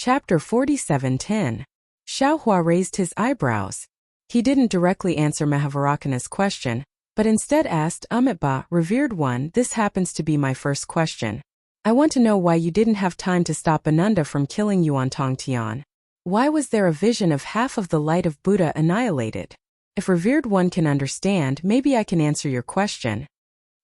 Chapter 47:10. Xiaohua raised his eyebrows. He didn't directly answer Mahavarakana's question, but instead asked, Amitabha, revered one, this happens to be my first question. I want to know why you didn't have time to stop Ananda from killing Yuan Tongtian. Why was there a vision of half of the light of Buddha annihilated? If revered one can understand, maybe I can answer your question.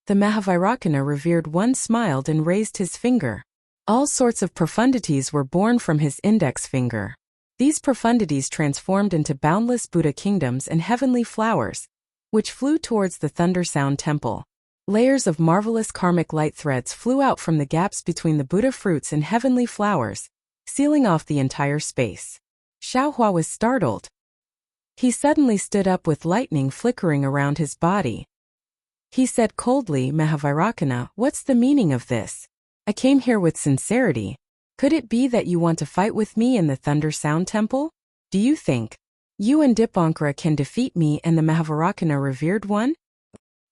The Mahavarakana revered one smiled and raised his finger. All sorts of profundities were born from his index finger. These profundities transformed into boundless Buddha kingdoms and heavenly flowers, which flew towards the Thunder Sound Temple. Layers of marvelous karmic light threads flew out from the gaps between the Buddha fruits and heavenly flowers, sealing off the entire space. Xiaohua was startled. He suddenly stood up with lightning flickering around his body. He said coldly, Mahavarakana, what's the meaning of this? I came here with sincerity. Could it be that you want to fight with me in the Thunder Sound Temple? Do you think you and Dipankara can defeat me and the Mahavarakana revered one?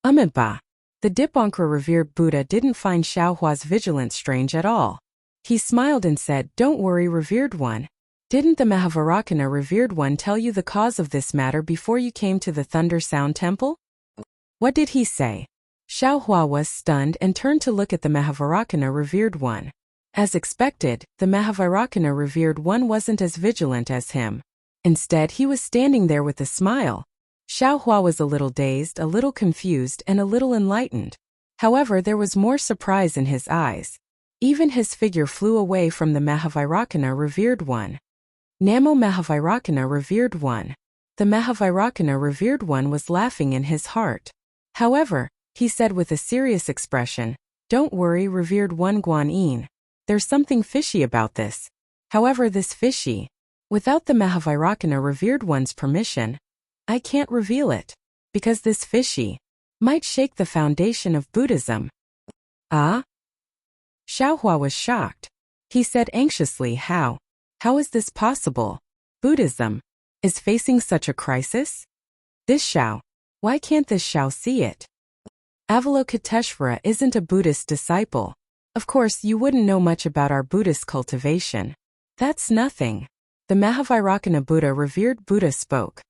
Amitabha. The Dipankara revered Buddha didn't find Xiaohua's vigilance strange at all. He smiled and said, don't worry, revered one. Didn't the Mahavarakana revered one tell you the cause of this matter before you came to the Thunder Sound Temple? What did he say? Xiaohua was stunned and turned to look at the Mahavarakana revered one. As expected, the Mahavarakana revered one wasn't as vigilant as him. Instead, he was standing there with a smile. Xiaohua was a little dazed, a little confused, and a little enlightened. However, there was more surprise in his eyes. Even his figure flew away from the Mahavarakana revered one. Namo Mahavarakana revered one. The Mahavarakana revered one was laughing in his heart. However, he said with a serious expression, don't worry, revered one Guanyin. There's something fishy about this. However, this fishy, without the Mahavarakana revered one's permission, I can't reveal it, because this fishy might shake the foundation of Buddhism. Ah? Xiaohua was shocked. He said anxiously, how? How is this possible? Buddhism is facing such a crisis? This Xiao. Why can't this Xiao see it? Avalokiteshvara isn't a Buddhist disciple. Of course, you wouldn't know much about our Buddhist cultivation. That's nothing. The Mahavarakana Buddha revered Buddha spoke.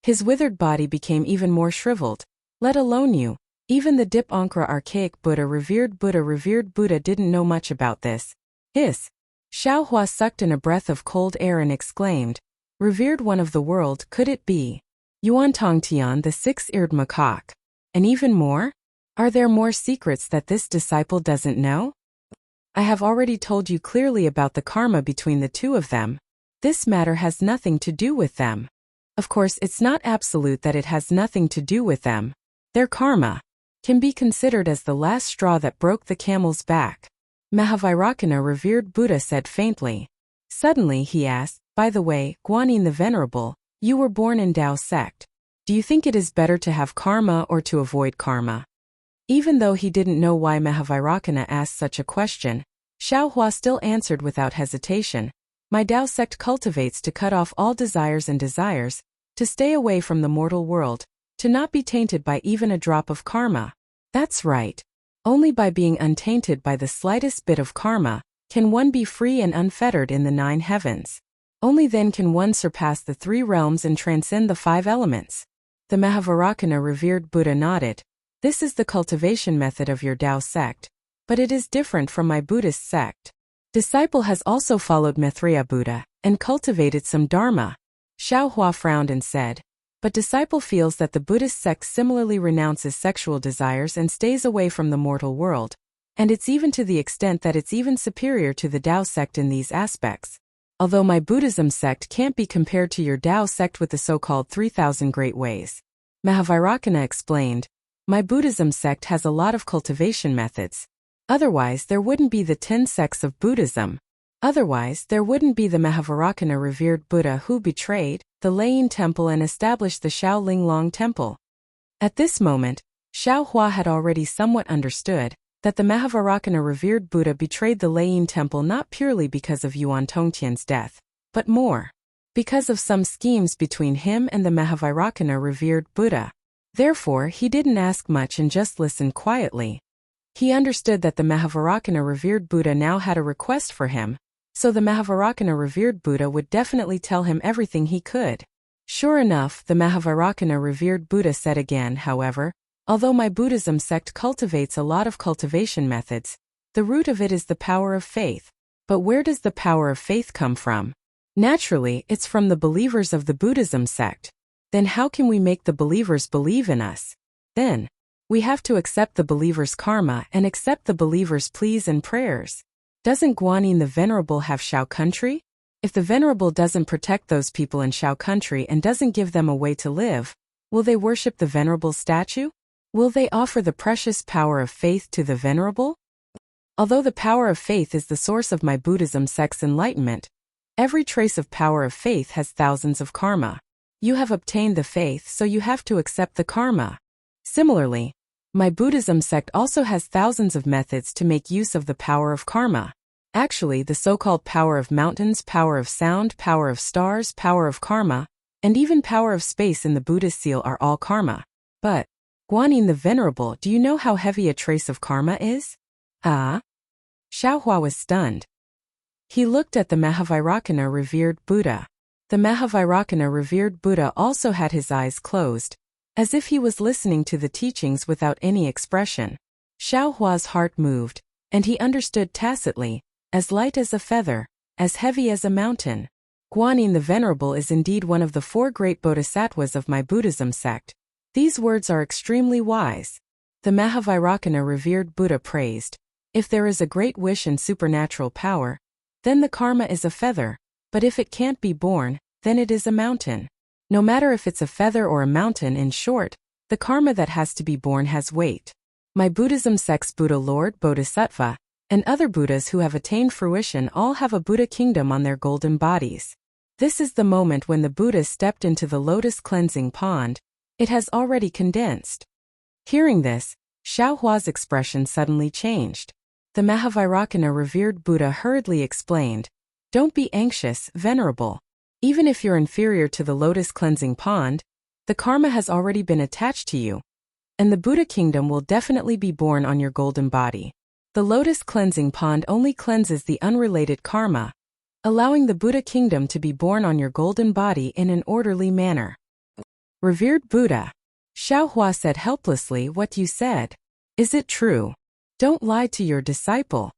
His withered body became even more shriveled. Let alone you. Even the Dipankara archaic Buddha revered Buddha didn't know much about this. Hiss. Xiaohua sucked in a breath of cold air and exclaimed, revered one of the world, could it be Yuan Tongtian, the six-eared macaque? And even more? Are there more secrets that this disciple doesn't know? I have already told you clearly about the karma between the two of them. This matter has nothing to do with them. Of course, it's not absolute that it has nothing to do with them. Their karma can be considered as the last straw that broke the camel's back. Mahavarakana revered Buddha said faintly. Suddenly he asked, by the way, Guanyin the Venerable, you were born in Tao sect. Do you think it is better to have karma or to avoid karma? Even though he didn't know why Mahavarakana asked such a question, Xiaohua still answered without hesitation. My Tao sect cultivates to cut off all desires and desires, to stay away from the mortal world, to not be tainted by even a drop of karma. That's right. Only by being untainted by the slightest bit of karma, can one be free and unfettered in the 9 heavens. Only then can one surpass the 3 realms and transcend the 5 elements. The Mahavarakana revered Buddha nodded. This is the cultivation method of your Tao sect, but it is different from my Buddhist sect. Disciple has also followed Maitreya Buddha, and cultivated some Dharma. Xiaohua frowned and said, but disciple feels that the Buddhist sect similarly renounces sexual desires and stays away from the mortal world, and it's even to the extent that it's even superior to the Tao sect in these aspects. Although my Buddhism sect can't be compared to your Tao sect with the so-called 3,000 great ways. Mahavarakana explained, my Buddhism sect has a lot of cultivation methods. Otherwise, there wouldn't be the 10 sects of Buddhism. Otherwise, there wouldn't be the Mahavarakana revered Buddha who betrayed the Leying Temple and established the Shaolin Long Temple. At this moment, Xiaohua had already somewhat understood that the Mahavarakana revered Buddha betrayed the Leying Temple not purely because of Yuan Tongtian's death, but more because of some schemes between him and the Mahavarakana revered Buddha. Therefore, he didn't ask much and just listened quietly. He understood that the Mahavarakana revered Buddha now had a request for him, So the Mahavarakana revered Buddha would definitely tell him everything he could. Sure enough, the Mahavarakana revered Buddha said again, however, although my Buddhism sect cultivates a lot of cultivation methods, the root of it is the power of faith. But where does the power of faith come from? Naturally, it's from the believers of the Buddhism sect. Then how can we make the believers believe in us? Then, we have to accept the believers' karma and accept the believers' pleas and prayers. Doesn't Guanyin the Venerable have Shao country? If the Venerable doesn't protect those people in Shao country and doesn't give them a way to live, will they worship the Venerable statue? Will they offer the precious power of faith to the Venerable? Although the power of faith is the source of my Buddhism sect's enlightenment, every trace of power of faith has thousands of karma. You have obtained the faith, so you have to accept the karma. Similarly, my Buddhism sect also has thousands of methods to make use of the power of karma. Actually, the so-called power of mountains, power of sound, power of stars, power of karma, and even power of space in the Buddhist seal are all karma. But, Guanyin the Venerable, do you know how heavy a trace of karma is? Ah? Xiaohua was stunned. He looked at the Mahavairākana revered Buddha. The Mahavairākana revered Buddha also had his eyes closed, as if he was listening to the teachings without any expression. Xiaohua's heart moved, and he understood tacitly, as light as a feather, as heavy as a mountain. Guanyin the Venerable is indeed one of the 4 great bodhisattvas of my Buddhism sect. These words are extremely wise. The Mahavairākana revered Buddha praised, if there is a great wish and supernatural power, then the karma is a feather, but if it can't be born, then it is a mountain. No matter if it's a feather or a mountain, in short, the karma that has to be born has weight. My Buddhism sect's Buddha Lord, Bodhisattva, and other Buddhas who have attained fruition all have a Buddha kingdom on their golden bodies. This is the moment when the Buddha stepped into the lotus cleansing pond. It has already condensed. Hearing this, Xiaohua's expression suddenly changed. The Mahavairākana revered Buddha hurriedly explained, don't be anxious, Venerable. Even if you're inferior to the lotus cleansing pond, the karma has already been attached to you, and the Buddha kingdom will definitely be born on your golden body. The lotus cleansing pond only cleanses the unrelated karma, allowing the Buddha kingdom to be born on your golden body in an orderly manner. Revered Buddha, Xiaohua said helplessly, what you said. Is it true? Don't lie to your disciple.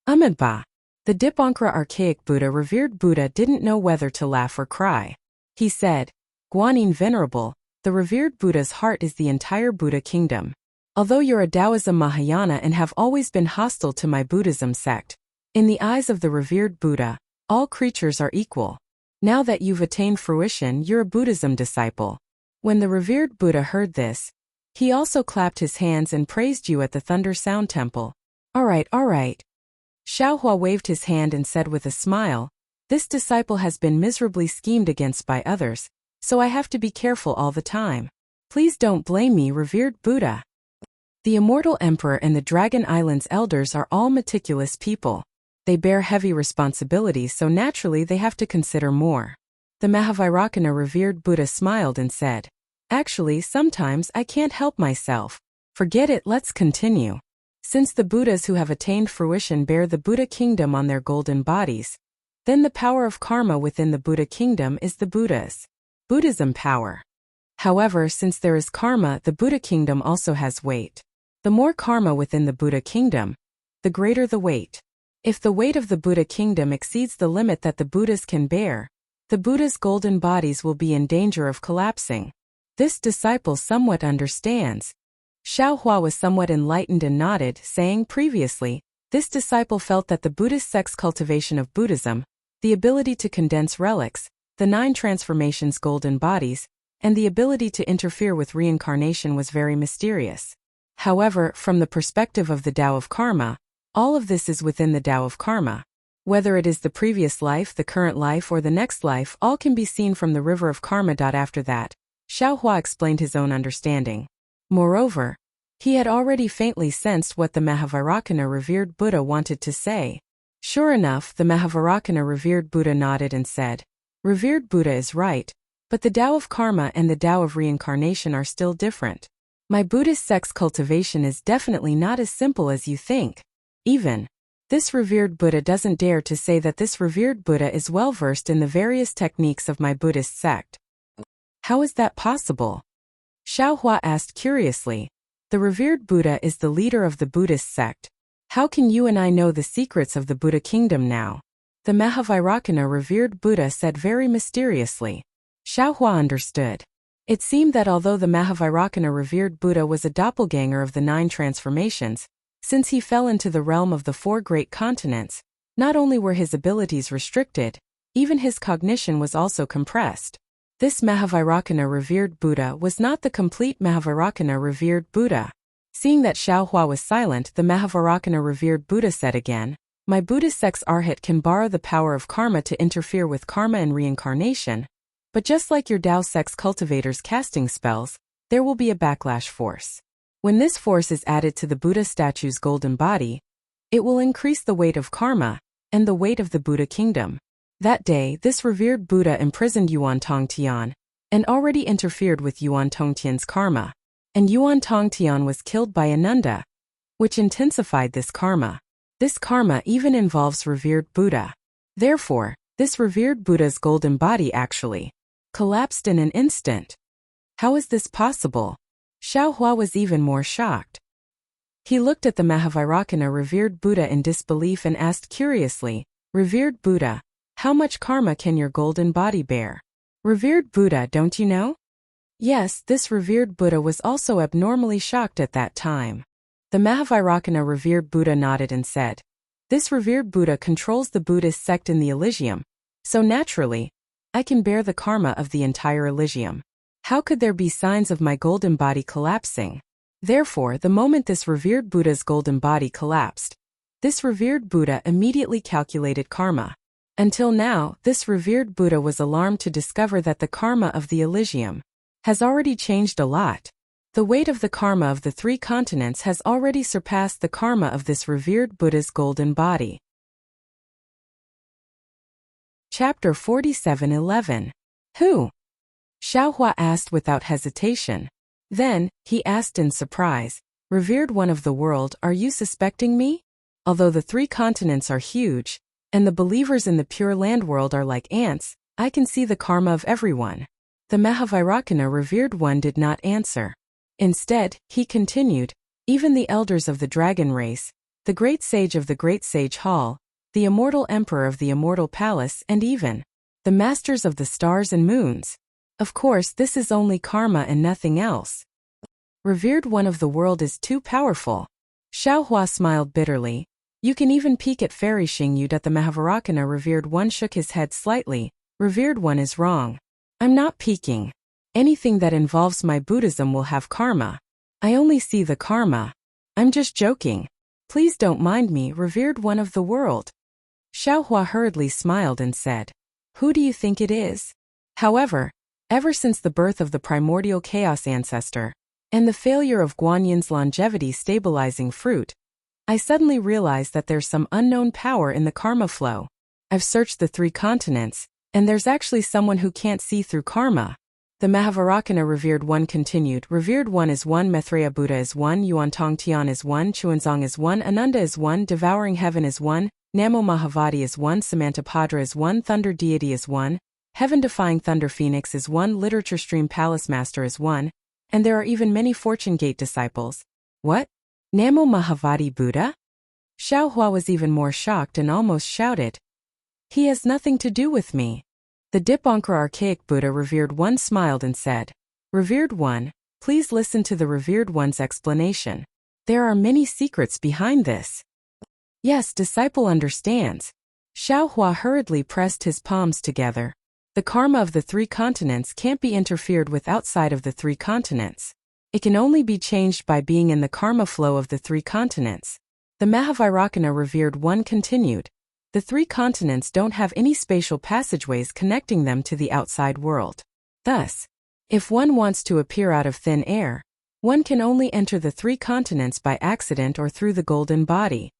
Amitabha. The Dipankara archaic Buddha revered Buddha didn't know whether to laugh or cry. He said, Guanyin Venerable, the revered Buddha's heart is the entire Buddha kingdom. Although you're a Taoism Mahayana and have always been hostile to my Buddhism sect, in the eyes of the revered Buddha, all creatures are equal. Now that you've attained fruition, you're a Buddhism disciple. When the revered Buddha heard this, he also clapped his hands and praised you at the Thunder Sound Temple. All right. Xiaohua waved his hand and said with a smile, this disciple has been miserably schemed against by others, so I have to be careful all the time. Please don't blame me, revered Buddha. The Immortal Emperor and the Dragon Island's elders are all meticulous people. They bear heavy responsibilities, so naturally they have to consider more. The Mahavairākana revered Buddha smiled and said, actually, sometimes I can't help myself. Forget it, let's continue. Since the Buddhas who have attained fruition bear the Buddha kingdom on their golden bodies, then the power of karma within the Buddha kingdom is the Buddha's Buddhism power. However, since there is karma, the Buddha kingdom also has weight. The more karma within the Buddha kingdom, the greater the weight. If the weight of the Buddha kingdom exceeds the limit that the Buddhas can bear, the Buddha's golden bodies will be in danger of collapsing. This disciple somewhat understands. Xiaohua was somewhat enlightened and nodded, saying previously, this disciple felt that the Buddhist sect's cultivation of Buddhism, the ability to condense relics, the 9 transformations golden bodies, and the ability to interfere with reincarnation was very mysterious. However, from the perspective of the Tao of Karma, all of this is within the Tao of Karma. Whether it is the previous life, the current life, or the next life, all can be seen from the river of karma. After that, Xiaohua explained his own understanding. Moreover, he had already faintly sensed what the Mahavairākana revered Buddha wanted to say. Sure enough, the Mahavairākana revered Buddha nodded and said, revered Buddha is right, but the Tao of Karma and the Tao of reincarnation are still different. My Buddhist sect's cultivation is definitely not as simple as you think. Even This revered Buddha doesn't dare to say that this revered Buddha is well versed in the various techniques of my Buddhist sect. How is that possible? Xiaohua asked curiously. The revered Buddha is the leader of the Buddhist sect. How can you and I know the secrets of the Buddha kingdom now? The Mahavairakana revered Buddha said very mysteriously. Xiaohua understood. It seemed that although the Mahavairakana revered Buddha was a doppelganger of the 9 transformations, since he fell into the realm of the 4 great continents, not only were his abilities restricted, even his cognition was also compressed. This Mahavairakana revered Buddha was not the complete Mahavairakana revered Buddha. Seeing that Xiaohua was silent, the Mahavairakana revered Buddha said again, my Buddhist sect's arhat can borrow the power of karma to interfere with karma and reincarnation, but just like your Tao sect's cultivators casting spells, there will be a backlash force. When this force is added to the Buddha statue's golden body, it will increase the weight of karma and the weight of the Buddha kingdom. That day, this revered Buddha imprisoned Yuan Tongtian and already interfered with Yuan Tongtian's karma, and Yuan Tongtian was killed by Ananda, which intensified this karma. This karma even involves revered Buddha. Therefore, this revered Buddha's golden body actually collapsed in an instant. How is this possible? Xiaohua was even more shocked. He looked at the Mahavairakana revered Buddha in disbelief and asked curiously, revered Buddha, how much karma can your golden body bear? Revered Buddha, don't you know? Yes, this revered Buddha was also abnormally shocked at that time. The Mahavairakana revered Buddha nodded and said, this revered Buddha controls the Buddhist sect in the Elysium, so naturally, I can bear the karma of the entire Elysium. How could there be signs of my golden body collapsing? Therefore, the moment this revered Buddha's golden body collapsed, this revered Buddha immediately calculated karma. Until now, this revered Buddha was alarmed to discover that the karma of the Elysium has already changed a lot. The weight of the karma of the 3 continents has already surpassed the karma of this revered Buddha's golden body. Chapter 47:11. Who? Xiaohua asked without hesitation. Then, he asked in surprise, revered one of the world, are you suspecting me? Although the 3 continents are huge, and the believers in the Pure Land world are like ants, I can see the karma of everyone. The Mahavairakana revered one did not answer. Instead, he continued, even the elders of the dragon race, the great sage of the great sage hall, the immortal emperor of the immortal palace, and even the masters of the stars and moons. Of course, this is only karma and nothing else. Revered one of the world is too powerful. Xiaohua smiled bitterly. You can even peek at Fairy Xingyu. The Mahavairakana revered one shook his head slightly. Revered one is wrong. I'm not peeking. Anything that involves my Buddhism will have karma. I only see the karma. I'm just joking. Please don't mind me, revered one of the world. Xiaohua hurriedly smiled and said, who do you think it is? However, ever since the birth of the primordial chaos ancestor, and the failure of Guanyin's longevity stabilizing fruit, I suddenly realized that there's some unknown power in the karma flow. I've searched the 3 continents, and there's actually someone who can't see through karma. The Mahavairakana revered one continued, revered one is one, Maitreya Buddha is one, Yuan Tongtian is one, Chuanzong is one, Ananda is one, Devouring Heaven is one, Namo Mahavati is one, Samantabhadra is one, Thunder Deity is one, Heaven-defying Thunder Phoenix is one, Literature Stream Palace Master is one, and there are even many Fortune Gate disciples. What? Namo Mahavati Buddha? Xiaohua was even more shocked and almost shouted. He has nothing to do with me. The Dipankara Archaic Buddha revered one smiled and said, revered one, please listen to the revered one's explanation. There are many secrets behind this. Yes, disciple understands. Xiaohua hurriedly pressed his palms together. The karma of the 3 continents can't be interfered with outside of the 3 continents. It can only be changed by being in the karma flow of the 3 continents. The Mahavairakana revered one continued. The 3 continents don't have any spatial passageways connecting them to the outside world. Thus, if one wants to appear out of thin air, one can only enter the 3 continents by accident or through the golden body.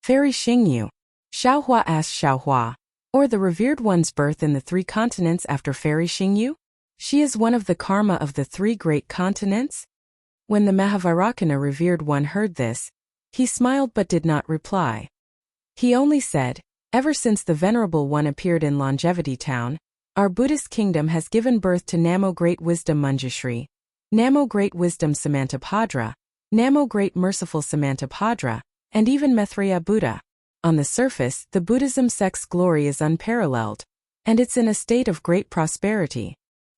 Fairy Xingyu. Xiaohua asked Xiaohua, or the revered one's birth in the 3 continents after Fairy Xingyu? She is one of the karma of the 3 great continents? When the Mahavairakana revered one heard this, he smiled but did not reply. He only said, "Ever since the Venerable One appeared in Longevity Town, our Buddhist kingdom has given birth to Namo Great Wisdom Manjushri, Namo Great Wisdom Samantabhadra, Namo Great Merciful Samantabhadra, and even Maitreya Buddha. On the surface, the Buddhism sect's glory is unparalleled, and it's in a state of great prosperity.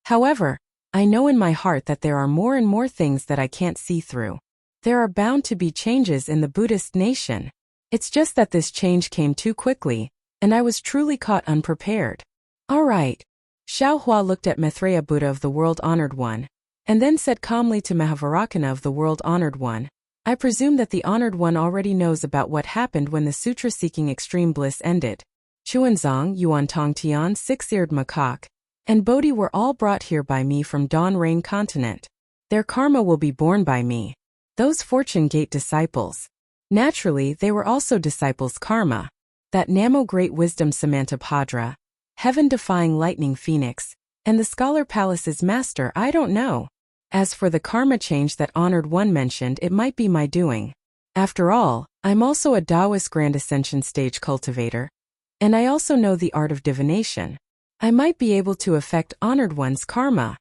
However, I know in my heart that there are more and more things that I can't see through. There are bound to be changes in the Buddhist nation. It's just that this change came too quickly, and I was truly caught unprepared." "All right." Xiao Hua looked at Maitreya Buddha of the World Honored One, and then said calmly to Mahavarakana of the World Honored One, "I presume that the Honored One already knows about what happened when the sutra-seeking extreme bliss ended. Chuanzong, Yuantong Tian, Six-Eared Macaque, and Bodhi were all brought here by me from Dawn Rain Continent. Their karma will be borne by me. Those Fortune Gate disciples. Naturally, they were also disciples' karma. That Namo Great Wisdom Samantabhadra, Heaven-Defying Lightning Phoenix, and the Scholar Palace's master, I don't know. As for the karma change that Honored One mentioned, it might be my doing. After all, I'm also a Taoist Grand Ascension stage cultivator, and I also know the art of divination. I might be able to affect Honored One's karma."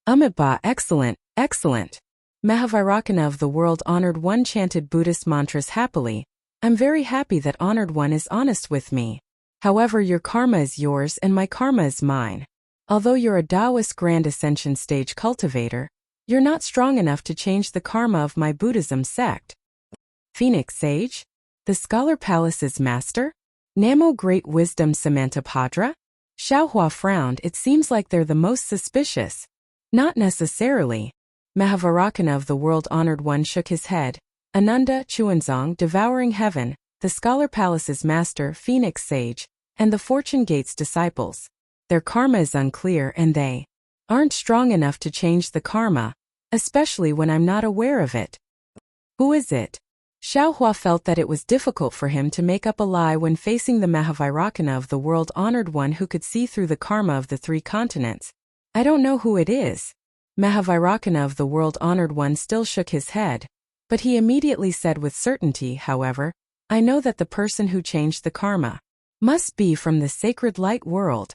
"Amitabha, excellent, excellent." Mahavarakana of the World Honored One chanted Buddhist mantras happily. "I'm very happy that Honored One is honest with me. However, your karma is yours and my karma is mine. Although you're a Taoist Grand Ascension stage cultivator, you're not strong enough to change the karma of my Buddhism sect." "Phoenix Sage? The Scholar Palace's master? Namo Great Wisdom Samantabhadra?" Xiao Hua frowned. "It seems like they're the most suspicious." "Not necessarily." Mahavarakana of the World Honored One shook his head. "Ananda, Chuanzong, Devouring Heaven, the Scholar Palace's master, Phoenix Sage, and the Fortune Gate's disciples. Their karma is unclear and they aren't strong enough to change the karma, especially when I'm not aware of it." "Who is it?" Xiao Hua felt that it was difficult for him to make up a lie when facing the Mahavarakana of the World Honored One who could see through the karma of the 3 continents. "I don't know who it is." Mahavarakana of the World Honored One still shook his head, but he immediately said with certainty, however, "I know that the person who changed the karma must be from the Sacred Light World."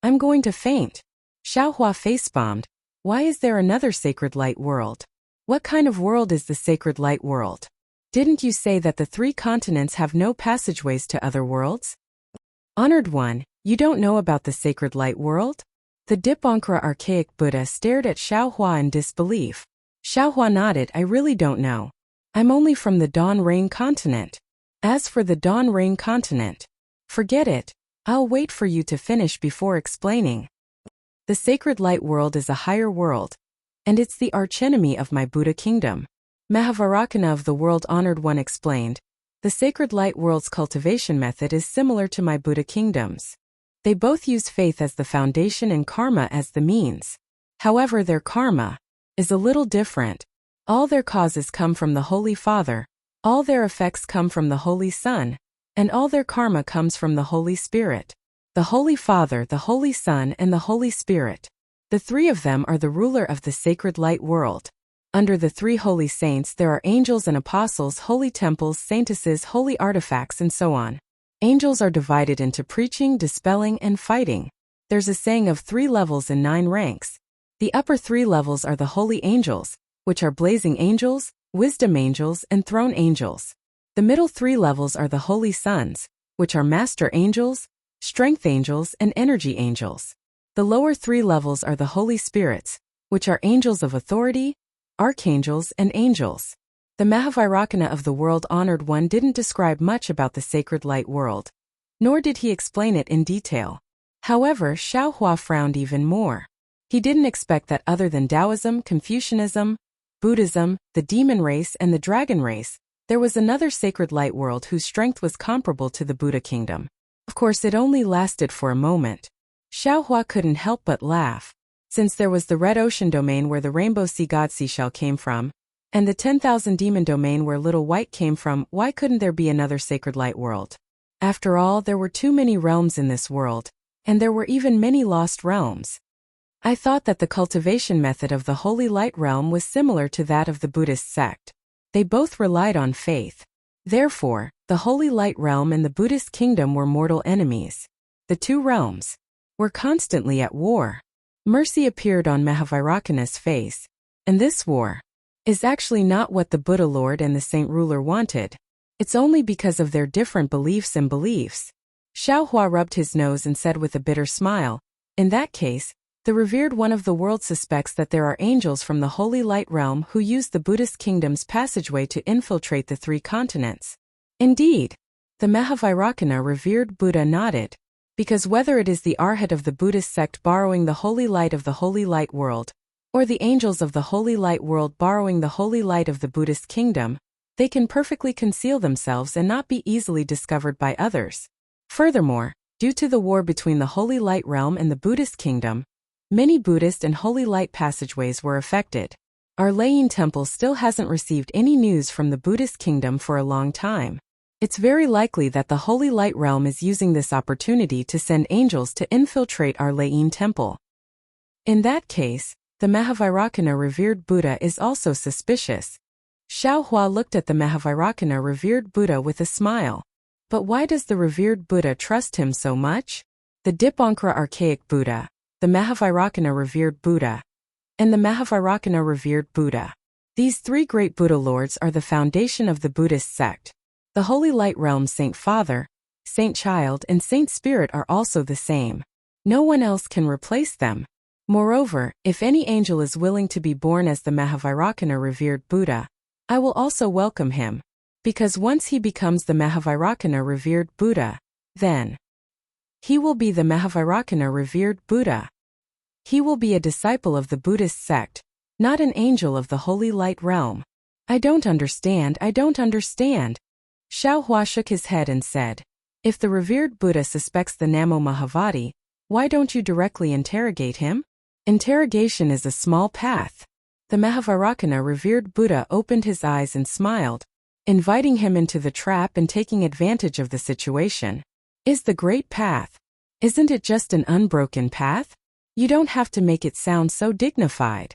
"I'm going to faint." Xiao Hua face-bombed. "Why is there another Sacred Light World? What kind of world is the Sacred Light World? Didn't you say that the 3 continents have no passageways to other worlds?" "Honored One, you don't know about the Sacred Light World?" The Dipankara archaic Buddha stared at Xiao Hua in disbelief. Xiao Hua nodded. "I really don't know. I'm only from the Dawn Rain Continent." "As for the Dawn Rain Continent, forget it. I'll wait for you to finish before explaining. The Sacred Light World is a higher world, and it's the archenemy of my Buddha kingdom." Mahavarakana of the World Honored One explained, "The Sacred Light World's cultivation method is similar to my Buddha kingdom's. They both use faith as the foundation and karma as the means. However, their karma is a little different. All their causes come from the Holy Father, all their effects come from the Holy Son, and all their karma comes from the Holy Spirit. The Holy Father, the Holy Son, and the Holy Spirit. The 3 of them are the ruler of the Sacred Light World. Under the 3 holy saints there are angels and apostles, holy temples, saintesses, holy artifacts, and so on. Angels are divided into preaching, dispelling, and fighting. There's a saying of 3 levels and 9 ranks. The upper 3 levels are the holy angels, which are blazing angels, wisdom angels, and throne angels. The middle 3 levels are the holy sons, which are master angels, strength angels, and energy angels. The lower 3 levels are the holy spirits, which are angels of authority, archangels, and angels. The Mahavarakana of the World Honored One didn't describe much about the Sacred Light World, nor did he explain it in detail. However, Xiao Hua frowned even more. He didn't expect that other than Taoism, Confucianism, Buddhism, the demon race, and the dragon race, there was another Sacred Light World whose strength was comparable to the Buddha kingdom. Of course, it only lasted for a moment. Xiao Hua couldn't help but laugh. Since there was the Red Ocean domain where the Rainbow Sea God Seashell came from, and the 10,000 Demon domain where Little White came from, why couldn't there be another Sacred Light World? After all, there were too many realms in this world, and there were even many lost realms. I thought that the cultivation method of the Holy Light Realm was similar to that of the Buddhist sect. They both relied on faith. Therefore, The Holy Light Realm and the Buddhist kingdom were mortal enemies. The two realms were constantly at war. Mercy appeared on Mahavairocana's face. And this war is actually not what the Buddha Lord and the Saint Ruler wanted. It's only because of their different beliefs and beliefs. Xiaohua rubbed his nose and said with a bitter smile, "In that case, the revered one of the world suspects that there are angels from the Holy Light Realm who use the Buddhist kingdom's passageway to infiltrate the three continents." Indeed, the Mahavairocana revered Buddha nodded, because whether it is the Arhat of the Buddhist sect borrowing the holy light of the Holy Light world, or the angels of the Holy Light world borrowing the holy light of the Buddhist kingdom, they can perfectly conceal themselves and not be easily discovered by others. Furthermore, due to the war between the Holy Light Realm and the Buddhist kingdom, many Buddhist and Holy Light passageways were affected. Our Layin Temple still hasn't received any news from the Buddhist kingdom for a long time. It's very likely that the Holy Light Realm is using this opportunity to send angels to infiltrate our Layin Temple. In that case, the Mahavairocana revered Buddha is also suspicious. Xiaohua looked at the Mahavairocana revered Buddha with a smile. But why does the revered Buddha trust him so much? The Dipankara archaic Buddha, the Mahavairocana revered Buddha, and the Mahavairocana revered Buddha. These three great Buddha lords are the foundation of the Buddhist sect. The Holy Light Realm Saint Father, Saint Child and Saint Spirit are also the same. No one else can replace them. Moreover, if any angel is willing to be born as the Mahavairocana revered Buddha, I will also welcome him. Because once he becomes the Mahavairocana revered Buddha, then he will be the Mahavairocana revered Buddha. He will be a disciple of the Buddhist sect, not an angel of the Holy Light Realm. I don't understand. Xiaohua shook his head and said, "If the revered Buddha suspects the Namo Mahavadi, why don't you directly interrogate him? Interrogation is a small path." The Mahavairocana revered Buddha opened his eyes and smiled, inviting him into the trap and taking advantage of the situation. Is the great path. Isn't it just an unbroken path? You don't have to make it sound so dignified.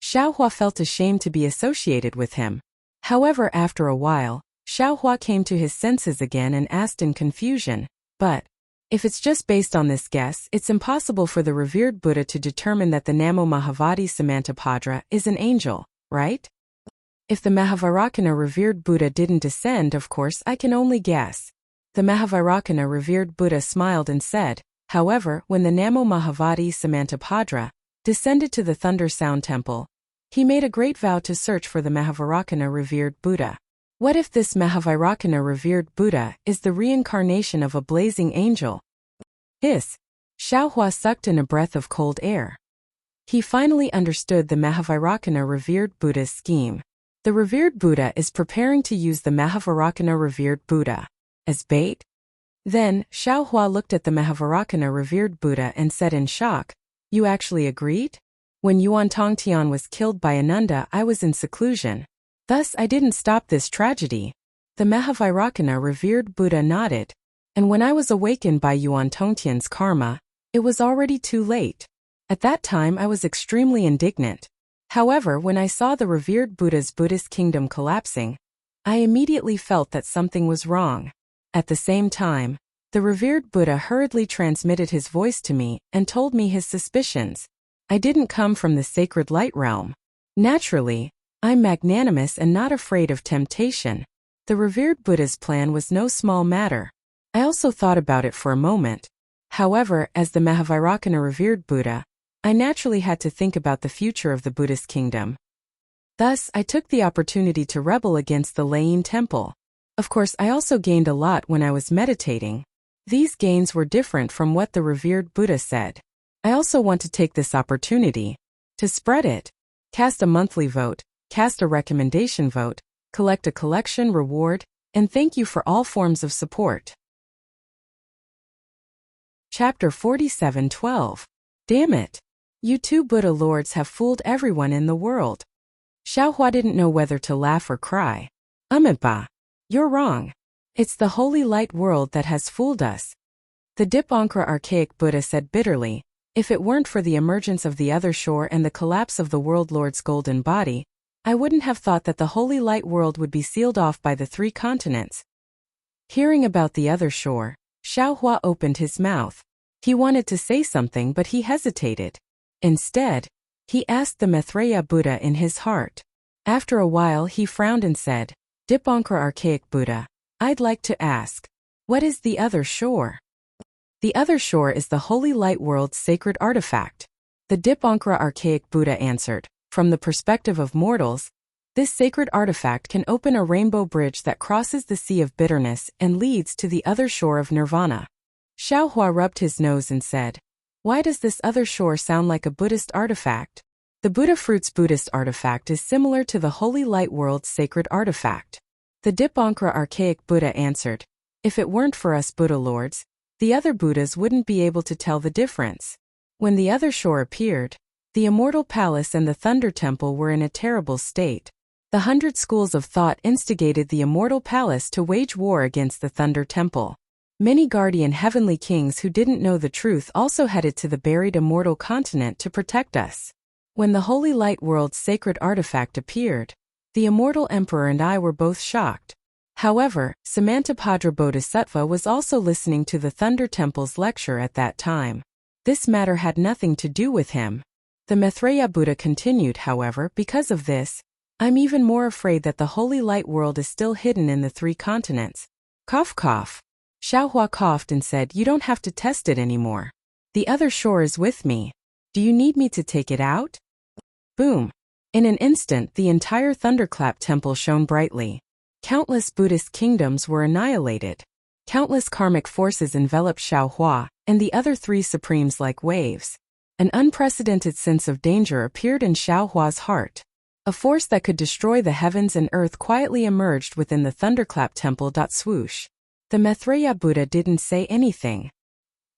Xiaohua felt ashamed to be associated with him. However, after a while, Xiaohua came to his senses again and asked in confusion, "But if it's just based on this guess, it's impossible for the revered Buddha to determine that the Namo Mahavadi Samantabhadra is an angel, right? If the Mahavairocana revered Buddha didn't descend, of course I can only guess." The Mahavairocana revered Buddha smiled and said, "However, when the Namo Mahavadi Samantabhadra descended to the Thunder Sound Temple, he made a great vow to search for the Mahavairocana revered Buddha. What if this Mahavairocana revered Buddha is the reincarnation of a blazing angel?" Hiss! Xiaohua sucked in a breath of cold air. He finally understood the Mahavairocana revered Buddha's scheme. The revered Buddha is preparing to use the Mahavairocana revered Buddha as bait. Then, Xiaohua looked at the Mahavairocana revered Buddha and said in shock, "You actually agreed? When Yuan Tongtian was killed by Ananda, I was in seclusion. Thus I didn't stop this tragedy." The Mahavairocana revered Buddha nodded. "And when I was awakened by Yuan Tongtian's karma, it was already too late. At that time I was extremely indignant. However, when I saw the revered Buddha's Buddhist kingdom collapsing, I immediately felt that something was wrong. At the same time, the revered Buddha hurriedly transmitted his voice to me and told me his suspicions. I didn't come from the sacred light realm. Naturally, I'm magnanimous and not afraid of temptation. The revered Buddha's plan was no small matter. I also thought about it for a moment. However, as the Mahavairocana revered Buddha, I naturally had to think about the future of the Buddhist kingdom. Thus, I took the opportunity to rebel against the Layin Temple. Of course, I also gained a lot when I was meditating. These gains were different from what the revered Buddha said. I also want to take this opportunity to spread it. Cast a monthly vote, cast a recommendation vote, collect a collection reward, and thank you for all forms of support." Chapter 47:12. Damn it! You two Buddha lords have fooled everyone in the world. Xiaohua didn't know whether to laugh or cry. Ba, you're wrong. It's the Holy Light world that has fooled us. The Dipankara archaic Buddha said bitterly, "If it weren't for the emergence of the other shore and the collapse of the world lord's golden body, I wouldn't have thought that the Holy Light world would be sealed off by the three continents. Hearing about the other shore, Xiaohua opened his mouth. He wanted to say something but he hesitated. Instead, he asked the Maitreya Buddha in his heart. After a while he frowned and said, Dipankara Archaic Buddha, I'd like to ask, what is the other shore? The other shore is the Holy Light World's sacred artifact. The Dipankara Archaic Buddha answered, from the perspective of mortals, this sacred artifact can open a rainbow bridge that crosses the sea of bitterness and leads to the other shore of nirvana. Xiaohua rubbed his nose and said, why does this other shore sound like a Buddhist artifact? The Buddha Fruit's Buddhist artifact is similar to the Holy Light World's sacred artifact. The Dipankara Archaic Buddha answered, if it weren't for us Buddha lords, the other Buddhas wouldn't be able to tell the difference. When the other shore appeared, the Immortal Palace and the Thunder Temple were in a terrible state. The 100 schools of thought instigated the Immortal Palace to wage war against the Thunder Temple. Many guardian heavenly kings who didn't know the truth also headed to the buried immortal continent to protect us. When the Holy Light World's sacred artifact appeared, the Immortal Emperor and I were both shocked. However, Samantabhadra Bodhisattva was also listening to the Thunder Temple's lecture at that time. This matter had nothing to do with him. The Maitreya Buddha continued, however, because of this, I'm even more afraid that the Holy Light World is still hidden in the 3 continents. Cough cough. Xiaohua coughed and said, you don't have to test it anymore. The other shore is with me. Do you need me to take it out? Boom. In an instant the entire Thunderclap Temple shone brightly. Countless Buddhist kingdoms were annihilated. Countless karmic forces enveloped Xiaohua and the other 3 supremes like waves. An unprecedented sense of danger appeared in Xiaohua's heart. A force that could destroy the heavens and earth quietly emerged within the Thunderclap Temple. Swoosh. The Maitreya Buddha didn't say anything.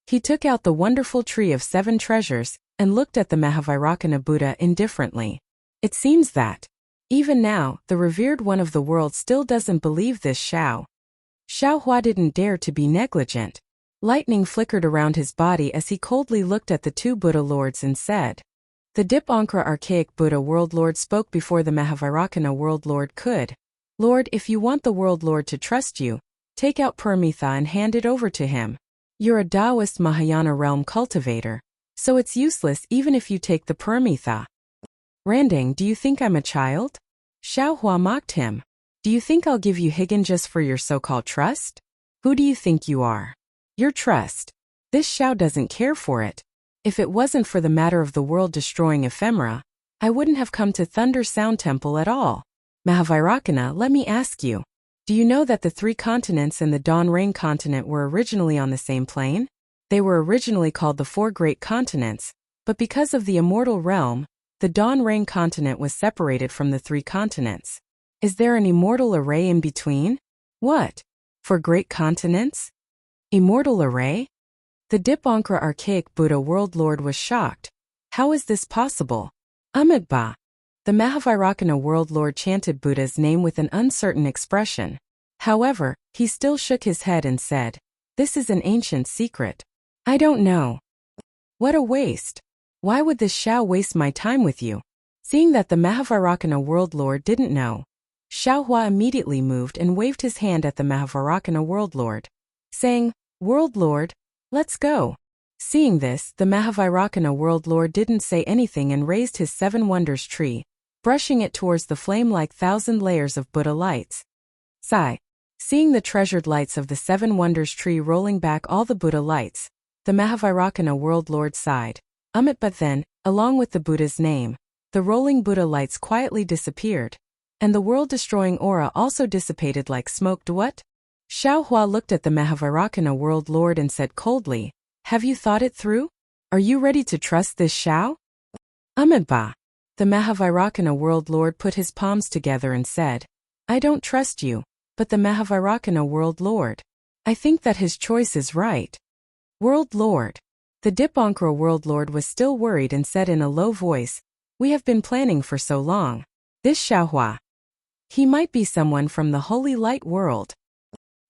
He took out the wonderful tree of 7 treasures and looked at the Mahavairakana Buddha indifferently. It seems that, even now, the revered one of the world still doesn't believe this Xiaohua didn't dare to be negligent. Lightning flickered around his body as he coldly looked at the 2 Buddha lords and said, the Dipankara Archaic Buddha World Lord spoke before the Mahavairakana World Lord could. Lord, if you want the World Lord to trust you, take out Paramitha and hand it over to him. You're a Taoist Mahayana realm cultivator, so it's useless even if you take the Paramitha. Randang, do you think I'm a child? Xiaohua mocked him. Do you think I'll give you Higan just for your so-called trust? Who do you think you are? Your trust. This Xiao doesn't care for it. If it wasn't for the matter of the world-destroying ephemera, I wouldn't have come to Thunder Sound Temple at all. Mahavairakana, let me ask you. Do you know that the 3 continents and the Dawn Rain continent were originally on the same plane? They were originally called the 4 Great Continents, but because of the immortal realm, the Dawn Rain continent was separated from the 3 continents. Is there an immortal array in between? What? For great continents? Immortal array? The Dipankara Archaic Buddha World Lord was shocked. How is this possible? Amitabha. The Mahavairakana World Lord chanted Buddha's name with an uncertain expression. However, he still shook his head and said, this is an ancient secret. I don't know. What a waste. Why would this Xiao waste my time with you? Seeing that the Mahavairakana World Lord didn't know, Xiaohua immediately moved and waved his hand at the Mahavairakana World Lord, saying, World Lord, let's go. Seeing this, the Mahavairakana World Lord didn't say anything and raised his 7 wonders tree, brushing it towards the flame-like 1,000 layers of Buddha lights. Sigh. Seeing the treasured lights of the 7 wonders tree rolling back all the Buddha lights, the Mahavairakana World Lord sighed. But then, along with the Buddha's name, the rolling Buddha lights quietly disappeared, and the world-destroying aura also dissipated like smoke. What? Xiaohua looked at the Mahavairakana World Lord and said coldly, have you thought it through? Are you ready to trust this Xiao? Amitabha. The Mahavairakana World Lord put his palms together and said, I don't trust you, but the Mahavairakana World Lord. I think that his choice is right. World Lord. The Dipankara World Lord was still worried and said in a low voice, we have been planning for so long. This Xiaohua. He might be someone from the Holy Light World.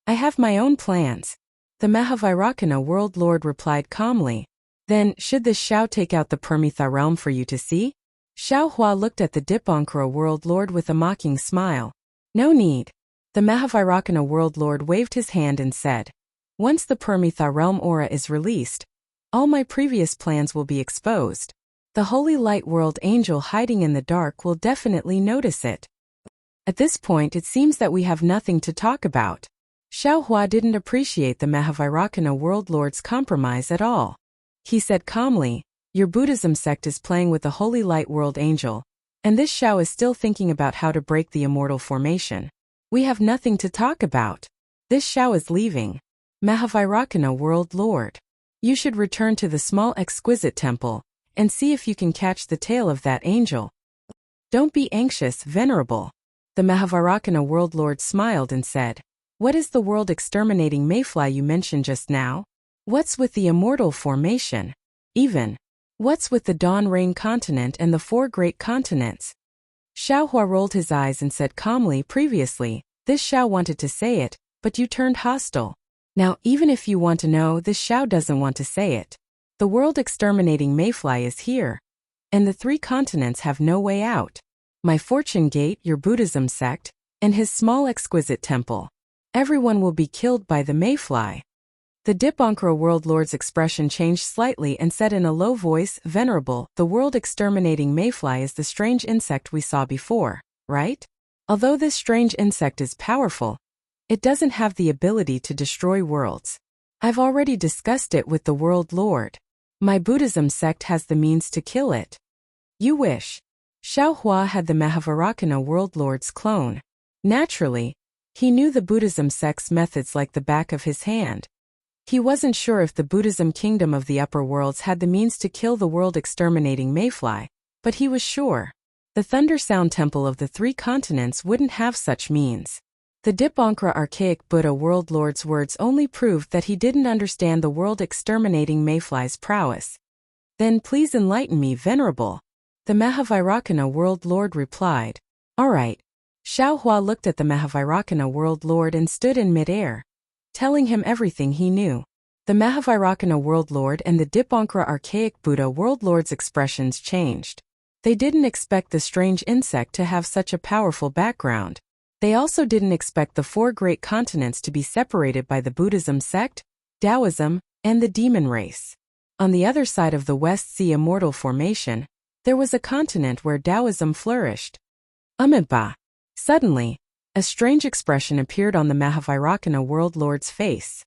I have my own plans. The Mahavairakana World Lord replied calmly. Then, should this Xiao take out the Paramitha realm for you to see? Xiaohua looked at the Dipankara World Lord with a mocking smile. No need. The Mahavairakana world lord waved his hand and said, "Once the Permitha realm aura is released, all my previous plans will be exposed. The holy light world angel hiding in the dark will definitely notice it." At this point it seems that we have nothing to talk about. Xiaohua didn't appreciate the Mahavairakana world lord's compromise at all. He said calmly, "Your Buddhism sect is playing with the holy light world angel, and this Xiao is still thinking about how to break the immortal formation. We have nothing to talk about. This Xiao is leaving. Mahavairakana world lord. You should return to the small exquisite temple, and see if you can catch the tail of that angel. Don't be anxious, venerable." The Mahavairakana world lord smiled and said, "What is the world exterminating mayfly you mentioned just now? What's with the immortal formation? Even, what's with the dawn rain continent and the 4 great continents?" Xiaohua rolled his eyes and said calmly, "Previously, this Xiao wanted to say it, but you turned hostile. Now even if you want to know, this Xiao doesn't want to say it. The world exterminating mayfly is here, and the 3 continents have no way out. My fortune gate, your Buddhism sect, and his small exquisite temple. Everyone will be killed by the mayfly." The Dipankara world lord's expression changed slightly and said in a low voice, "Venerable, the world exterminating mayfly is the strange insect we saw before, right? Although this strange insect is powerful, it doesn't have the ability to destroy worlds. I've already discussed it with the world lord. My Buddhism sect has the means to kill it. You wish." Xiaohua had the Mahavairakana world lord's clone. Naturally, he knew the Buddhism sect's methods like the back of his hand. He wasn't sure if the Buddhism kingdom of the upper worlds had the means to kill the world exterminating mayfly, but he was sure. The Thunder Sound Temple of the 3 continents wouldn't have such means. The Dipankara archaic Buddha world lord's words only proved that he didn't understand the world exterminating mayfly's prowess. "Then please enlighten me, venerable." The Mahavairakana world lord replied. "All right." Xiaohua looked at the Mahavairakana world lord and stood in midair, telling him everything he knew. The Mahavairakana world lord and the Dipankara archaic Buddha world lord's expressions changed. They didn't expect the strange insect to have such a powerful background. They also didn't expect the 4 great continents to be separated by the Buddhism sect, Taoism, and the demon race. On the other side of the West Sea immortal formation, there was a continent where Taoism flourished. Amitabha. Suddenly, a strange expression appeared on the Mahavairakana world lord's face.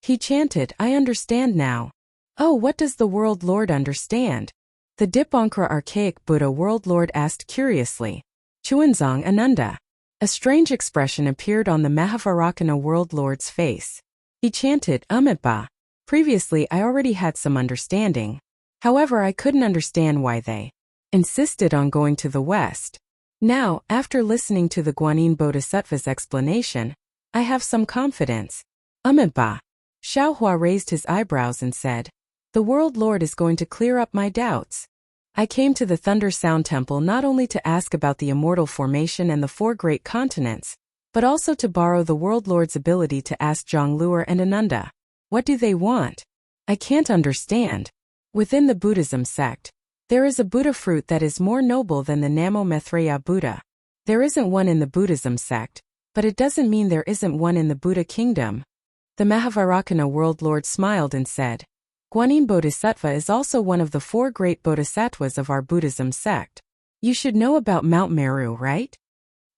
He chanted, "I understand now." "Oh, what does the world lord understand?" The Dipankara archaic Buddha world lord asked curiously. "Chuanzong Ananda." A strange expression appeared on the Mahavairakana world lord's face. He chanted, "Amitabha. Previously I already had some understanding. However, I couldn't understand why they insisted on going to the west. Now, after listening to the Guanyin Bodhisattva's explanation, I have some confidence." "Amitabha." Xiaohua raised his eyebrows and said, "The world lord is going to clear up my doubts. I came to the Thunder Sound Temple not only to ask about the immortal formation and the 4 great continents, but also to borrow the world lord's ability to ask Zhonglur and Ananda. What do they want? I can't understand." Within the Buddhism sect, there is a Buddha fruit that is more noble than the Namo Maitreya Buddha. There isn't one in the Buddhism sect, but it doesn't mean there isn't one in the Buddha kingdom. The Mahavairakana world lord smiled and said, "Guanyin Bodhisattva is also one of the 4 great bodhisattvas of our Buddhism sect. You should know about Mount Meru, right?"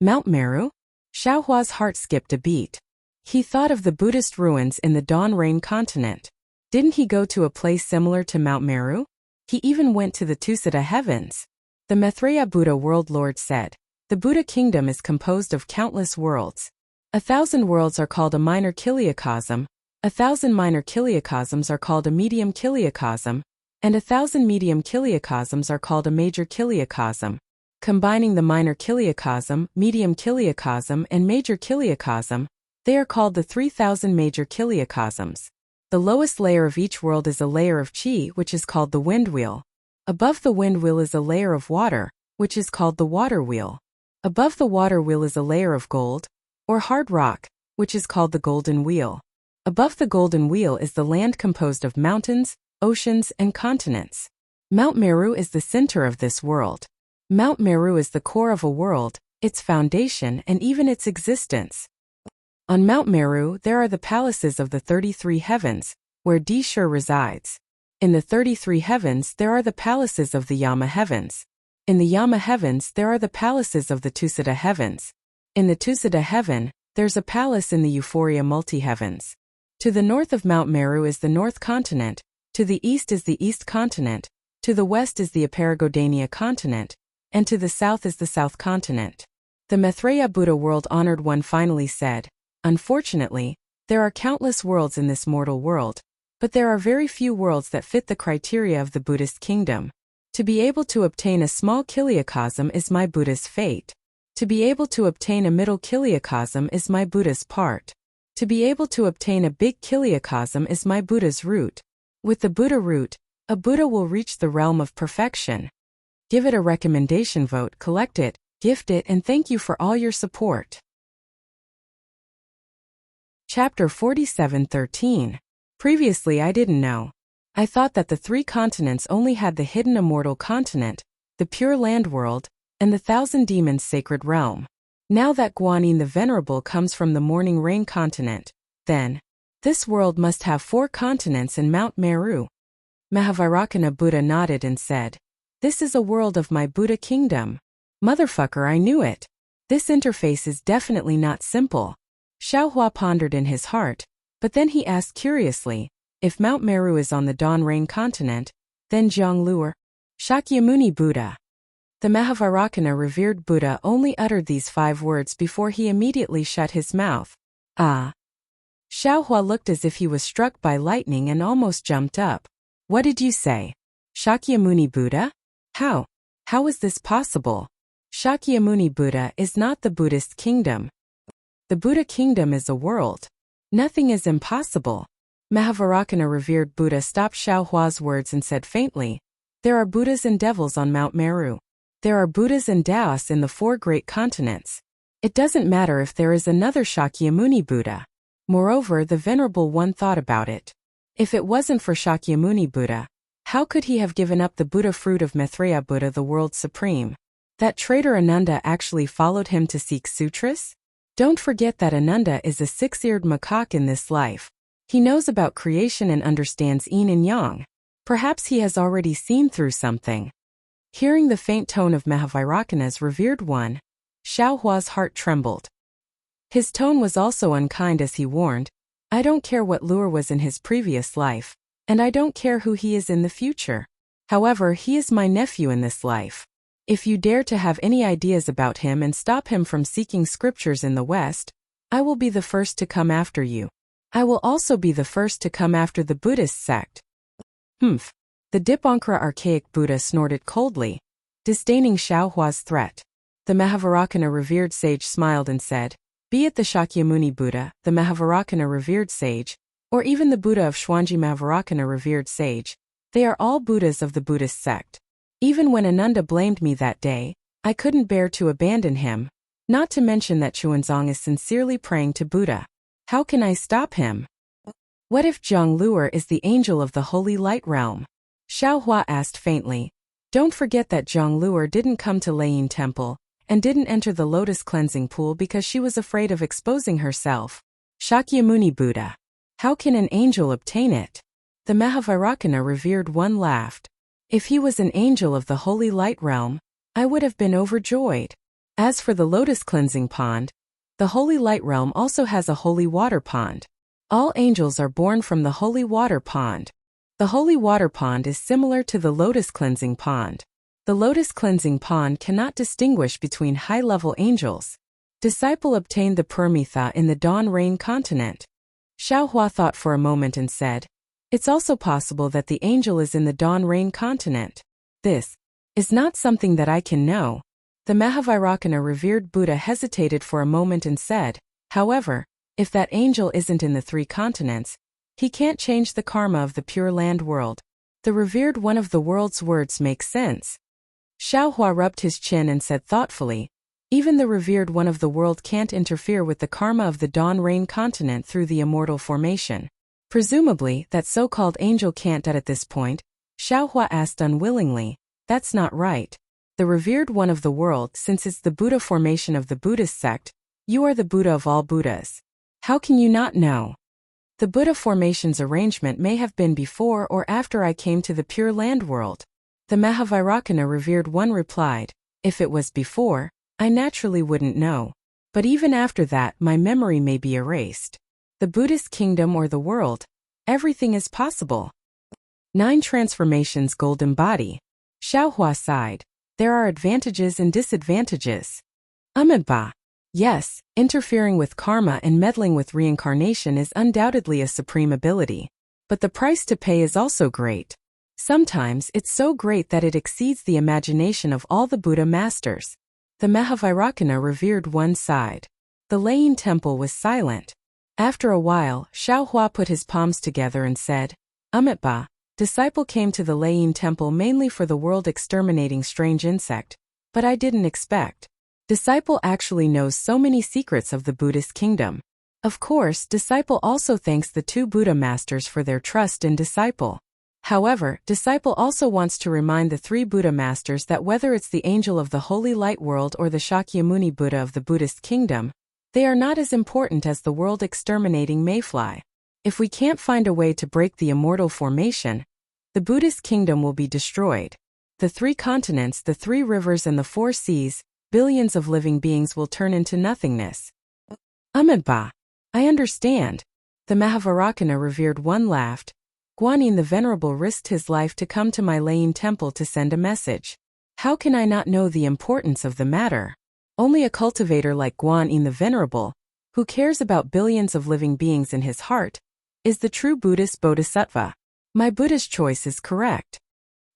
"Mount Meru?" Xiaohua's heart skipped a beat. He thought of the Buddhist ruins in the Dawn Rain continent. Didn't he go to a place similar to Mount Meru? He even went to the Tusita heavens. The Maitreya Buddha world lord said, "The Buddha kingdom is composed of countless worlds. 1,000 worlds are called a minor kiliacosm, 1,000 minor kiliacosms are called a medium kiliacosm, and 1,000 medium kiliacosms are called a major kiliacosm. Combining the minor kiliacosm, medium kiliacosm, and major kiliacosm, they are called the 3,000 major kiliacosms. The lowest layer of each world is a layer of qi, which is called the wind wheel. Above the wind wheel is a layer of water, which is called the water wheel. Above the water wheel is a layer of gold, or hard rock, which is called the golden wheel. Above the golden wheel is the land composed of mountains, oceans, and continents. Mount Meru is the center of this world. Mount Meru is the core of a world. its foundation, and even its existence. On Mount Meru there are the palaces of the 33 heavens, where Dishur resides. In the 33 heavens there are the palaces of the Yama heavens. In the Yama heavens there are the palaces of the Tusita heavens. In the Tusita heaven, there's a palace in the Euphoria multi-heavens. To the north of Mount Meru is the North Continent, to the east is the East Continent, to the west is the Aparagodania continent, and to the south is the South Continent. The Maitreya Buddha world-honored one finally said, "Unfortunately, there are countless worlds in this mortal world, but there are very few worlds that fit the criteria of the Buddhist kingdom. To be able to obtain a small kiliakosm is my Buddha's fate. To be able to obtain a middle kiliakosm is my Buddha's part. To be able to obtain a big kiliakosm is my Buddha's route. With the Buddha route, a Buddha will reach the realm of perfection." Give it a recommendation vote, collect it, gift it, and thank you for all your support. Chapter 47:13. Previously I didn't know. I thought that the 3 continents only had the hidden immortal continent, the pure land world, and the thousand demons sacred realm. Now that Guanyin the Venerable comes from the morning rain continent, then this world must have 4 continents and Mount Meru. Mahavairakana Buddha nodded and said, "This is a world of my Buddha kingdom. Motherfucker, I knew it. This interface is definitely not simple." Xiaohua pondered in his heart, but then he asked curiously, "If Mount Meru is on the Dawn Rain continent, then Zhongluer, Shakyamuni Buddha." The Mahavairakana revered Buddha only uttered these 5 words before he immediately shut his mouth. Ah! Xiaohua looked as if he was struck by lightning and almost jumped up. "What did you say? Shakyamuni Buddha? How is this possible? Shakyamuni Buddha is not the Buddhist kingdom. The Buddha kingdom is a world. Nothing is impossible." Mahavairakana revered Buddha stopped Xiaohua's words and said faintly, "There are Buddhas and devils on Mount Meru. There are Buddhas and Taoists in the 4 great continents. It doesn't matter if there is another Shakyamuni Buddha." Moreover, the Venerable One thought about it. If it wasn't for Shakyamuni Buddha, how could he have given up the Buddha fruit of Maitreya Buddha, the world supreme? That traitor Ananda actually followed him to seek sutras? Don't forget that Ananda is a 6-eared macaque in this life. He knows about creation and understands yin and yang. Perhaps he has already seen through something. Hearing the faint tone of Mahavairakana's revered one, Xiaohua's heart trembled. His tone was also unkind as he warned, "I don't care what lure was in his previous life, and I don't care who he is in the future. However, he is my nephew in this life. If you dare to have any ideas about him and stop him from seeking scriptures in the West, I will be the first to come after you. I will also be the first to come after the Buddhist sect." "Humph." The Dipankara archaic Buddha snorted coldly, disdaining Xiaohua's threat. The Mahavairakana revered sage smiled and said, "Be it the Shakyamuni Buddha, the Mahavairakana revered sage, or even the Buddha of Shwanji Mahavairakana revered sage, they are all Buddhas of the Buddhist sect. Even when Ananda blamed me that day, I couldn't bear to abandon him, not to mention that Chuanzong is sincerely praying to Buddha. How can I stop him?" "What if Zhongluer is the angel of the holy light realm?" Xiaohua asked faintly. "Don't forget that Zhongluer didn't come to Leiyin Temple, and didn't enter the lotus cleansing pool because she was afraid of exposing herself. Shakyamuni Buddha. How can an angel obtain it?" The Mahavairakana revered one laughed. "If he was an angel of the holy light realm, I would have been overjoyed. As for the lotus cleansing pond, the holy light realm also has a holy water pond. All angels are born from the holy water pond. The holy water pond is similar to the lotus cleansing pond. The lotus cleansing pond cannot distinguish between high-level angels. Disciple obtained the Paramitha in the Dawn Rain continent." Xiaohua thought for a moment and said, "It's also possible that the angel is in the Dawn Rain continent. This is not something that I can know." The Mahavairakana revered Buddha hesitated for a moment and said, "However, if that angel isn't in the 3 continents, he can't change the karma of the Pure Land world. The revered one of the world's words make sense." Xiaohua rubbed his chin and said thoughtfully, "Even the revered one of the world can't interfere with the karma of the Dawn Rain continent through the immortal formation. Presumably, that so-called angel can't at this point." Xiaohua asked unwillingly, "That's not right. the revered one of the world. Since it's the Buddha formation of the Buddhist sect, you are the Buddha of all Buddhas. How can you not know? The Buddha formation's arrangement may have been before or after I came to the Pure Land world. The Mahavairakana revered one replied, if it was before, I naturally wouldn't know. But even after that, my memory may be erased. The Buddhist kingdom or the world, everything is possible. 9 transformations golden body. Xiaohua sighed. There are advantages and disadvantages. Amitabha. Yes, interfering with karma and meddling with reincarnation is undoubtedly a supreme ability. But the price to pay is also great. Sometimes it's so great that it exceeds the imagination of all the Buddha masters. The Mahavairakana revered one sighed. The Layin temple was silent. After a while, Xiaohua put his palms together and said, Amitabha, disciple came to the Layin temple mainly for the world-exterminating strange insect, but I didn't expect. Disciple actually knows so many secrets of the Buddhist kingdom. Of course, disciple also thanks the 2 Buddha masters for their trust in disciple. However, disciple also wants to remind the 3 Buddha masters that whether it's the angel of the holy light world or the Shakyamuni Buddha of the Buddhist kingdom, they are not as important as the world-exterminating mayfly. If we can't find a way to break the immortal formation, the Buddhist kingdom will be destroyed. The 3 continents, the 3 rivers and the 4 seas, billions of living beings will turn into nothingness. Amitabha. I understand. The Mahavairakana revered one laughed. Guanyin the Venerable risked his life to come to my Layin temple to send a message. How can I not know the importance of the matter? Only a cultivator like Guanyin the Venerable, who cares about billions of living beings in his heart, is the true Buddhist bodhisattva. My Buddhist choice is correct.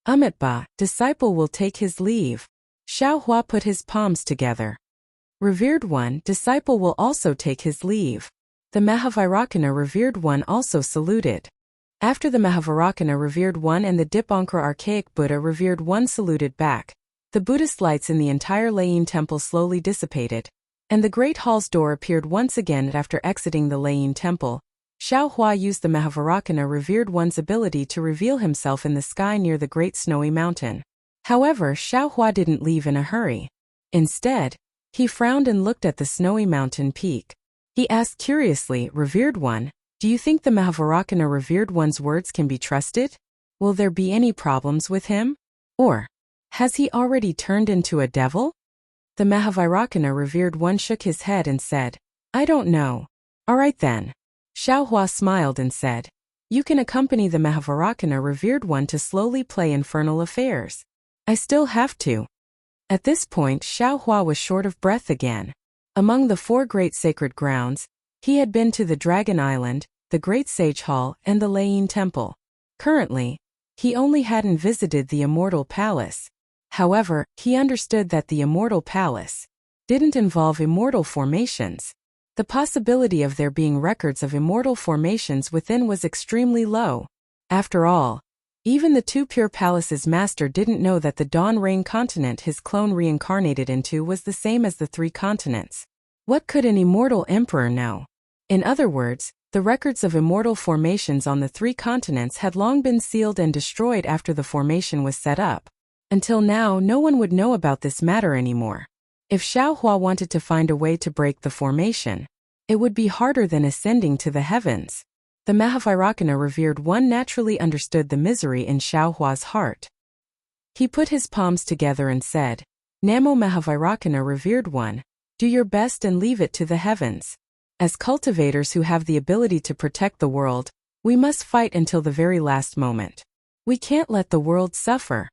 Amitabha, disciple will take his leave. Xiaohua put his palms together. Revered one, disciple will also take his leave. The Mahavairakana revered one also saluted. After the Mahavairakana revered one and the Dipankara archaic Buddha revered one saluted back, the Buddhist lights in the entire Layin temple slowly dissipated, and the great hall's door appeared once again. After exiting the Layin temple, Xiaohua used the Mahavairakana revered one's ability to reveal himself in the sky near the great snowy mountain. However, Xiaohua didn't leave in a hurry. Instead, he frowned and looked at the snowy mountain peak. He asked curiously, revered one, do you think the Mahavairakana revered one's words can be trusted? Will there be any problems with him? Or has he already turned into a devil? The Mahavairakana revered one shook his head and said, I don't know. All right then. Xiaohua smiled and said, you can accompany the Mahavairakana revered one to slowly play infernal affairs. I still have to. At this point, Xiaohua was short of breath again. Among the 4 great sacred grounds, he had been to the Dragon Island, the Great Sage Hall, and the Layin Temple. Currently, he only hadn't visited the Immortal Palace. However, he understood that the Immortal Palace didn't involve immortal formations. The possibility of there being records of immortal formations within was extremely low. After all, even the 2 Pure Palaces master didn't know that the Dawn Rain continent his clone reincarnated into was the same as the 3 continents. What could an immortal emperor know? In other words, the records of immortal formations on the 3 continents had long been sealed and destroyed after the formation was set up. Until now, no one would know about this matter anymore. If Xiaohua wanted to find a way to break the formation, it would be harder than ascending to the heavens. The Mahavairakana revered one naturally understood the misery in Xiaohua's heart. He put his palms together and said, Namo Mahavairakana revered one, do your best and leave it to the heavens. As cultivators who have the ability to protect the world, we must fight until the very last moment. We can't let the world suffer.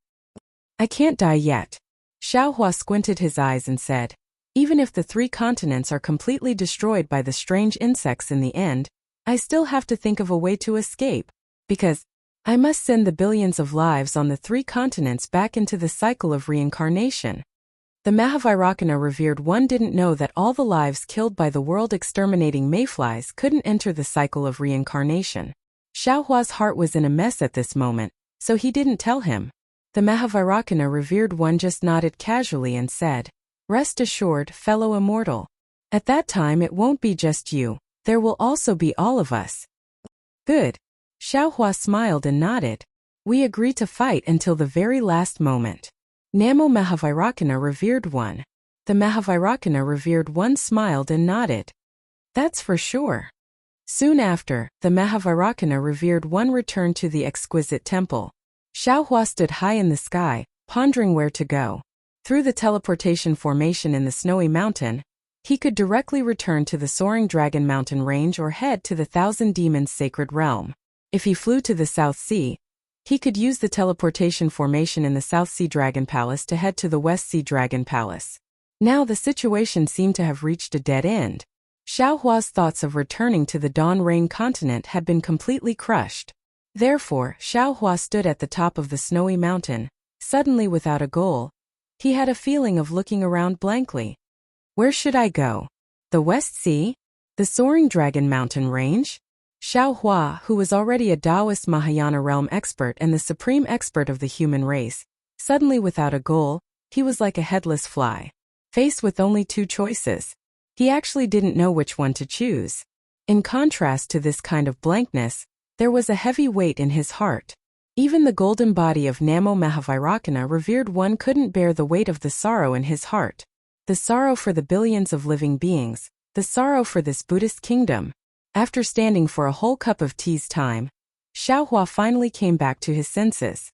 I can't die yet. Xiaohua squinted his eyes and said, even if the 3 continents are completely destroyed by the strange insects in the end, I still have to think of a way to escape, because I must send the billions of lives on the 3 continents back into the cycle of reincarnation. The Mahavairakana revered one didn't know that all the lives killed by the world-exterminating mayflies couldn't enter the cycle of reincarnation. Xiaohua's heart was in a mess at this moment, so he didn't tell him. The Mahavairakana revered one just nodded casually and said, rest assured, fellow immortal. At that time it won't be just you, there will also be all of us. Good. Xiaohua smiled and nodded. We agree to fight until the very last moment. Namo Mahavairakana revered one. The Mahavairakana revered one smiled and nodded. That's for sure. Soon after, the Mahavairakana revered one returned to the exquisite temple. Xiaohua stood high in the sky, pondering where to go. Through the teleportation formation in the snowy mountain, he could directly return to the soaring Dragon Mountain range or head to the Thousand Demons sacred realm. If he flew to the South Sea, he could use the teleportation formation in the South Sea Dragon Palace to head to the West Sea Dragon Palace. Now the situation seemed to have reached a dead end. Xiaohua's thoughts of returning to the Dawn Rain continent had been completely crushed. Therefore, Xiaohua stood at the top of the snowy mountain, suddenly without a goal. He had a feeling of looking around blankly. Where should I go? The West Sea? The soaring Dragon Mountain range? Xiaohua, who was already a Taoist Mahayana realm expert and the supreme expert of the human race, suddenly without a goal, he was like a headless fly. Faced with only two choices, he actually didn't know which one to choose. In contrast to this kind of blankness, there was a heavy weight in his heart. Even the golden body of Namo Mahavairakana revered one couldn't bear the weight of the sorrow in his heart. The sorrow for the billions of living beings, the sorrow for this Buddhist kingdom. After standing for a whole cup of tea's time, Xiaohua finally came back to his senses.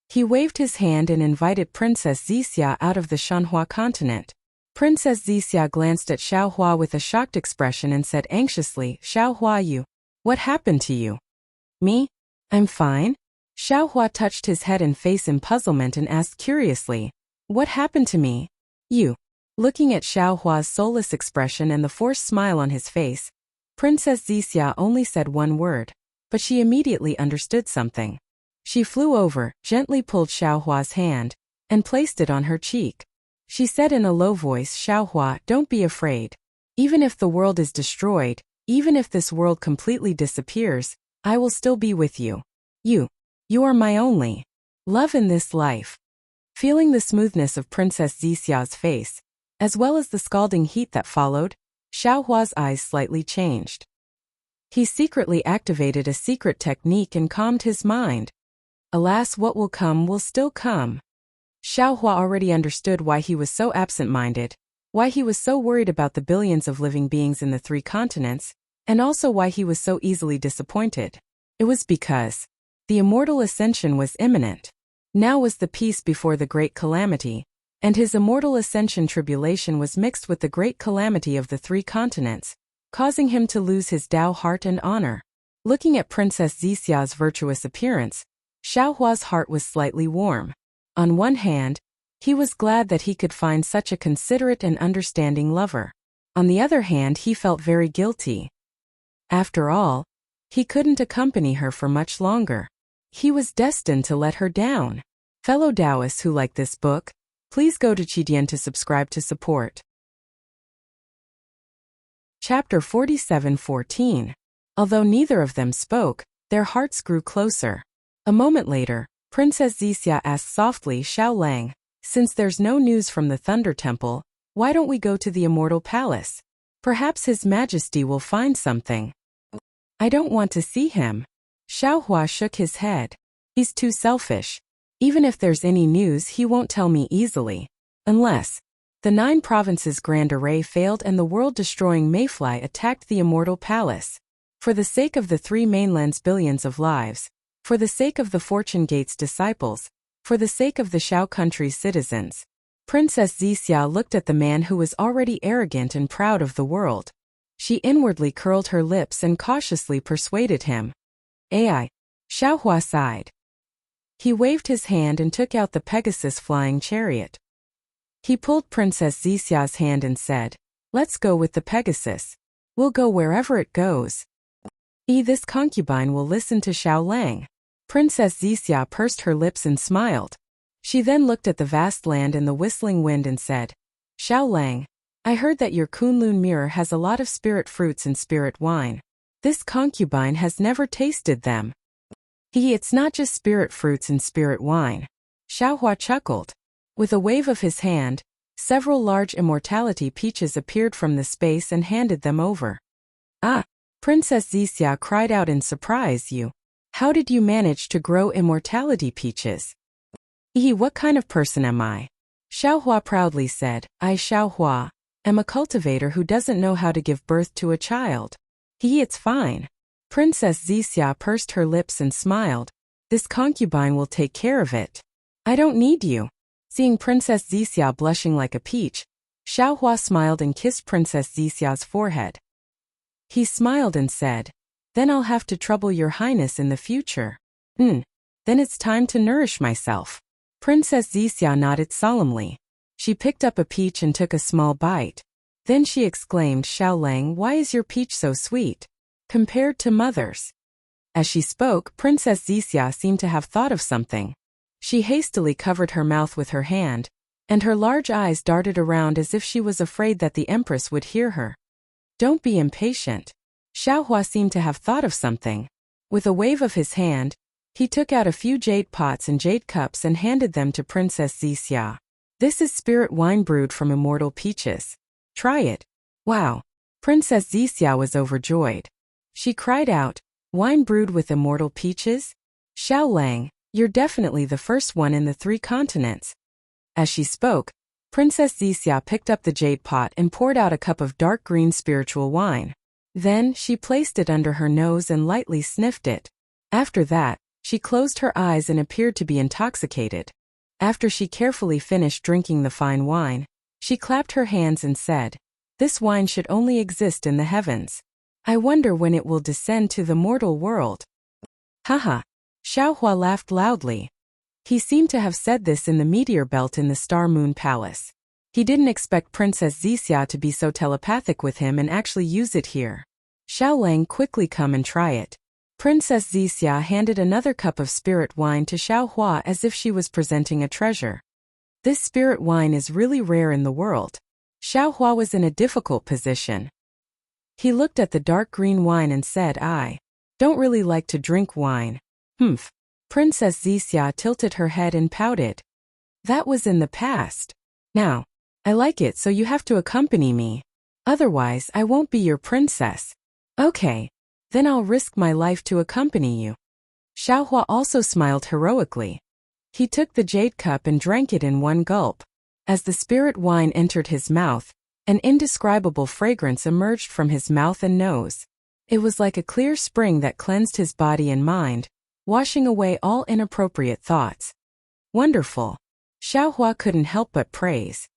He waved his hand and invited Princess Zixia out of the Shanhua continent. Princess Zixia glanced at Xiaohua with a shocked expression and said anxiously, "Xiaohua, what happened to you?" "Me? I'm fine." Xiaohua touched his head and face in puzzlement and asked curiously, "What happened to me?" "You." Looking at Xiaohua's soulless expression and the forced smile on his face, Princess Zixia only said one word, but she immediately understood something. She flew over, gently pulled Xiaohua's hand, and placed it on her cheek. She said in a low voice, "Xiaohua, don't be afraid. Even if the world is destroyed, even if this world completely disappears, I will still be with you. You are my only love in this life." Feeling the smoothness of Princess Zixia's face, as well as the scalding heat that followed, Xiaohua's eyes slightly changed. He secretly activated a secret technique and calmed his mind. Alas, what will come will still come. Xiaohua already understood why he was so absent-minded, why he was so worried about the billions of living beings in the three continents, and also why he was so easily disappointed. It was because the immortal ascension was imminent. Now was the peace before the great calamity, and his immortal ascension tribulation was mixed with the great calamity of the three continents, causing him to lose his Tao heart and honor. Looking at Princess Zixia's virtuous appearance, Xiaohua's heart was slightly warm. On one hand, he was glad that he could find such a considerate and understanding lover. On the other hand, he felt very guilty. After all, he couldn't accompany her for much longer. He was destined to let her down. Fellow Taoists who like this book, please go to Qidian to subscribe to support. Chapter 47:14. Although neither of them spoke, their hearts grew closer. A moment later, Princess Zixia asked softly, "Xiao Lang, since there's no news from the Thunder Temple, why don't we go to the Immortal Palace? Perhaps His Majesty will find something." "I don't want to see him." Xiaohua shook his head. "He's too selfish. Even if there's any news, he won't tell me easily. Unless the 9 provinces Grand Array failed and the world-destroying Mayfly attacked the Immortal Palace. For the sake of the 3 mainlands' billions of lives, for the sake of the Fortune Gate's disciples, for the sake of the Xiao country's citizens." Princess Zixia looked at the man who was already arrogant and proud of the world. She inwardly curled her lips and cautiously persuaded him. "Ai." Xiaohua sighed. He waved his hand and took out the Pegasus flying chariot. He pulled Princess Zixia's hand and said, "Let's go with the Pegasus. We'll go wherever it goes. This concubine will listen to Xiao Lang." Princess Zixia pursed her lips and smiled. She then looked at the vast land and the whistling wind and said, "Xiao Lang, I heard that your Kunlun mirror has a lot of spirit fruits and spirit wine. This concubine has never tasted them." It's not just spirit fruits and spirit wine." Xiaohua chuckled. With a wave of his hand, several large immortality peaches appeared from the space and handed them over. "Ah!" Princess Zixia cried out in surprise. How did you manage to grow immortality peaches?" What kind of person am I? Xiaohua proudly said, I Xiaohua am a cultivator who doesn't know how to give birth to a child. It's fine. Princess Zixia pursed her lips and smiled. This concubine will take care of it. I don't need you. Seeing Princess Zixia blushing like a peach, Xiaohua smiled and kissed Princess Zixia's forehead. He smiled and said, then I'll have to trouble your highness in the future. Then it's time to nourish myself. Princess Zixia nodded solemnly. She picked up a peach and took a small bite. Then she exclaimed, Xiaolang, why is your peach so sweet, compared to mother's? As she spoke, Princess Zixia seemed to have thought of something. She hastily covered her mouth with her hand, and her large eyes darted around as if she was afraid that the Empress would hear her. Don't be impatient. Xiaohua seemed to have thought of something. With a wave of his hand, he took out a few jade pots and jade cups and handed them to Princess Zixia. This is spirit wine brewed from immortal peaches. Try it. Wow. Princess Zixia was overjoyed. She cried out, wine brewed with immortal peaches? Xiaolang, you're definitely the first one in the 3 continents. As she spoke, Princess Zixia picked up the jade pot and poured out a cup of dark green spiritual wine. Then, she placed it under her nose and lightly sniffed it. After that, she closed her eyes and appeared to be intoxicated. After she carefully finished drinking the fine wine, she clapped her hands and said, this wine should only exist in the heavens. I wonder when it will descend to the mortal world. Haha. Xiaohua laughed loudly. He seemed to have said this in the meteor belt in the Star Moon Palace. He didn't expect Princess Zixia to be so telepathic with him and actually use it here. Xiaolang, quickly come and try it. Princess Zixia handed another cup of spirit wine to Xiaohua as if she was presenting a treasure. This spirit wine is really rare in the world. Xiaohua was in a difficult position. He looked at the dark green wine and said, I don't really like to drink wine. Princess Zixia tilted her head and pouted. That was in the past. Now, I like it, so you have to accompany me. Otherwise, I won't be your princess. Okay. Then I'll risk my life to accompany you. Xiaohua also smiled heroically. He took the jade cup and drank it in one gulp. As the spirit wine entered his mouth, an indescribable fragrance emerged from his mouth and nose. It was like a clear spring that cleansed his body and mind, washing away all inappropriate thoughts. Wonderful. Xiaohua couldn't help but praise.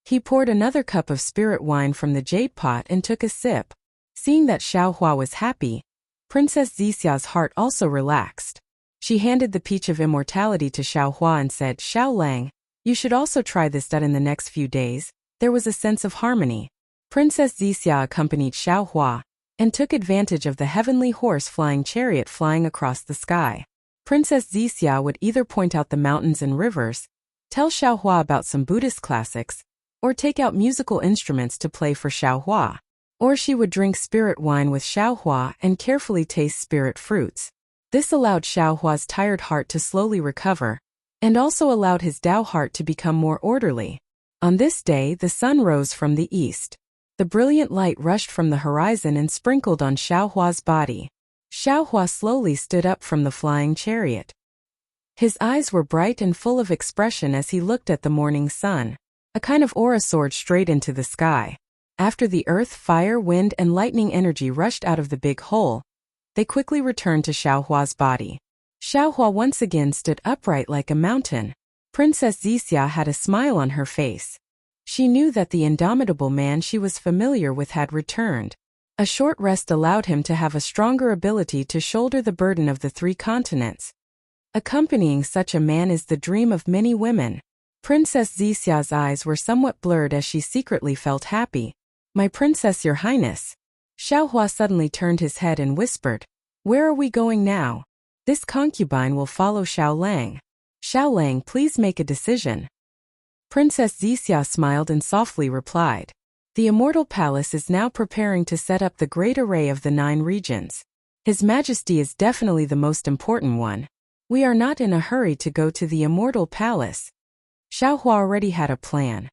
He poured another cup of spirit wine from the jade pot and took a sip. Seeing that Xiaohua was happy, Princess Zixia's heart also relaxed. She handed the peach of immortality to Xiaohua and said, Xiaolang, you should also try this in the next few days. There was a sense of harmony. Princess Zixia accompanied Xiaohua and took advantage of the heavenly horse-flying chariot flying across the sky. Princess Zixia would either point out the mountains and rivers, tell Xiaohua about some Buddhist classics, or take out musical instruments to play for Xiaohua. Or she would drink spirit wine with Xiaohua and carefully taste spirit fruits. This allowed Xiaohua's tired heart to slowly recover, and also allowed his Tao heart to become more orderly. On this day, the sun rose from the east. The brilliant light rushed from the horizon and sprinkled on Xiaohua's body. Xiaohua slowly stood up from the flying chariot. His eyes were bright and full of expression as he looked at the morning sun. A kind of aura soared straight into the sky. After the earth, fire, wind, and lightning energy rushed out of the big hole, they quickly returned to Xiaohua's body. Xiaohua once again stood upright like a mountain. Princess Zixia had a smile on her face. She knew that the indomitable man she was familiar with had returned. A short rest allowed him to have a stronger ability to shoulder the burden of the 3 continents. Accompanying such a man is the dream of many women. Princess Zixia's eyes were somewhat blurred as she secretly felt happy. My princess, your highness. Xiaohua suddenly turned his head and whispered, where are we going now? This concubine will follow Xiaolang. Xiaolang, please make a decision. Princess Zixia smiled and softly replied, the immortal palace is now preparing to set up the great array of the 9 regions. His Majesty is definitely the most important one. We are not in a hurry to go to the immortal palace. Xiaohua already had a plan.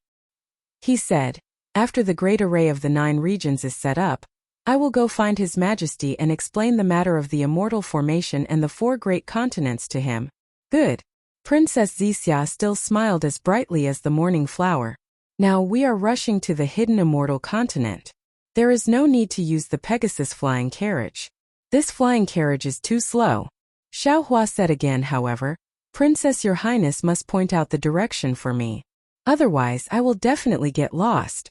He said, after the great array of the 9 regions is set up, I will go find His Majesty and explain the matter of the immortal formation and the 4 great continents to him. Good. Princess Xixia still smiled as brightly as the morning flower. Now we are rushing to the hidden immortal continent. There is no need to use the Pegasus flying carriage. This flying carriage is too slow. Xiaohua said again, however, Princess, your highness must point out the direction for me. Otherwise I will definitely get lost.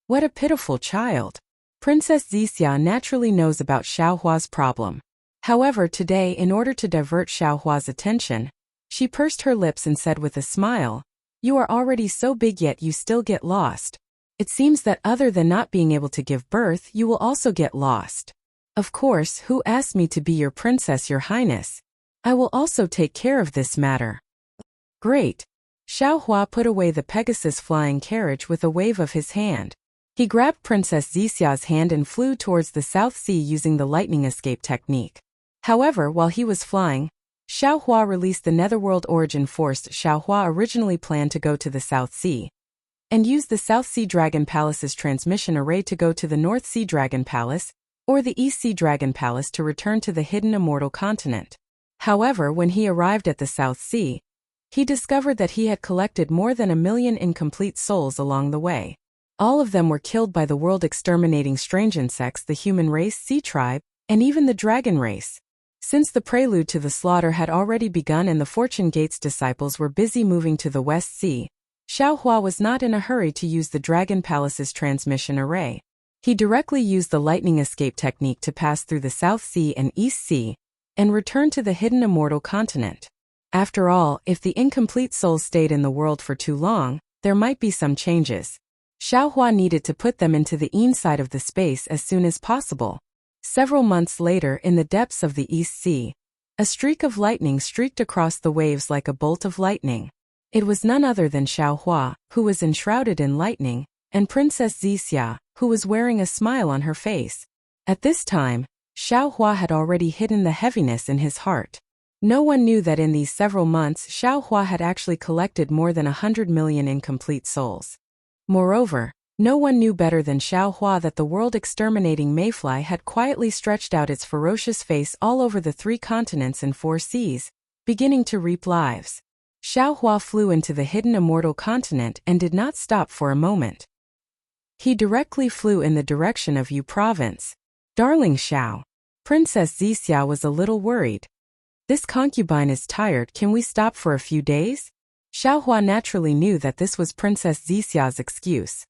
What a pitiful child. Princess Xixia naturally knows about Xiaohua's problem. However, today, in order to divert Xiaohua's attention, she pursed her lips and said with a smile, You are already so big yet you still get lost. It seems that other than not being able to give birth, you will also get lost. Of course, who asked me to be your princess, your highness? I will also take care of this matter. Great. Xiaohua put away the Pegasus flying carriage with a wave of his hand. He grabbed Princess Xixia's hand and flew towards the South Sea using the lightning escape technique. However, while he was flying, Xiaohua released the Netherworld Origin Force. Xiaohua originally planned to go to the South Sea and use the South Sea Dragon Palace's transmission array to go to the North Sea Dragon Palace or the East Sea Dragon Palace to return to the hidden immortal continent. However, when he arrived at the South Sea, he discovered that he had collected more than 1 million incomplete souls along the way. All of them were killed by the world-exterminating strange insects, the human race, sea tribe, and even the dragon race. Since the prelude to the slaughter had already begun and the Fortune Gate's disciples were busy moving to the West Sea, Xiaohua was not in a hurry to use the Dragon Palace's transmission array. He directly used the lightning escape technique to pass through the South Sea and East Sea and return to the hidden immortal continent. After all, if the incomplete souls stayed in the world for too long, there might be some changes. Xiaohua needed to put them into the inside of the space as soon as possible. Several months later, in the depths of the East Sea, a streak of lightning streaked across the waves like a bolt of lightning. It was none other than Xiaohua, who was enshrouded in lightning, and Princess Xixia, who was wearing a smile on her face. At this time, Xiaohua had already hidden the heaviness in his heart. No one knew that in these several months Xiaohua had actually collected more than 100 million incomplete souls. Moreover, no one knew better than Xiaohua that the world-exterminating mayfly had quietly stretched out its ferocious face all over the 3 continents and 4 seas, beginning to reap lives. Xiaohua flew into the hidden immortal continent and did not stop for a moment. He directly flew in the direction of Yu province. Darling Xiao. Princess Xixia was a little worried. This concubine is tired, can we stop for a few days? Xiaohua naturally knew that this was Princess Xixia's excuse.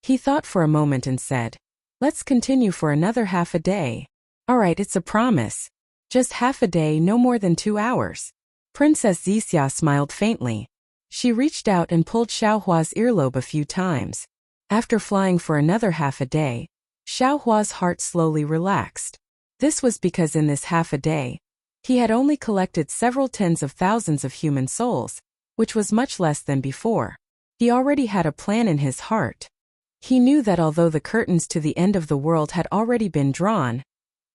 He thought for a moment and said, Let's continue for another half a day. Alright, it's a promise. Just half a day, no more than 2 hours. Princess Xixia smiled faintly. She reached out and pulled Xiaohua's earlobe a few times. After flying for another half a day, Xiaohua's heart slowly relaxed. This was because in this half a day, he had only collected several tens of thousands of human souls, which was much less than before. He already had a plan in his heart. He knew that although the curtains to the end of the world had already been drawn,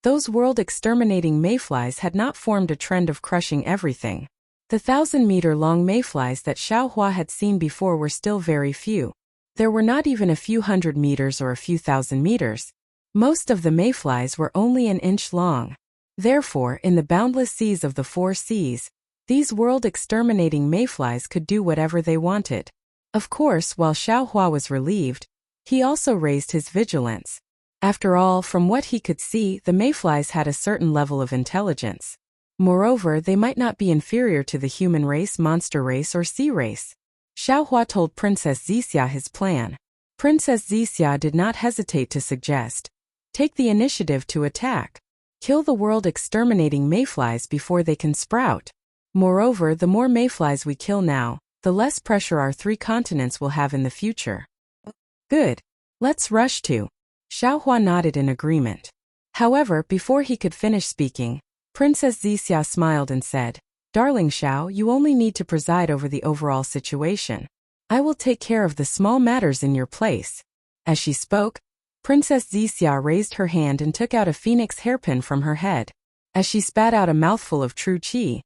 those world-exterminating mayflies had not formed a trend of crushing everything. The 1,000-meter-long mayflies that Xiaohua had seen before were still very few. There were not even a few hundred meters or a few thousand meters. Most of the mayflies were only an inch long. Therefore, in the boundless seas of the 4 seas, these world-exterminating mayflies could do whatever they wanted. Of course, while Xiaohua was relieved, he also raised his vigilance. After all, from what he could see, the mayflies had a certain level of intelligence. Moreover, they might not be inferior to the human race, monster race, or sea race. Xiaohua told Princess Xixia his plan. Princess Xixia did not hesitate to suggest, Take the initiative to attack. Kill the world-exterminating mayflies before they can sprout. Moreover, the more mayflies we kill now, the less pressure our 3 continents will have in the future. Good. Let's rush to. Xiaohua nodded in agreement. However, before he could finish speaking, Princess Xixia smiled and said, Darling Xiao, you only need to preside over the overall situation. I will take care of the small matters in your place. As she spoke, Princess Xixia raised her hand and took out a phoenix hairpin from her head. As she spat out a mouthful of true qi,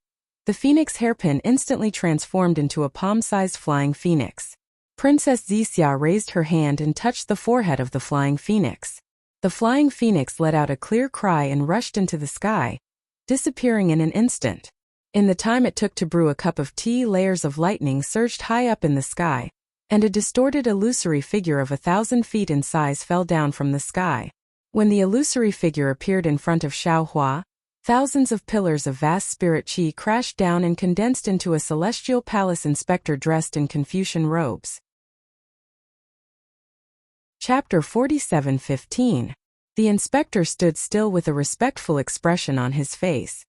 the phoenix hairpin instantly transformed into a palm-sized flying phoenix. Princess Xixia raised her hand and touched the forehead of the flying phoenix. The flying phoenix let out a clear cry and rushed into the sky, disappearing in an instant. In the time it took to brew a cup of tea, layers of lightning surged high up in the sky, and a distorted illusory figure of 1,000 feet in size fell down from the sky. When the illusory figure appeared in front of Xiaohua, thousands of pillars of vast spirit qi crashed down and condensed into a celestial palace inspector dressed in Confucian robes. Chapter 47:15. The inspector stood still with a respectful expression on his face.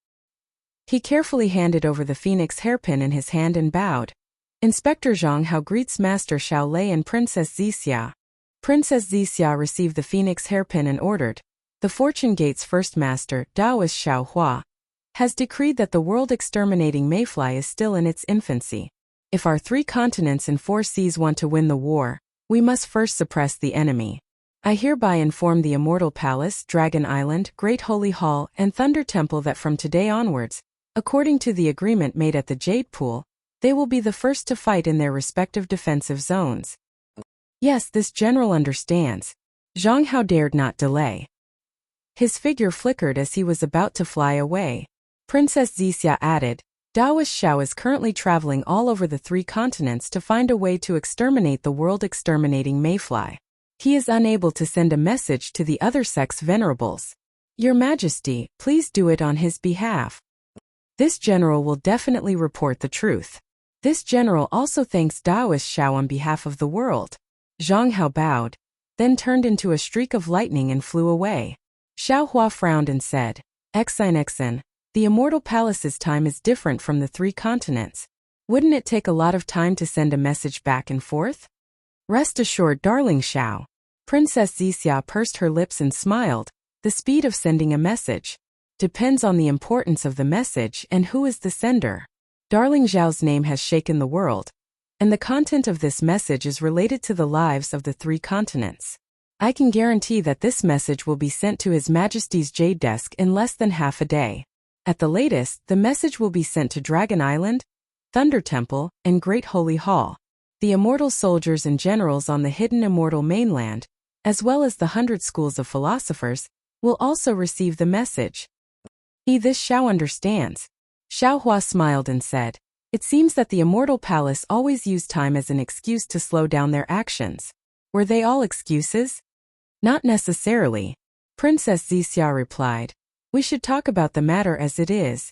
He carefully handed over the phoenix hairpin in his hand and bowed. Inspector Zhang Hao greets Master Xiao Lei and Princess Zixia. Princess Zixia received the phoenix hairpin and ordered, "The Fortune Gate's first master, Taoist Xiaohua, has decreed that the world-exterminating mayfly is still in its infancy. If our 3 continents and 4 seas want to win the war, we must first suppress the enemy. I hereby inform the Immortal Palace, Dragon Island, Great Holy Hall, and Thunder Temple that from today onwards, according to the agreement made at the Jade Pool, they will be the first to fight in their respective defensive zones." Yes, this general understands. Zhang Hao dared not delay. His figure flickered as he was about to fly away. Princess Zixia added, "Taoist Xiao is currently traveling all over the 3 continents to find a way to exterminate the world-exterminating mayfly. He is unable to send a message to the other sex venerables. Your Majesty, please do it on his behalf. This general will definitely report the truth." This general also thanks Taoist Xiao on behalf of the world. Zhang Hao bowed, then turned into a streak of lightning and flew away. Xiaohua frowned and said, "Exin, the Immortal Palace's time is different from the 3 continents. Wouldn't it take a lot of time to send a message back and forth?" "Rest assured, darling Xiao." Princess Zixia pursed her lips and smiled. "The speed of sending a message depends on the importance of the message and who is the sender. Darling Xiao's name has shaken the world, and the content of this message is related to the lives of the 3 continents. I can guarantee that this message will be sent to His Majesty's Jade Desk in less than half a day. At the latest, the message will be sent to Dragon Island, Thunder Temple, and Great Holy Hall. The immortal soldiers and generals on the hidden immortal mainland, as well as the 100 schools of philosophers, will also receive the message." This Xiao understands. Xiaohua smiled and said, "It seems that the Immortal Palace always used time as an excuse to slow down their actions. Were they all excuses?" "Not necessarily," Princess Zixia replied. "We should talk about the matter as it is."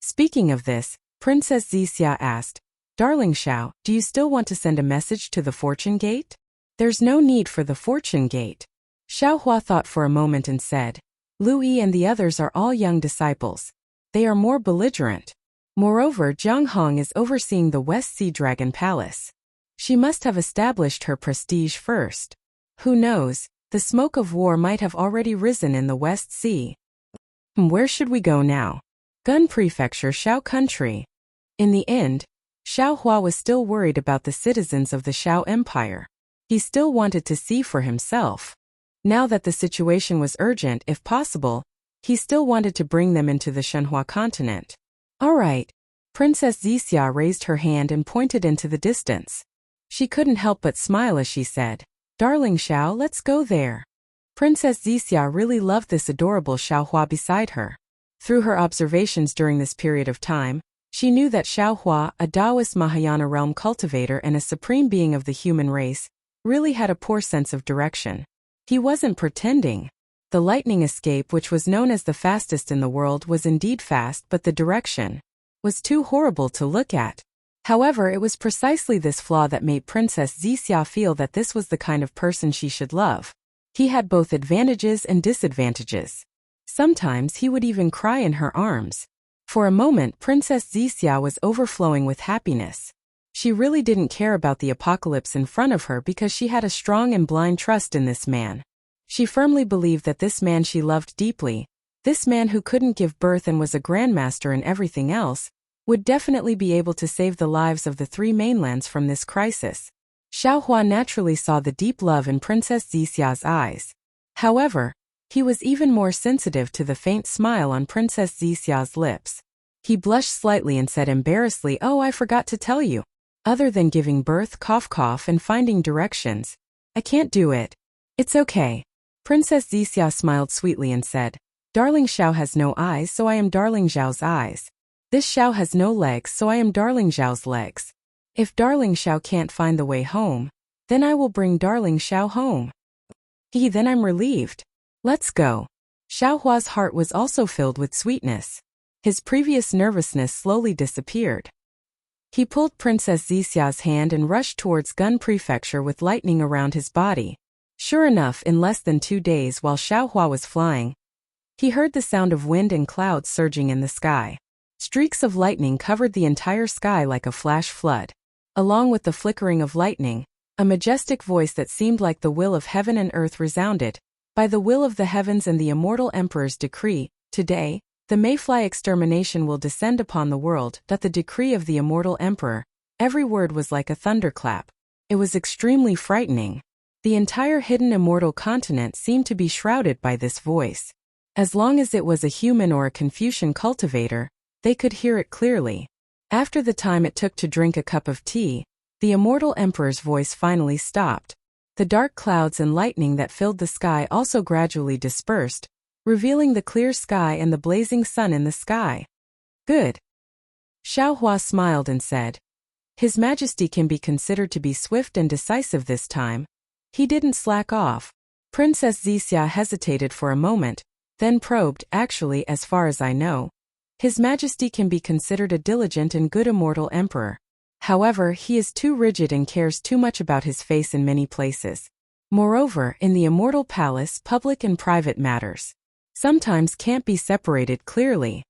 Speaking of this, Princess Zixia asked, "Darling Xiao, do you still want to send a message to the Fortune Gate?" "There's no need for the Fortune Gate." Xiaohua thought for a moment and said, "Lu Yi and the others are all young disciples. They are more belligerent. Moreover, Jiang Hong is overseeing the West Sea Dragon Palace. She must have established her prestige first. Who knows, the smoke of war might have already risen in the West Sea." "Where should we go now?" "Gun Prefecture, Xiao Country." In the end, Xiaohua was still worried about the citizens of the Xiao Empire. He still wanted to see for himself. Now that the situation was urgent, if possible, he still wanted to bring them into the Shenhua continent. "All right." Princess Zixia raised her hand and pointed into the distance. She couldn't help but smile as she said, "Darling Xiao, let's go there." Princess Zixia really loved this adorable Xiaohua beside her. Through her observations during this period of time, she knew that Xiaohua, a Taoist Mahayana realm cultivator and a supreme being of the human race, really had a poor sense of direction. He wasn't pretending. The lightning escape, which was known as the fastest in the world, was indeed fast, but the direction was too horrible to look at. However, it was precisely this flaw that made Princess Zixia feel that this was the kind of person she should love. He had both advantages and disadvantages. Sometimes he would even cry in her arms. For a moment, Princess Zixia was overflowing with happiness. She really didn't care about the apocalypse in front of her because she had a strong and blind trust in this man. She firmly believed that this man she loved deeply, this man who couldn't give birth and was a grandmaster in everything else, would definitely be able to save the lives of the 3 mainlands from this crisis. Xiaohua naturally saw the deep love in Princess Zixia's eyes. However, he was even more sensitive to the faint smile on Princess Zixia's lips. He blushed slightly and said embarrassedly, "Oh, I forgot to tell you. Other than giving birth, cough, and finding directions, I can't do it." "It's okay." Princess Zixia smiled sweetly and said, "Darling Xiao has no eyes, so I am Darling Xiao's eyes." This Xiao has no legs, so I am Darling Xiao's legs. If Darling Xiao can't find the way home, then I will bring Darling Xiao home. Then I'm relieved. Let's go. Xiao Hua's heart was also filled with sweetness. His previous nervousness slowly disappeared. He pulled Princess Zixia's hand and rushed towards Gun Prefecture with lightning around his body. Sure enough, in less than 2 days while Xiao Hua was flying, he heard the sound of wind and clouds surging in the sky. Streaks of lightning covered the entire sky like a flash flood. Along with the flickering of lightning, a majestic voice that seemed like the will of heaven and earth resounded. By the will of the heavens and the immortal emperor's decree, today, the mayfly extermination will descend upon the world. The decree of the immortal emperor. Every word was like a thunderclap. It was extremely frightening. The entire hidden immortal continent seemed to be shrouded by this voice. As long as it was a human or a Confucian cultivator, they could hear it clearly. After the time it took to drink a cup of tea, the immortal emperor's voice finally stopped. The dark clouds and lightning that filled the sky also gradually dispersed, revealing the clear sky and the blazing sun in the sky. Good. Xiao Hua smiled and said, His Majesty can be considered to be swift and decisive this time. He didn't slack off. Princess Zixia hesitated for a moment, then probed, actually, as far as I know, His Majesty can be considered a diligent and good immortal emperor. However, he is too rigid and cares too much about his face in many places. Moreover, in the immortal palace, public and private matters sometimes can't be separated clearly.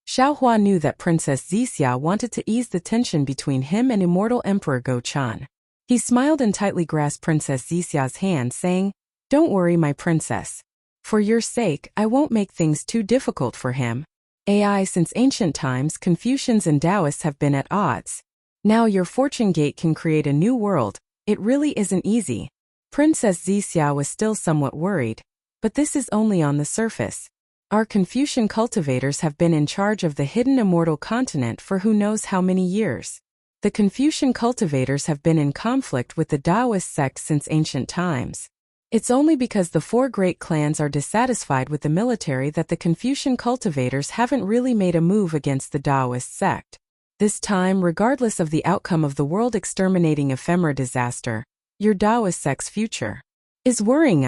Xiao Hua knew that Princess Zixia wanted to ease the tension between him and immortal Emperor Go Chan. He smiled and tightly grasped Princess Zixia's hand, saying, Don't worry, my princess. For your sake, I won't make things too difficult for him. Since ancient times, Confucians and Taoists have been at odds. Now your fortune gate can create a new world. It really isn't easy. Princess Zixia was still somewhat worried. But this is only on the surface. Our Confucian cultivators have been in charge of the hidden immortal continent for who knows how many years. The Confucian cultivators have been in conflict with the Taoist sect since ancient times. It's only because the 4 great clans are dissatisfied with the military that the Confucian cultivators haven't really made a move against the Taoist sect. This time, regardless of the outcome of the world-exterminating ephemera disaster, your Taoist sect's future is worrying.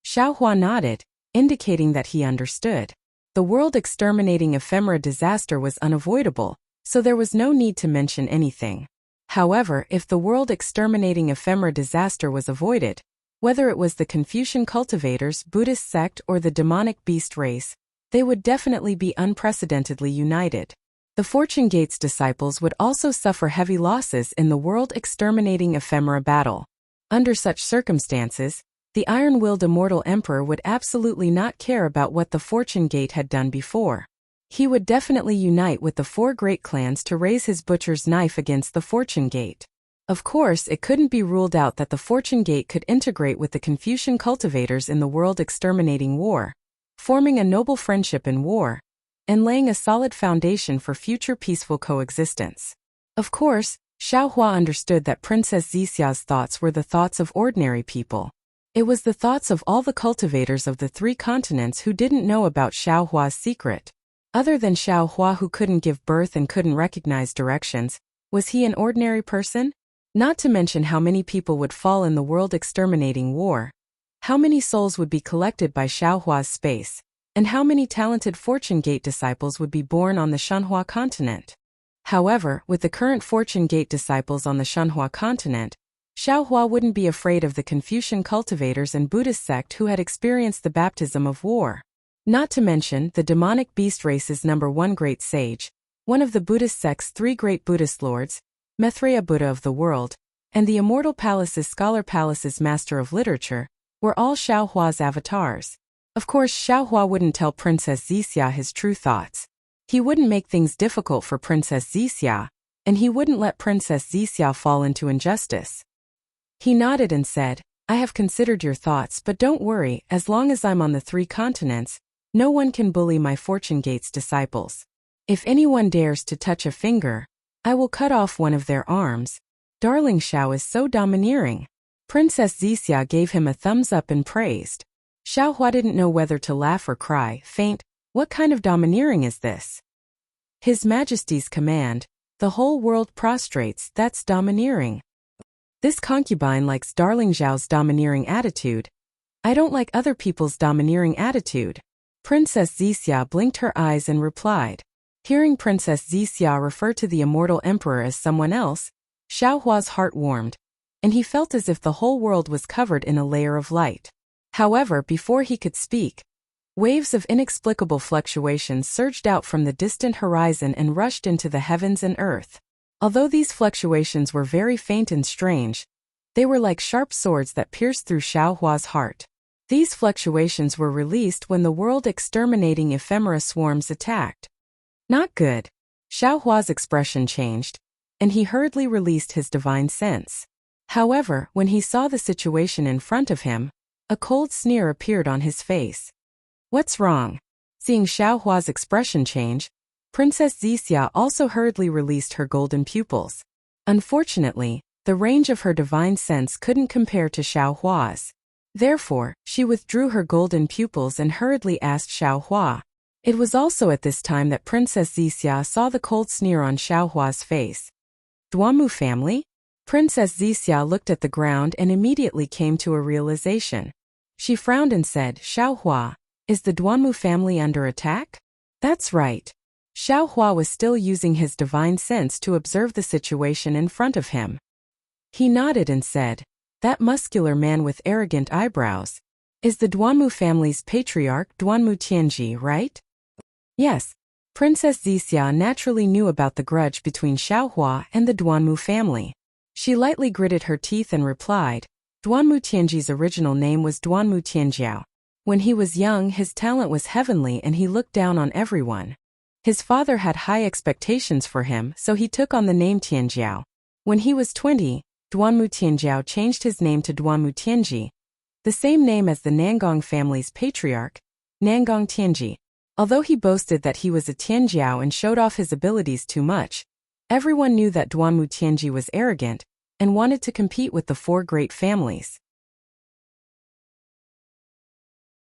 Xiao Hua nodded, indicating that he understood. The world-exterminating ephemera disaster was unavoidable, so there was no need to mention anything. However, if the world-exterminating ephemera disaster was avoided, whether it was the Confucian cultivators, Buddhist sect, or the demonic beast race, they would definitely be unprecedentedly united. The Fortune Gate's disciples would also suffer heavy losses in the world-exterminating ephemera battle. Under such circumstances, the iron-willed immortal emperor would absolutely not care about what the Fortune Gate had done before. He would definitely unite with the 4 great clans to raise his butcher's knife against the Fortune Gate. Of course, it couldn't be ruled out that the Fortune Gate could integrate with the Confucian cultivators in the world-exterminating war, forming a noble friendship in war, and laying a solid foundation for future peaceful coexistence. Of course, Xiao Hua understood that Princess Zixia's thoughts were the thoughts of ordinary people. It was the thoughts of all the cultivators of the 3 continents who didn't know about Xiao Hua's secret. Other than Xiao Hua, who couldn't give birth and couldn't recognize directions, was he an ordinary person? Not to mention how many people would fall in the world-exterminating war, how many souls would be collected by Xiao Hua's space, and how many talented Fortune Gate disciples would be born on the Shanhua continent. However, with the current Fortune Gate disciples on the Shanhua continent, Xiao Hua wouldn't be afraid of the Confucian cultivators and Buddhist sect who had experienced the baptism of war. Not to mention the demonic beast race's #1 great sage, one of the Buddhist sect's 3 great Buddhist lords, Maitreya Buddha of the world, and the Immortal Palace's Scholar Palace's Master of Literature, were all Xiao Hua's avatars. Of course, Xiao Hua wouldn't tell Princess Zixia his true thoughts. He wouldn't make things difficult for Princess Zixia, and he wouldn't let Princess Zixia fall into injustice. He nodded and said, I have considered your thoughts, but don't worry, as long as I'm on the 3 continents, no one can bully my Fortune Gate's disciples. If anyone dares to touch a finger, I will cut off one of their arms. Darling Xiao is so domineering. Princess Zixia gave him a thumbs up and praised. Xiao Hua didn't know whether to laugh or cry, faint. What kind of domineering is this? His Majesty's command, the whole world prostrates, that's domineering. This concubine likes darling Zhao's domineering attitude. I don't like other people's domineering attitude. Princess Zixia blinked her eyes and replied. Hearing Princess Zixia refer to the immortal emperor as someone else, Xiaohua's heart warmed, and he felt as if the whole world was covered in a layer of light. However, before he could speak, waves of inexplicable fluctuations surged out from the distant horizon and rushed into the heavens and earth. Although these fluctuations were very faint and strange, they were like sharp swords that pierced through Xiaohua's heart. These fluctuations were released when the world-exterminating ephemera swarms attacked. Not good. Xiaohua's expression changed, and he hurriedly released his divine sense. However, when he saw the situation in front of him, a cold sneer appeared on his face. What's wrong? Seeing Xiaohua's expression change, Princess Zixia also hurriedly released her golden pupils. Unfortunately, the range of her divine sense couldn't compare to Xiaohua's. Therefore, she withdrew her golden pupils and hurriedly asked Xiaohua. It was also at this time that Princess Zixia saw the cold sneer on Xiaohua's face. Duanmu family? Princess Zixia looked at the ground and immediately came to a realization. She frowned and said, Xiaohua, is the Duanmu family under attack? That's right. Xiaohua was still using his divine sense to observe the situation in front of him. He nodded and said, that muscular man with arrogant eyebrows is the Duanmu family's patriarch Duanmu Tianji, right? Yes. Princess Zixia naturally knew about the grudge between Xiaohua and the Duanmu family. She lightly gritted her teeth and replied, Duanmu Tianji's original name was Duanmu Tianjiao. When he was young, his talent was heavenly and he looked down on everyone. His father had high expectations for him, so he took on the name Tianjiao. When he was 20, Duanmu Tianjiao changed his name to Duanmu Tianji, the same name as the Nangong family's patriarch, Nangong Tianji. Although he boasted that he was a Tianjiao and showed off his abilities too much, everyone knew that Duanmu Tianji was arrogant and wanted to compete with the four great families.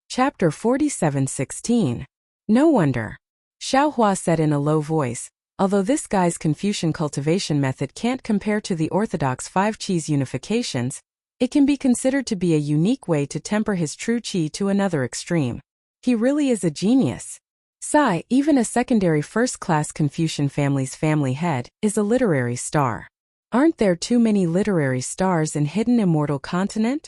Chapter 47:16. No wonder. Xiaohua said in a low voice, although this guy's Confucian cultivation method can't compare to the orthodox 5 qis unifications, it can be considered to be a unique way to temper his true qi to another extreme. He really is a genius. Sai, even a secondary first-class Confucian family's family head, is a literary star. Aren't there too many literary stars in hidden immortal continent?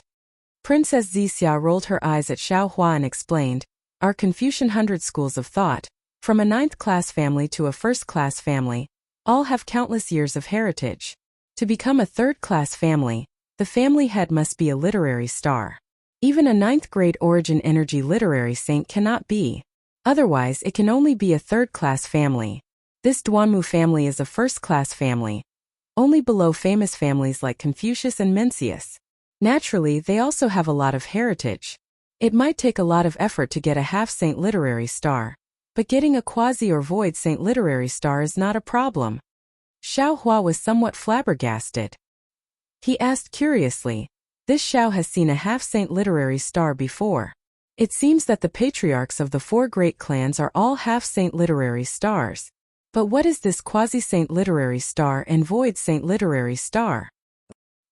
Princess Zixia rolled her eyes at Xiaohua and explained, our Confucian 100 schools of thought, from a 9th-class family to a 1st-class family, all have countless years of heritage. To become a 3rd-class family, the family head must be a literary star. Even a 9th-grade origin energy literary saint cannot be. Otherwise, it can only be a 3rd-class family. This Duanmu family is a 1st-class family, only below famous families like Confucius and Mencius. Naturally, they also have a lot of heritage. It might take a lot of effort to get a half-saint literary star, but getting a quasi or void saint literary star is not a problem. Xiaohua was somewhat flabbergasted. He asked curiously, this Xiao has seen a half-saint literary star before. It seems that the patriarchs of the 4 great clans are all half-saint literary stars. But what is this quasi-saint literary star and void saint literary star?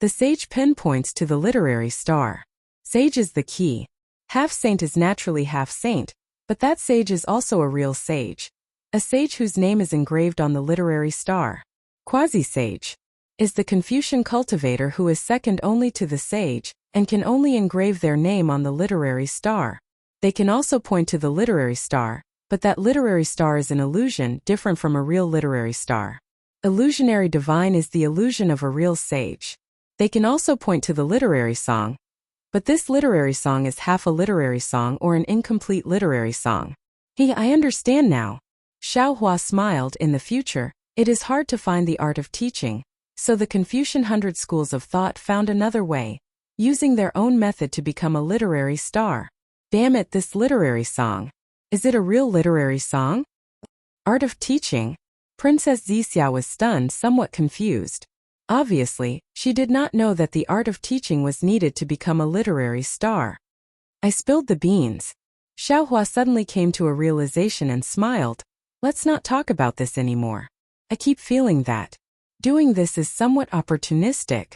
The sage pinpoints to the literary star. Sage is the key. Half-saint is naturally half-saint, but that sage is also a real sage. A sage whose name is engraved on the literary star. Quasi-sage is the Confucian cultivator who is second only to the sage and can only engrave their name on the literary star. They can also point to the literary star, but that literary star is an illusion different from a real literary star. Illusionary divine is the illusion of a real sage. They can also point to the literary song, but this literary song is half a literary song or an incomplete literary song. I understand now. Xiaohua smiled. In the future, it is hard to find the art of teaching, so the Confucian 100 schools of thought found another way, using their own method to become a literary star. Damn it, this literary song. Is it a real literary song? Art of teaching? Princess Zixia was stunned, somewhat confused. Obviously, she did not know that the art of teaching was needed to become a literary star. I spilled the beans. Xiaohua suddenly came to a realization and smiled. Let's not talk about this anymore. I keep feeling that doing this is somewhat opportunistic.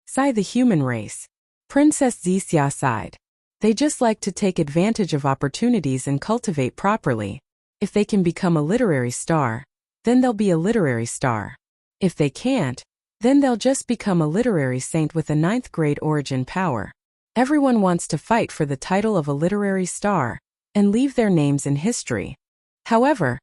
Sigh the human race. Princess Xixia sighed. They just like to take advantage of opportunities and cultivate properly. If they can become a literary star, then they'll be a literary star. If they can't, then they'll just become a literary saint with a 9th grade origin power. Everyone wants to fight for the title of a literary star and leave their names in history. However,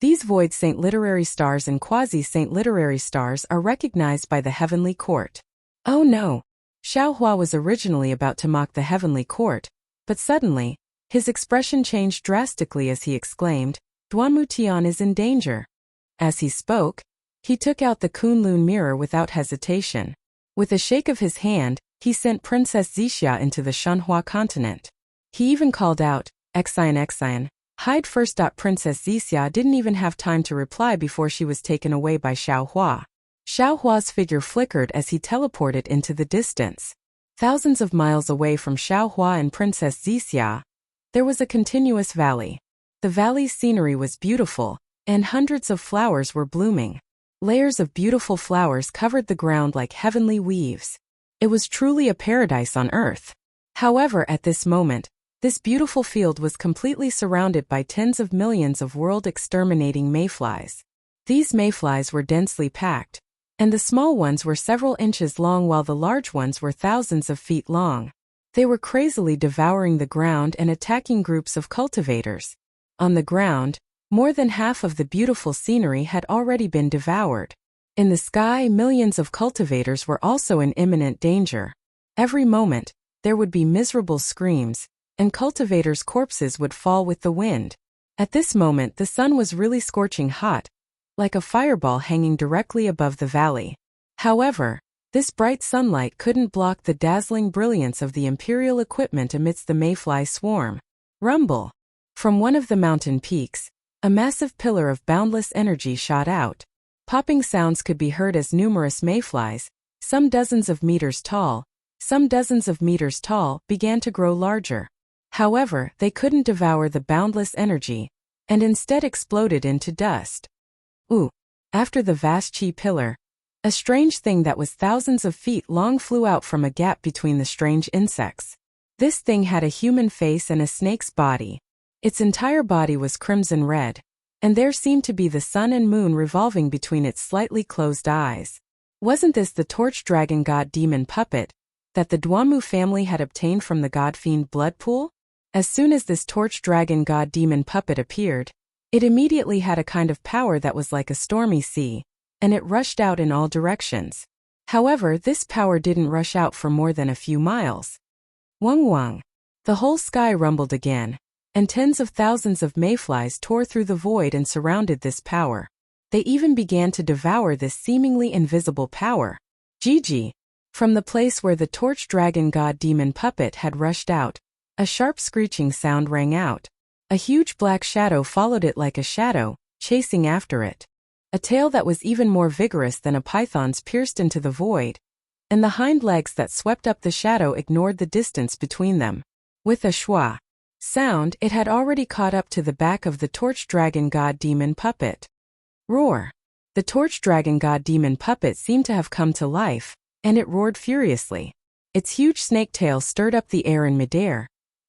these void saint literary stars and quasi-saint literary stars are recognized by the heavenly court. Oh no! Xiaohua was originally about to mock the heavenly court, but suddenly, his expression changed drastically as he exclaimed, Duanmu Tian is in danger. As he spoke, he took out the Kunlun mirror without hesitation. With a shake of his hand, he sent Princess Xixia into the Shanhua continent. He even called out, Exian Exian, hide first. Princess Xixia didn't even have time to reply before she was taken away by Xiaohua. Xiaohua's figure flickered as he teleported into the distance. Thousands of miles away from Xiaohua and Princess Xixia, there was a continuous valley. The valley's scenery was beautiful, and hundreds of flowers were blooming. Layers of beautiful flowers covered the ground like heavenly weaves. It was truly a paradise on earth. However, at this moment, this beautiful field was completely surrounded by tens of millions of world-exterminating mayflies. These mayflies were densely packed, and the small ones were several inches long while the large ones were thousands of feet long. They were crazily devouring the ground and attacking groups of cultivators. On the ground, more than half of the beautiful scenery had already been devoured. In the sky, millions of cultivators were also in imminent danger. Every moment, there would be miserable screams, and cultivators' corpses would fall with the wind. At this moment, the sun was really scorching hot, like a fireball hanging directly above the valley. However, this bright sunlight couldn't block the dazzling brilliance of the imperial equipment amidst the mayfly swarm. Rumble! From one of the mountain peaks, a massive pillar of boundless energy shot out. Popping sounds could be heard as numerous mayflies, some dozens of meters tall, began to grow larger. However, they couldn't devour the boundless energy, and instead exploded into dust. After the vast chi pillar, a strange thing that was thousands of feet long flew out from a gap between the strange insects. This thing had a human face and a snake's body. Its entire body was crimson red, and there seemed to be the sun and moon revolving between its slightly closed eyes. Wasn't this the torch dragon god demon puppet that the Duanmu family had obtained from the god-fiend blood pool? As soon as this torch dragon god demon puppet appeared, it immediately had a kind of power that was like a stormy sea, and it rushed out in all directions. However, this power didn't rush out for more than a few miles. Wang wang! The whole sky rumbled again, and tens of thousands of mayflies tore through the void and surrounded this power. They even began to devour this seemingly invisible power. Gigi! From the place where the torch dragon god demon puppet had rushed out, a sharp screeching sound rang out. A huge black shadow followed it like a shadow, chasing after it. A tail that was even more vigorous than a python's pierced into the void, and the hind legs that swept up the shadow ignored the distance between them. With a schwa sound, it had already caught up to the back of the torch dragon god demon puppet. Roar! The torch dragon god demon puppet seemed to have come to life, and it roared furiously. Its huge snake tail stirred up the air in midair,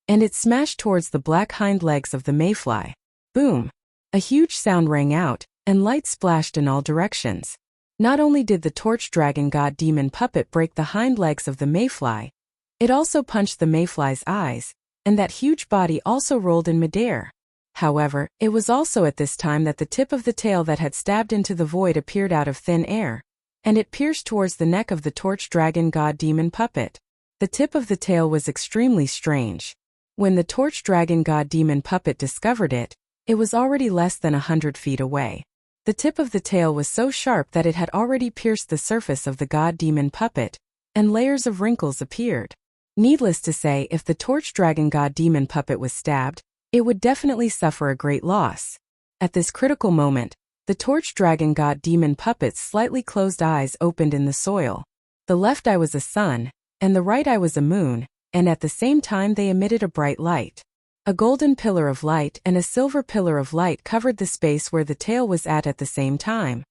and it smashed towards the black hind legs of the mayfly. Boom! A huge sound rang out, and light splashed in all directions. Not only did the torch dragon god demon puppet break the hind legs of the mayfly, it also punched the mayfly's eyes, and that huge body also rolled in midair. However, it was also at this time that the tip of the tail that had stabbed into the void appeared out of thin air, and it pierced towards the neck of the torch dragon god demon puppet. The tip of the tail was extremely strange. When the torch dragon god demon puppet discovered it, it was already less than 100 feet away. The tip of the tail was so sharp that it had already pierced the surface of the god demon puppet, and layers of wrinkles appeared. Needless to say, if the torch dragon god demon puppet was stabbed, it would definitely suffer a great loss. At this critical moment, the torch dragon god demon puppet's slightly closed eyes opened in the soil. The left eye was a sun, and the right eye was a moon, and at the same time they emitted a bright light. A golden pillar of light and a silver pillar of light covered the space where the tail was at the same time.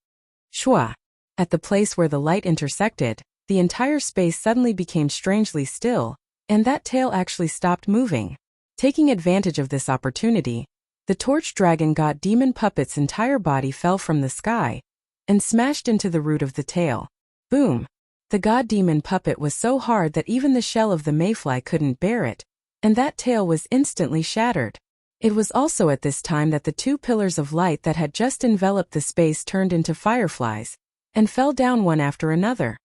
Shwa! At the place where the light intersected, the entire space suddenly became strangely still, and that tail actually stopped moving. Taking advantage of this opportunity, the torch dragon god demon puppet's entire body fell from the sky and smashed into the root of the tail. Boom! The god demon puppet was so hard that even the shell of the mayfly couldn't bear it, and that tail was instantly shattered. It was also at this time that the two pillars of light that had just enveloped the space turned into fireflies and fell down one after another.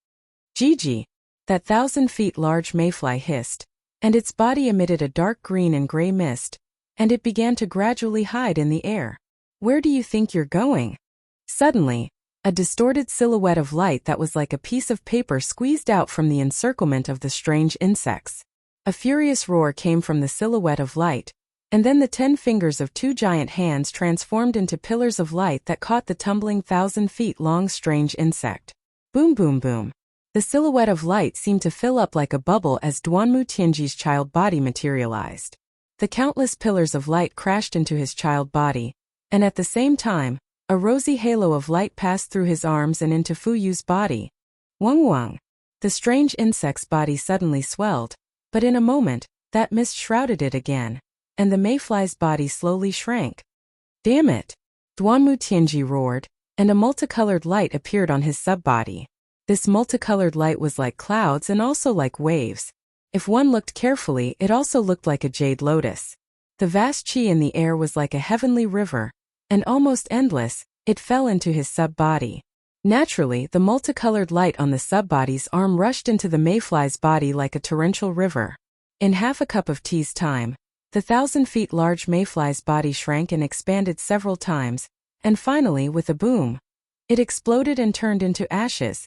Gigi! That 1,000 feet large mayfly hissed, and its body emitted a dark green and gray mist, and it began to gradually hide in the air. Where do you think you're going? Suddenly, a distorted silhouette of light that was like a piece of paper squeezed out from the encirclement of the strange insects. A furious roar came from the silhouette of light, and then the 10 fingers of 2 giant hands transformed into pillars of light that caught the tumbling 1,000 feet long strange insect. Boom boom boom. The silhouette of light seemed to fill up like a bubble as Duanmu Tianji's child body materialized. The countless pillars of light crashed into his child body, and at the same time, a rosy halo of light passed through his arms and into Fu Yu's body. Wang Wang. The strange insect's body suddenly swelled, but in a moment, that mist shrouded it again, and the mayfly's body slowly shrank. Damn it! Duanmu Tianji roared, and a multicolored light appeared on his subbody. This multicolored light was like clouds and also like waves. If one looked carefully, it also looked like a jade lotus. The vast chi in the air was like a heavenly river, and almost endless, it fell into his subbody. Naturally, the multicolored light on the subbody's arm rushed into the mayfly's body like a torrential river. In half a cup of tea's time, the 1,000 feet large mayfly's body shrank and expanded several times, and finally, with a boom, it exploded and turned into ashes.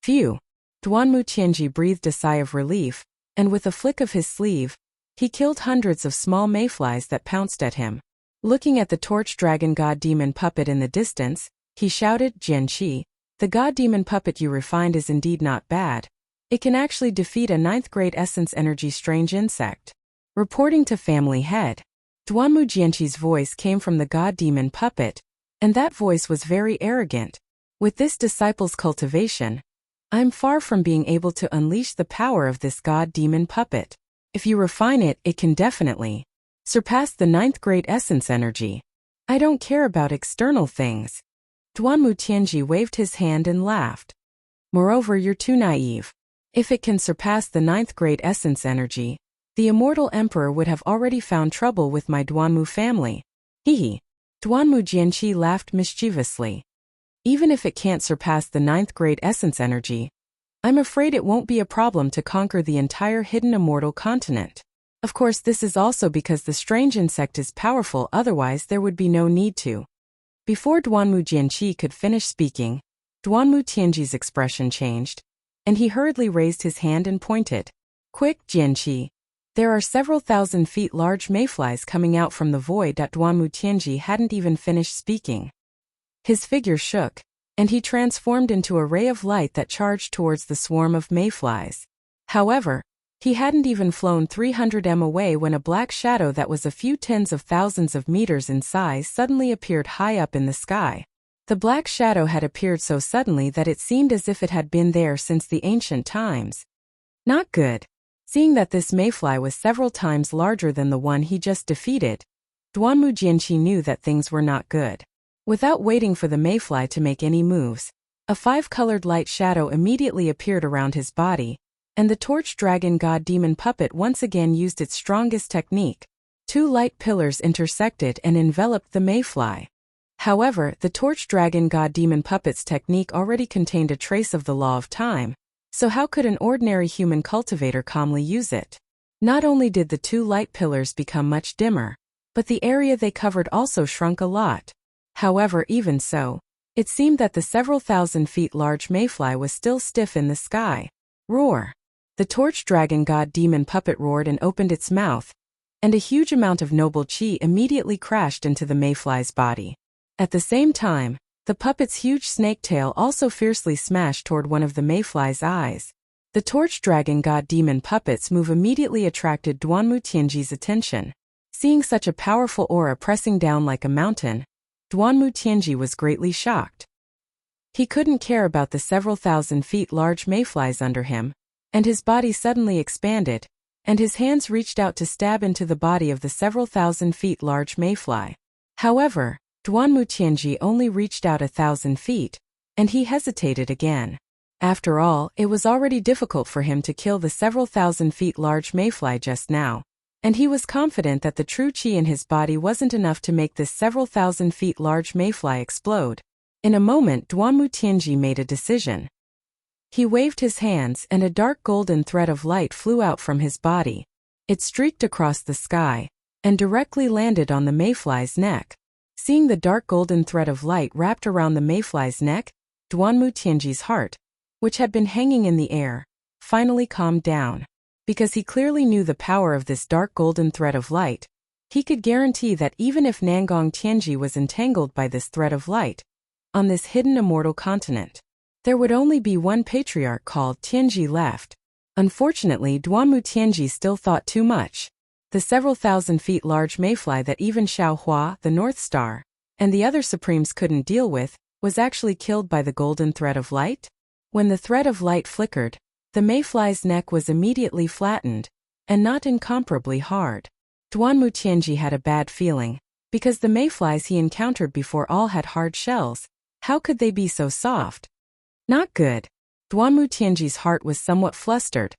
Phew! Duanmu Tianji breathed a sigh of relief, and with a flick of his sleeve, he killed hundreds of small mayflies that pounced at him. Looking at the torch dragon god demon puppet in the distance, he shouted, Jianqi, the god demon puppet you refined is indeed not bad. It can actually defeat a 9th grade essence energy strange insect. Reporting to family head, Duanmu Jianqi's voice came from the god demon puppet, and that voice was very arrogant. With this disciple's cultivation, I'm far from being able to unleash the power of this god demon puppet. If you refine it, it can definitely surpass the 9th grade essence energy. I don't care about external things. Duanmu Tianji waved his hand and laughed. Moreover, you're too naive. If it can surpass the 9th grade essence energy, the immortal emperor would have already found trouble with my Duanmu family. Hehe. Duanmu Jianqi laughed mischievously. Even if it can't surpass the 9th grade essence energy, I'm afraid it won't be a problem to conquer the entire hidden immortal continent. Of course, this is also because the strange insect is powerful, otherwise there would be no need to. Before Duanmu Jianqi could finish speaking, Duanmu Tianji's expression changed, and he hurriedly raised his hand and pointed. Quick, Jianqi. There are several 1,000 feet large mayflies coming out from the void. Duanmu Tianji hadn't even finished speaking. His figure shook, and he transformed into a ray of light that charged towards the swarm of mayflies. However, he hadn't even flown 300 m away when a black shadow that was a few tens of thousands of meters in size suddenly appeared high up in the sky. The black shadow had appeared so suddenly that it seemed as if it had been there since the ancient times. Not good. Seeing that this mayfly was several times larger than the one he just defeated, Duanmu Jianqi knew that things were not good. Without waiting for the mayfly to make any moves, a 5-colored light shadow immediately appeared around his body, and the torch dragon god demon puppet once again used its strongest technique. 2 light pillars intersected and enveloped the mayfly. However, the torch dragon god demon puppet's technique already contained a trace of the law of time, so how could an ordinary human cultivator calmly use it? Not only did the 2 light pillars become much dimmer, but the area they covered also shrunk a lot. However, even so, it seemed that the several thousand feet large mayfly was still stiff in the sky. Roar! The torch dragon god demon puppet roared and opened its mouth, and a huge amount of noble chi immediately crashed into the mayfly's body. At the same time, the puppet's huge snake tail also fiercely smashed toward one of the mayfly's eyes. The torch dragon god demon puppet's move immediately attracted Duanmu Tianji's attention. Seeing such a powerful aura pressing down like a mountain, Duanmu Tianji was greatly shocked. He couldn't care about the several thousand feet large mayflies under him, and his body suddenly expanded, and his hands reached out to stab into the body of the several thousand feet large mayfly. However, Duanmu Tianji only reached out 1,000 feet, and he hesitated again. After all, it was already difficult for him to kill the several thousand feet large mayfly just now, and he was confident that the true qi in his body wasn't enough to make this several thousand feet large mayfly explode. In a moment, Duanmu Tianji made a decision. He waved his hands and a dark golden thread of light flew out from his body. It streaked across the sky and directly landed on the mayfly's neck. Seeing the dark golden thread of light wrapped around the mayfly's neck, Duanmu Tianji's heart, which had been hanging in the air, finally calmed down. Because he clearly knew the power of this dark golden thread of light, he could guarantee that even if Nangong Tianji was entangled by this thread of light, on this hidden immortal continent, there would only be one patriarch called Tianji left. Unfortunately, Duanmu Tianji still thought too much. The several thousand feet large mayfly that even Xiao Hua, the North Star, and the other supremes couldn't deal with, was actually killed by the golden thread of light? When the thread of light flickered, the mayfly's neck was immediately flattened, and not incomparably hard. Duanmu Tianji had a bad feeling, because the mayflies he encountered before all had hard shells. How could they be so soft? Not good. Duanmu Tianji's heart was somewhat flustered,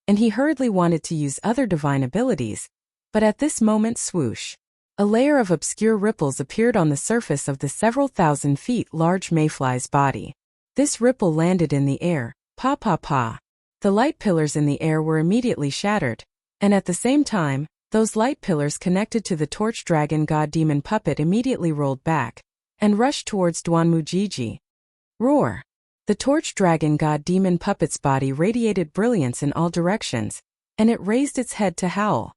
and he hurriedly wanted to use other divine abilities, but at this moment swoosh. A layer of obscure ripples appeared on the surface of the several thousand feet large mayfly's body. This ripple landed in the air, pa pa pa. The light pillars in the air were immediately shattered, and at the same time, those light pillars connected to the torch dragon god demon puppet immediately rolled back and rushed towards Duanmu Jiji. Roar! The torch dragon god demon puppet's body radiated brilliance in all directions, and it raised its head to howl.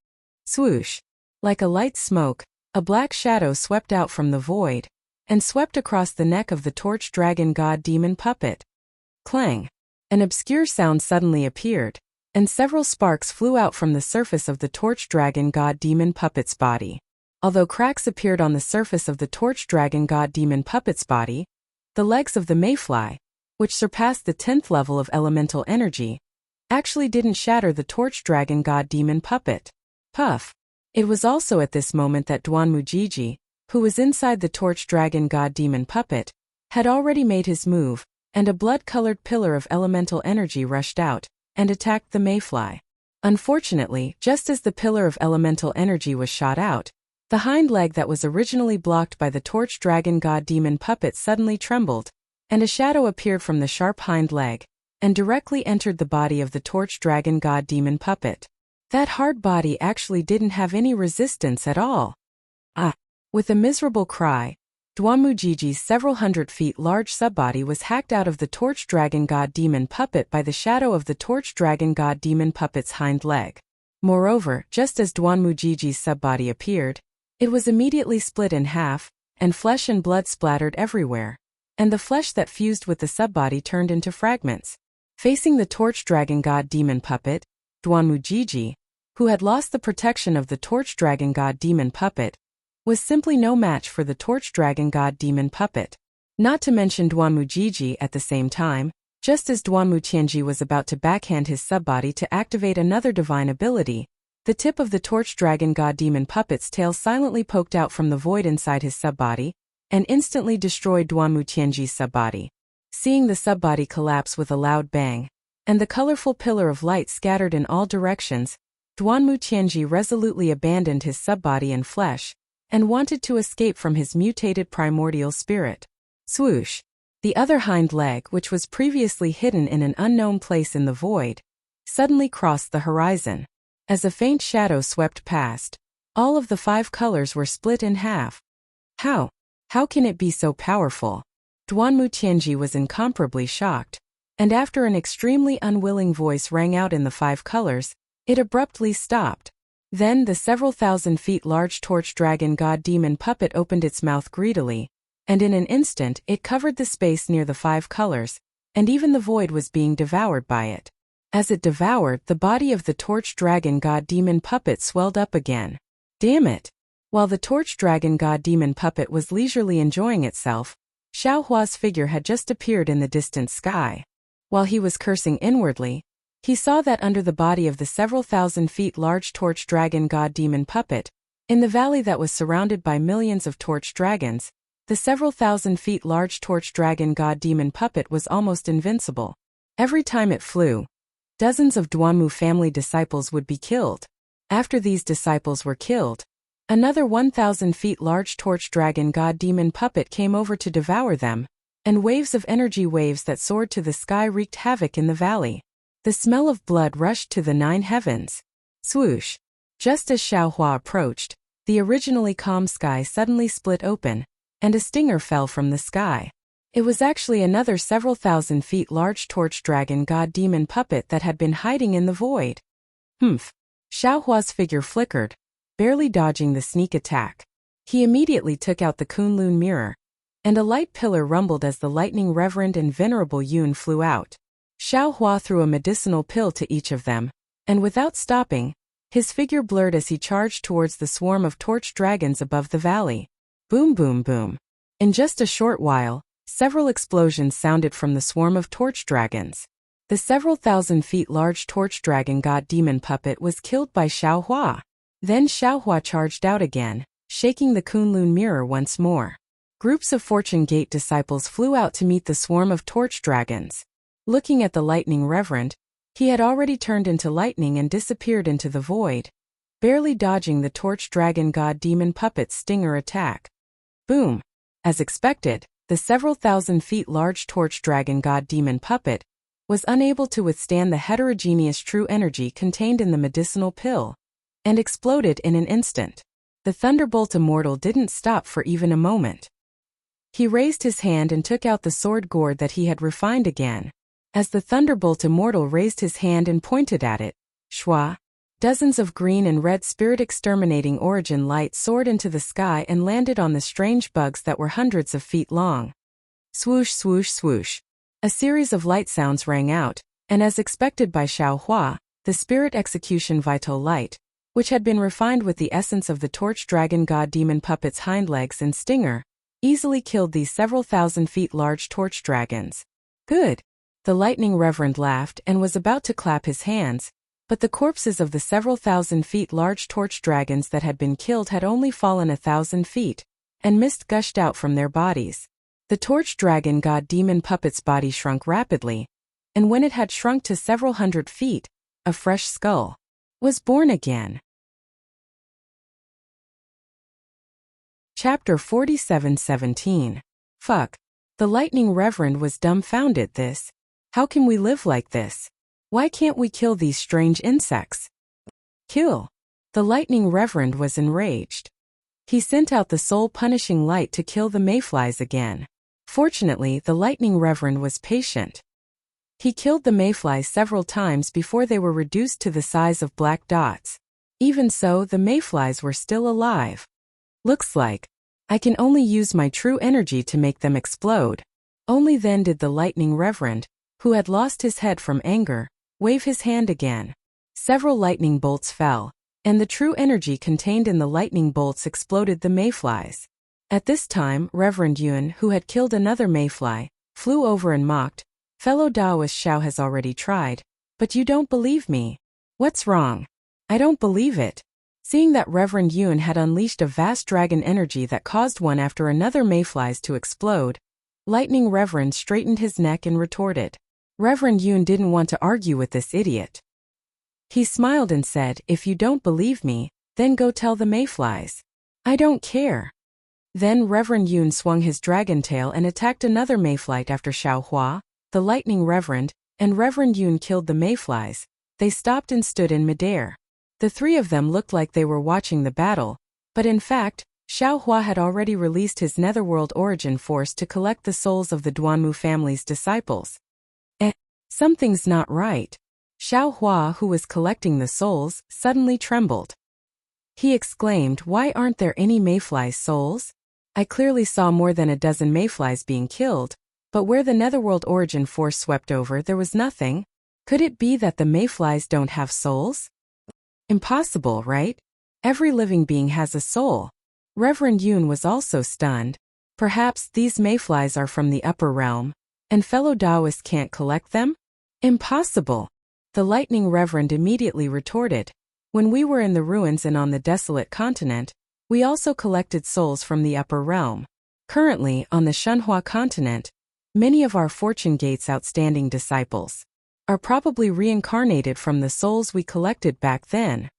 Swoosh! Like a light smoke, a black shadow swept out from the void and swept across the neck of the torch dragon god demon puppet. Clang! An obscure sound suddenly appeared, and several sparks flew out from the surface of the torch dragon god demon puppet's body. Although cracks appeared on the surface of the torch dragon god demon puppet's body, the legs of the mayfly, which surpassed the 10th level of elemental energy, actually didn't shatter the torch dragon god demon puppet. Puff! It was also at this moment that Duanmu Jiji, who was inside the torch dragon god demon puppet, had already made his move, and a blood-colored pillar of elemental energy rushed out and attacked the mayfly. Unfortunately, just as the pillar of elemental energy was shot out, the hind leg that was originally blocked by the torch dragon god demon puppet suddenly trembled, and a shadow appeared from the sharp hind leg and directly entered the body of the torch dragon god demon puppet. That hard body actually didn't have any resistance at all. Ah! With a miserable cry, Duanmu Jiji's several hundred feet large subbody was hacked out of the torch dragon god demon puppet by the shadow of the torch dragon god demon puppet's hind leg. Moreover, just as Duanmu Jiji's subbody appeared, it was immediately split in half, and flesh and blood splattered everywhere, and the flesh that fused with the subbody turned into fragments. Facing the torch dragon god demon puppet, Duanmu Jiji, who had lost the protection of the torch dragon god demon puppet, was simply no match for the torch dragon god demon puppet. Not to mention Duanmu Jiji at the same time, just as Duanmu Tianji was about to backhand his subbody to activate another divine ability, the tip of the torch dragon god demon puppet's tail silently poked out from the void inside his subbody, and instantly destroyed Duanmu Tianji's subbody. Seeing the subbody collapse with a loud bang, and the colorful pillar of light scattered in all directions, Duanmu Tianji resolutely abandoned his subbody and flesh, and wanted to escape from his mutated primordial spirit. Swoosh! The other hind leg, which was previously hidden in an unknown place in the void, suddenly crossed the horizon. As a faint shadow swept past, all of the 5 colors were split in half. How? How can it be so powerful? Duanmu Tianji was incomparably shocked, and after an extremely unwilling voice rang out in the 5 colors, it abruptly stopped. Then the several thousand feet large torch dragon god demon puppet opened its mouth greedily, and in an instant it covered the space near the 5 colors, and even the void was being devoured by it. As it devoured, the body of the torch dragon god demon puppet swelled up again. Damn it! While the torch dragon god demon puppet was leisurely enjoying itself, Xiao Hua's figure had just appeared in the distant sky. While he was cursing inwardly, he saw that under the body of the several thousand feet large torch dragon god demon puppet, in the valley that was surrounded by millions of torch dragons, the several thousand feet large torch dragon god demon puppet was almost invincible. Every time it flew, dozens of Duanmu family disciples would be killed. After these disciples were killed, another 1,000 feet large torch dragon god demon puppet came over to devour them, and waves of energy waves that soared to the sky wreaked havoc in the valley. The smell of blood rushed to the 9 heavens. Swoosh! Just as Xiao Hua approached, the originally calm sky suddenly split open, and a stinger fell from the sky. It was actually another several thousand feet large torch dragon god demon puppet that had been hiding in the void. Humph! Xiao Hua's figure flickered, barely dodging the sneak attack. He immediately took out the Kunlun mirror, and a light pillar rumbled as the lightning reverend and venerable Yun flew out. Xiao Hua threw a medicinal pill to each of them, and without stopping, his figure blurred as he charged towards the swarm of torch dragons above the valley. Boom boom boom. In just a short while, several explosions sounded from the swarm of torch dragons. The several thousand feet large torch dragon god demon puppet was killed by Xiao Hua. Then Xiao Hua charged out again, shaking the Kunlun mirror once more. Groups of Fortune Gate disciples flew out to meet the swarm of torch dragons. Looking at the lightning reverend, he had already turned into lightning and disappeared into the void, barely dodging the torch dragon god demon puppet's stinger attack. Boom! As expected, the several thousand feet large torch dragon god demon puppet was unable to withstand the heterogeneous true energy contained in the medicinal pill, and exploded in an instant. The thunderbolt immortal didn't stop for even a moment. He raised his hand and took out the sword gourd that he had refined again. As the thunderbolt immortal raised his hand and pointed at it, shwa! Dozens of green and red spirit-exterminating origin lights soared into the sky and landed on the strange bugs that were hundreds of feet long. Swoosh swoosh swoosh. A series of light sounds rang out, and as expected by Xiao Hua, the spirit execution vital light, which had been refined with the essence of the torch dragon god demon puppet's hind legs and stinger, easily killed these several thousand feet large torch dragons. Good! The lightning reverend laughed and was about to clap his hands, but the corpses of the several thousand feet large torch dragons that had been killed had only fallen 1,000 feet, and mist gushed out from their bodies. The torch dragon god demon puppet's body shrunk rapidly, and when it had shrunk to several hundred feet, a fresh skull was born again. Chapter 47:17. Fuck. The lightning reverend was dumbfounded. How can we live like this? Why can't we kill these strange insects? Kill. The lightning reverend was enraged. He sent out the soul-punishing light to kill the mayflies again. Fortunately, the lightning reverend was patient. He killed the mayflies several times before they were reduced to the size of black dots. Even so, the mayflies were still alive. Looks like I can only use my true energy to make them explode. Only then did the lightning reverend, who had lost his head from anger, wave his hand again. Several lightning bolts fell, and the true energy contained in the lightning bolts exploded the mayflies. At this time, Reverend Yun, who had killed another mayfly, flew over and mocked, "Fellow Taoist Xiao has already tried, but you don't believe me. What's wrong?" "I don't believe it." Seeing that Reverend Yun had unleashed a vast dragon energy that caused one after another mayflies to explode, Lightning Reverend straightened his neck and retorted. Reverend Yun didn't want to argue with this idiot. He smiled and said, "If you don't believe me, then go tell the mayflies. I don't care." Then Reverend Yun swung his dragon tail and attacked another mayfly after Xiao Hua, the Lightning Reverend, and Reverend Yun killed the mayflies. They stopped and stood in midair. The three of them looked like they were watching the battle, but in fact, Xiao Hua had already released his Netherworld Origin Force to collect the souls of the Duanmu family's disciples. Something's not right. Xiao Hua, who was collecting the souls, suddenly trembled. He exclaimed, "Why aren't there any mayflies' souls? I clearly saw more than a dozen mayflies being killed, but where the Netherworld Origin Force swept over there was nothing. Could it be that the mayflies don't have souls? Impossible, right? Every living being has a soul. Reverend Yun was also stunned. Perhaps these mayflies are from the upper realm, and fellow Taoists can't collect them? Impossible! The lightning reverend immediately retorted. When we were in the ruins and on the desolate continent, we also collected souls from the upper realm. Currently, on the Shunhua continent, many of our Fortune Gate's outstanding disciples are probably reincarnated from the souls we collected back then.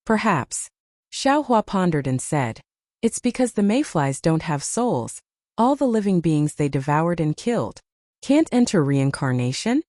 Perhaps. Xiaohua pondered and said, it's because the mayflies don't have souls. All the living beings they devoured and killed can't enter reincarnation?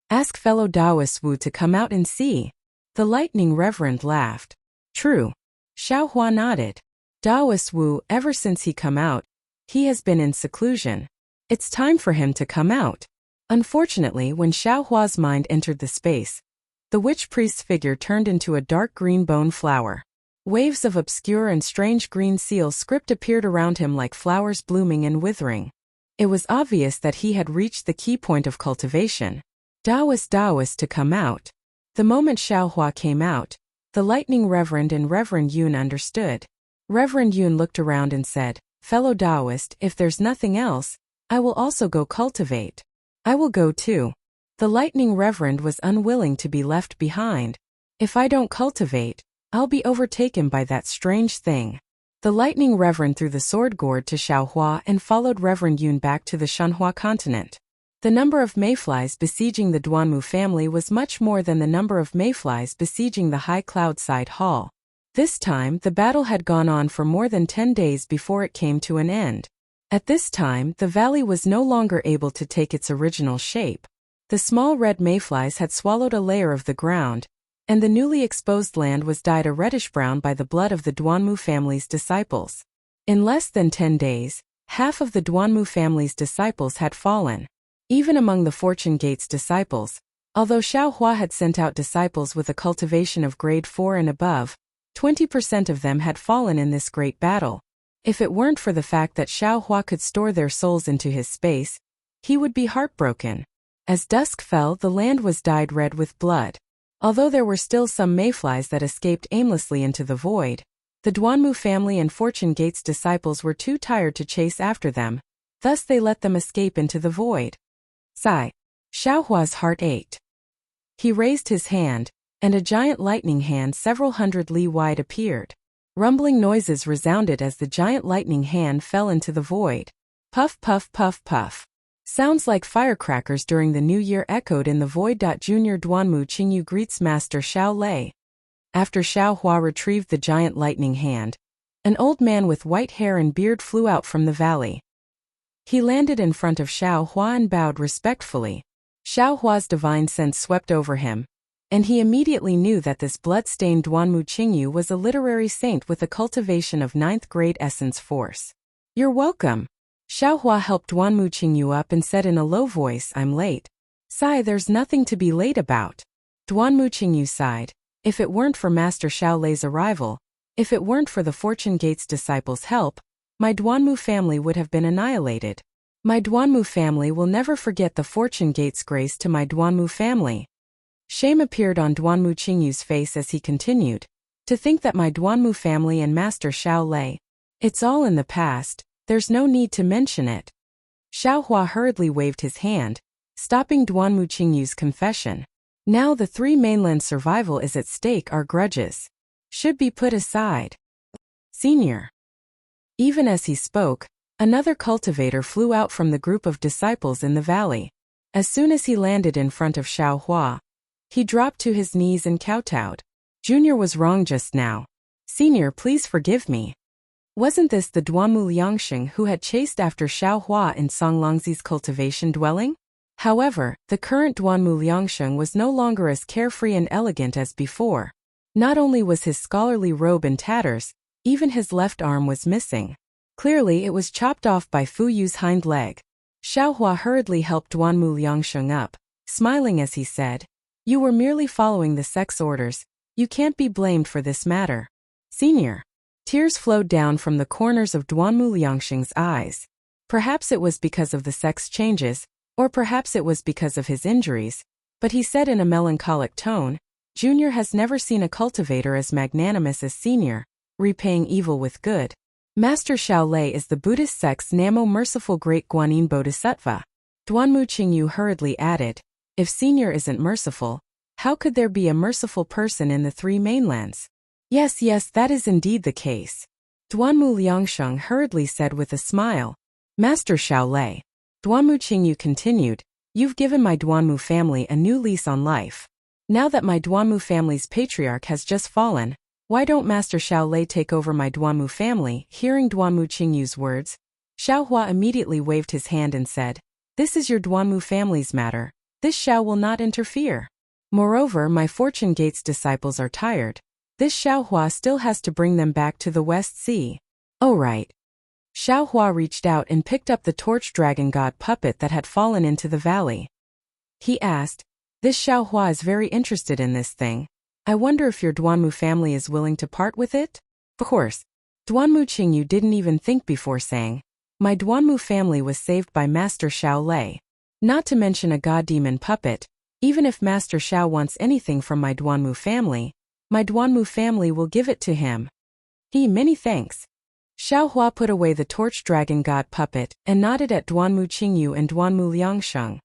Ask fellow Taoist Wu to come out and see. The lightning reverend laughed. True. Xiaohua nodded. Taoist Wu, ever since he come out, he has been in seclusion. It's time for him to come out. Unfortunately, when Xiaohua's mind entered the space, the witch priest's figure turned into a dark green bone flower. Waves of obscure and strange green seal script appeared around him like flowers blooming and withering. It was obvious that he had reached the key point of cultivation. Taoist to come out. The moment Xiaohua came out, the lightning reverend and Reverend Yun understood. Reverend Yun looked around and said, fellow Taoist, if there's nothing else, I will also go cultivate. I will go too. The lightning reverend was unwilling to be left behind. If I don't cultivate, I'll be overtaken by that strange thing. The lightning reverend threw the sword gourd to Xiaohua and followed Reverend Yun back to the Shunhua continent. The number of mayflies besieging the Duanmu family was much more than the number of mayflies besieging the High Cloudside Hall. This time, the battle had gone on for more than 10 days before it came to an end. At this time, the valley was no longer able to take its original shape. The small red mayflies had swallowed a layer of the ground, and the newly exposed land was dyed a reddish-brown by the blood of the Duanmu family's disciples. In less than 10 days, half of the Duanmu family's disciples had fallen. Even among the Fortune Gate's disciples, although Xiaohua had sent out disciples with a cultivation of grade 4 and above, 20% of them had fallen in this great battle. If it weren't for the fact that Xiaohua could store their souls into his space, he would be heartbroken. As dusk fell, the land was dyed red with blood. Although there were still some mayflies that escaped aimlessly into the void, the Duanmu family and Fortune Gate's disciples were too tired to chase after them, thus they let them escape into the void. Sigh. Xiaohua's heart ached. He raised his hand, and a giant lightning hand several hundred li wide appeared. Rumbling noises resounded as the giant lightning hand fell into the void. Puff puff puff puff. Sounds like firecrackers during the New Year echoed in the void. Junior Duanmu Qingyu greets Master Xiao Lei. After Xiaohua retrieved the giant lightning hand, an old man with white hair and beard flew out from the valley. He landed in front of Xiaohua and bowed respectfully. Xiaohua's divine sense swept over him, and he immediately knew that this blood-stained Duanmu Qingyu was a literary saint with a cultivation of 9th grade essence force. You're welcome. Xiaohua helped Duanmu Qingyu up and said in a low voice, I'm late. Sigh, there's nothing to be late about. Duanmu Qingyu sighed. If it weren't for Master Xiao Lei's arrival, if it weren't for the Fortune Gate's disciples' help, my Duanmu family would have been annihilated. My Duanmu family will never forget the Fortune Gate's grace to my Duanmu family. Shame appeared on Duanmu Qingyu's face as he continued. To think that my Duanmu family and Master Xiao Lei. It's all in the past, there's no need to mention it. Xiaohua hurriedly waved his hand, stopping Duanmu Qingyu's confession. Now the 3 mainland survival is at stake. Our grudges should be put aside. Senior. Even as he spoke, another cultivator flew out from the group of disciples in the valley. As soon as he landed in front of Xiaohua, he dropped to his knees and kowtowed. Junior was wrong just now. Senior, please forgive me. Wasn't this the Duanmu Liangsheng who had chased after Xiaohua in Songlongzi's cultivation dwelling? However, the current Duanmu Liangsheng was no longer as carefree and elegant as before. Not only was his scholarly robe in tatters, even his left arm was missing. Clearly it was chopped off by Fu Yu's hind leg. Xiaohua hurriedly helped Duanmu Liangsheng up, smiling as he said, You were merely following the sect's orders. You can't be blamed for this matter. Senior. Tears flowed down from the corners of Duanmu Liangsheng's eyes. Perhaps it was because of the sect's changes, or perhaps it was because of his injuries, but he said in a melancholic tone, Junior has never seen a cultivator as magnanimous as Senior, repaying evil with good. Master Shaolei is the Buddhist sect's Namo Merciful Great Guanyin Bodhisattva. Duanmu Qingyu hurriedly added, if Senior isn't merciful, how could there be a merciful person in the three mainlands? Yes, that is indeed the case. Duanmu Liangsheng hurriedly said with a smile. Master Shaolei. Duanmu Qingyu continued, you've given my Duanmu family a new lease on life. Now that my Duanmu family's patriarch has just fallen, why don't Master Shaolei take over my Duanmu family? Hearing Duanmu Qingyu's words, Xiaohua immediately waved his hand and said, this is your Duanmu family's matter. This Xiao will not interfere. Moreover, my Fortune Gate's disciples are tired. This Xiaohua still has to bring them back to the West Sea. Oh right. Xiaohua reached out and picked up the torch dragon god puppet that had fallen into the valley. He asked, this Xiaohua is very interested in this thing. I wonder if your Duanmu family is willing to part with it? Of course. Duanmu Qingyu didn't even think before saying, my Duanmu family was saved by Master Shaolei. Not to mention a god demon puppet. Even if Master Xiao wants anything from my Duanmu family will give it to him. Many thanks. Xiaohua put away the torch dragon god puppet and nodded at Duanmu Qingyu and Duanmu Liangsheng.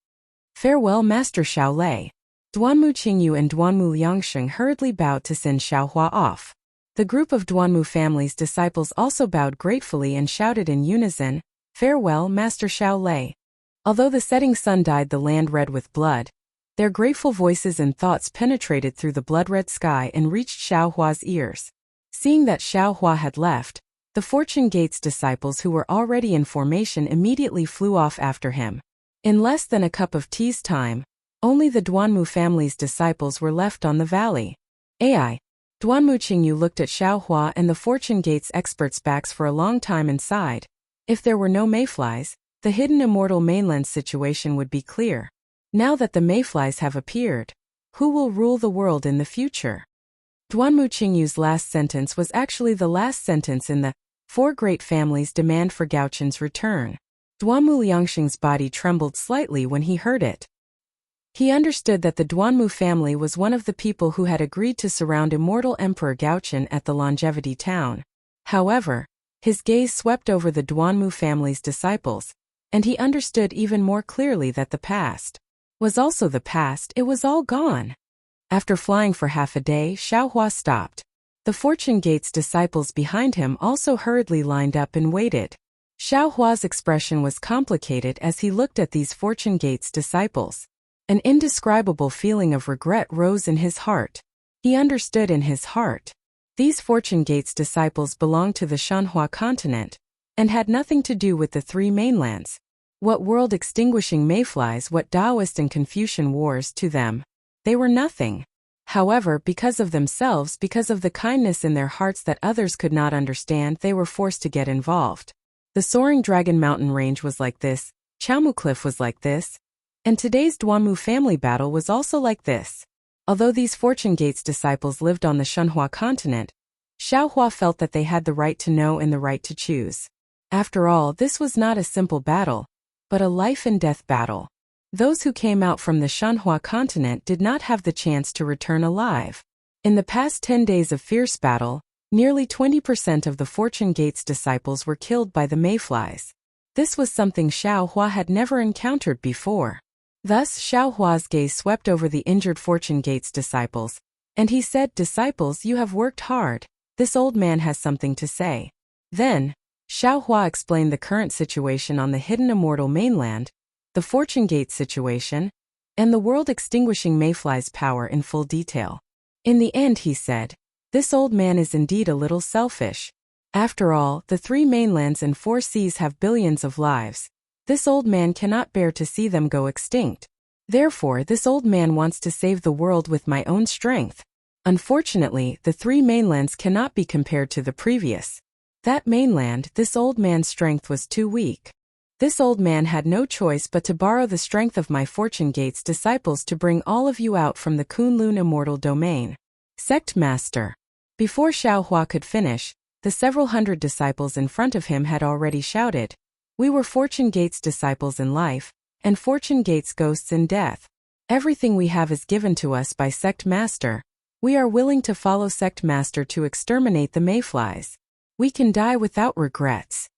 Farewell, Master Shaolei. Duanmu Qingyu and Duanmu Liangsheng hurriedly bowed to send Xiaohua off. The group of Duanmu family's disciples also bowed gratefully and shouted in unison, farewell, Master Shaolei. Although the setting sun dyed the land red with blood, their grateful voices and thoughts penetrated through the blood-red sky and reached Xiaohua's ears. Seeing that Xiaohua had left, the Fortune Gate's disciples who were already in formation immediately flew off after him. In less than a cup of tea's time, only the Duanmu family's disciples were left on the valley. Duanmu Qingyu looked at Xiaohua and the Fortune Gate's experts' backs for a long time and sighed. If there were no mayflies, the hidden immortal mainland situation would be clear. Now that the mayflies have appeared, who will rule the world in the future? Duanmu Qingyu's last sentence was actually the last sentence in the Four Great Families Demand for Gaoqin's Return. Duanmu Liangsheng's body trembled slightly when he heard it. He understood that the Duanmu family was one of the people who had agreed to surround immortal Emperor Gaoqin at the Longevity Town. However, his gaze swept over the Duanmu family's disciples, and he understood even more clearly that the past was also the past. It was all gone. After flying for half a day, Xiaohua stopped. The Fortune Gate's disciples behind him also hurriedly lined up and waited. Xiaohua's expression was complicated as he looked at these Fortune Gate's disciples. An indescribable feeling of regret rose in his heart. He understood in his heart. These Fortune Gate's disciples belonged to the Shanhua continent and had nothing to do with the three mainlands. What world-extinguishing mayflies, what Taoist and Confucian wars to them? They were nothing. However, because of themselves, because of the kindness in their hearts that others could not understand, they were forced to get involved. The soaring Dragon Mountain range was like this, Chaomu Cliff was like this, and today's Duanmu family battle was also like this. Although these Fortune Gate's disciples lived on the Shanhua continent, Xiaohua felt that they had the right to know and the right to choose. After all, this was not a simple battle, but a life-and-death battle. Those who came out from the Shanhua continent did not have the chance to return alive. In the past 10 days of fierce battle, nearly 20% of the Fortune Gate's disciples were killed by the mayflies. This was something Xiaohua had never encountered before. Thus, Xiaohua's gaze swept over the injured Fortune Gate's disciples, and he said, disciples, you have worked hard. This old man has something to say. Then, Xiaohua explained the current situation on the hidden immortal mainland, the Fortune Gate situation, and the world-extinguishing mayfly's power in full detail. In the end, he said, this old man is indeed a little selfish. After all, the three mainlands and 4 seas have billions of lives. This old man cannot bear to see them go extinct. Therefore, this old man wants to save the world with my own strength. Unfortunately, the 3 mainlands cannot be compared to the previous. That mainland, this old man's strength was too weak. This old man had no choice but to borrow the strength of my Fortune Gate's disciples to bring all of you out from the Kunlun immortal domain. Sect Master. Before Xiaohua could finish, the several hundred disciples in front of him had already shouted, we were Fortune Gate's disciples in life, and Fortune Gate's ghosts in death. Everything we have is given to us by Sect Master. We are willing to follow Sect Master to exterminate the mayflies. We can die without regrets.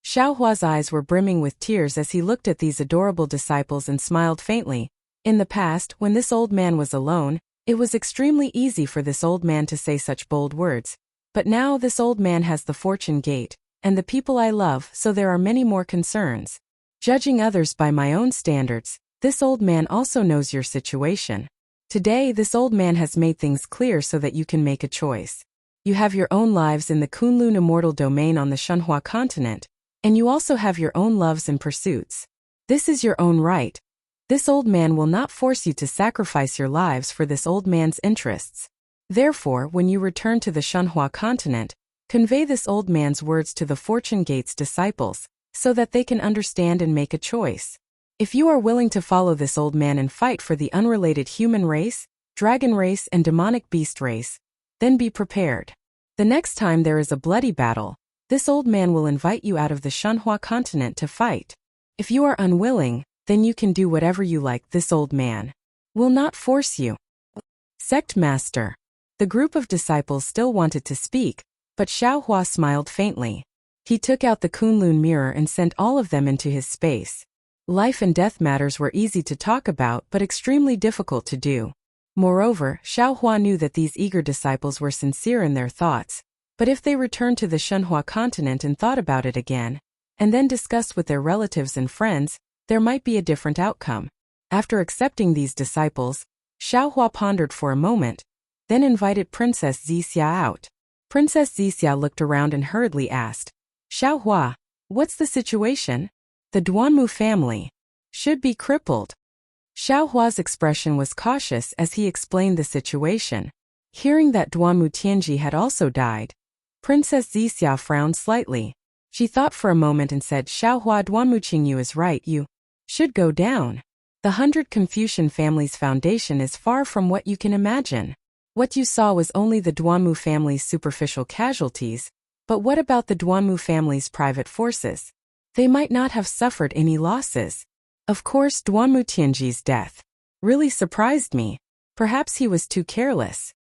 Xiaohua's eyes were brimming with tears as he looked at these adorable disciples and smiled faintly. In the past, when this old man was alone, it was extremely easy for this old man to say such bold words. But now this old man has the fortune gate, and the people I love, so there are many more concerns. Judging others by my own standards, this old man also knows your situation. Today this old man has made things clear so that you can make a choice. You have your own lives in the Kunlun immortal domain on the Shenhua continent, and you also have your own loves and pursuits. This is your own right. This old man will not force you to sacrifice your lives for this old man's interests. Therefore, when you return to the Shenhua continent, convey this old man's words to the Fortune Gate's disciples, so that they can understand and make a choice. If you are willing to follow this old man and fight for the unrelated human race, dragon race and demonic beast race, then be prepared. The next time there is a bloody battle, this old man will invite you out of the Shenhua continent to fight. If you are unwilling, then you can do whatever you like. This old man will not force you. Sect Master. The group of disciples still wanted to speak, but Xiaohua smiled faintly. He took out the Kunlun mirror and sent all of them into his space. Life and death matters were easy to talk about but extremely difficult to do. Moreover, Xiaohua knew that these eager disciples were sincere in their thoughts. But if they returned to the Shenhua continent and thought about it again, and then discussed with their relatives and friends, there might be a different outcome. After accepting these disciples, Xiaohua pondered for a moment, then invited Princess Zixia out. Princess Zixia looked around and hurriedly asked, Xiaohua, what's the situation? The Duanmu family should be crippled. Xiaohua's expression was cautious as he explained the situation. Hearing that Duanmu Tianji had also died, Princess Zixia frowned slightly. She thought for a moment and said, Xiaohua, Duanmu Qingyu is right, you should go down. The 100 Confucian family's foundation is far from what you can imagine. What you saw was only the Duanmu family's superficial casualties, but what about the Duanmu family's private forces? They might not have suffered any losses. Of course, Duanmu Tianji's death really surprised me. Perhaps he was too careless.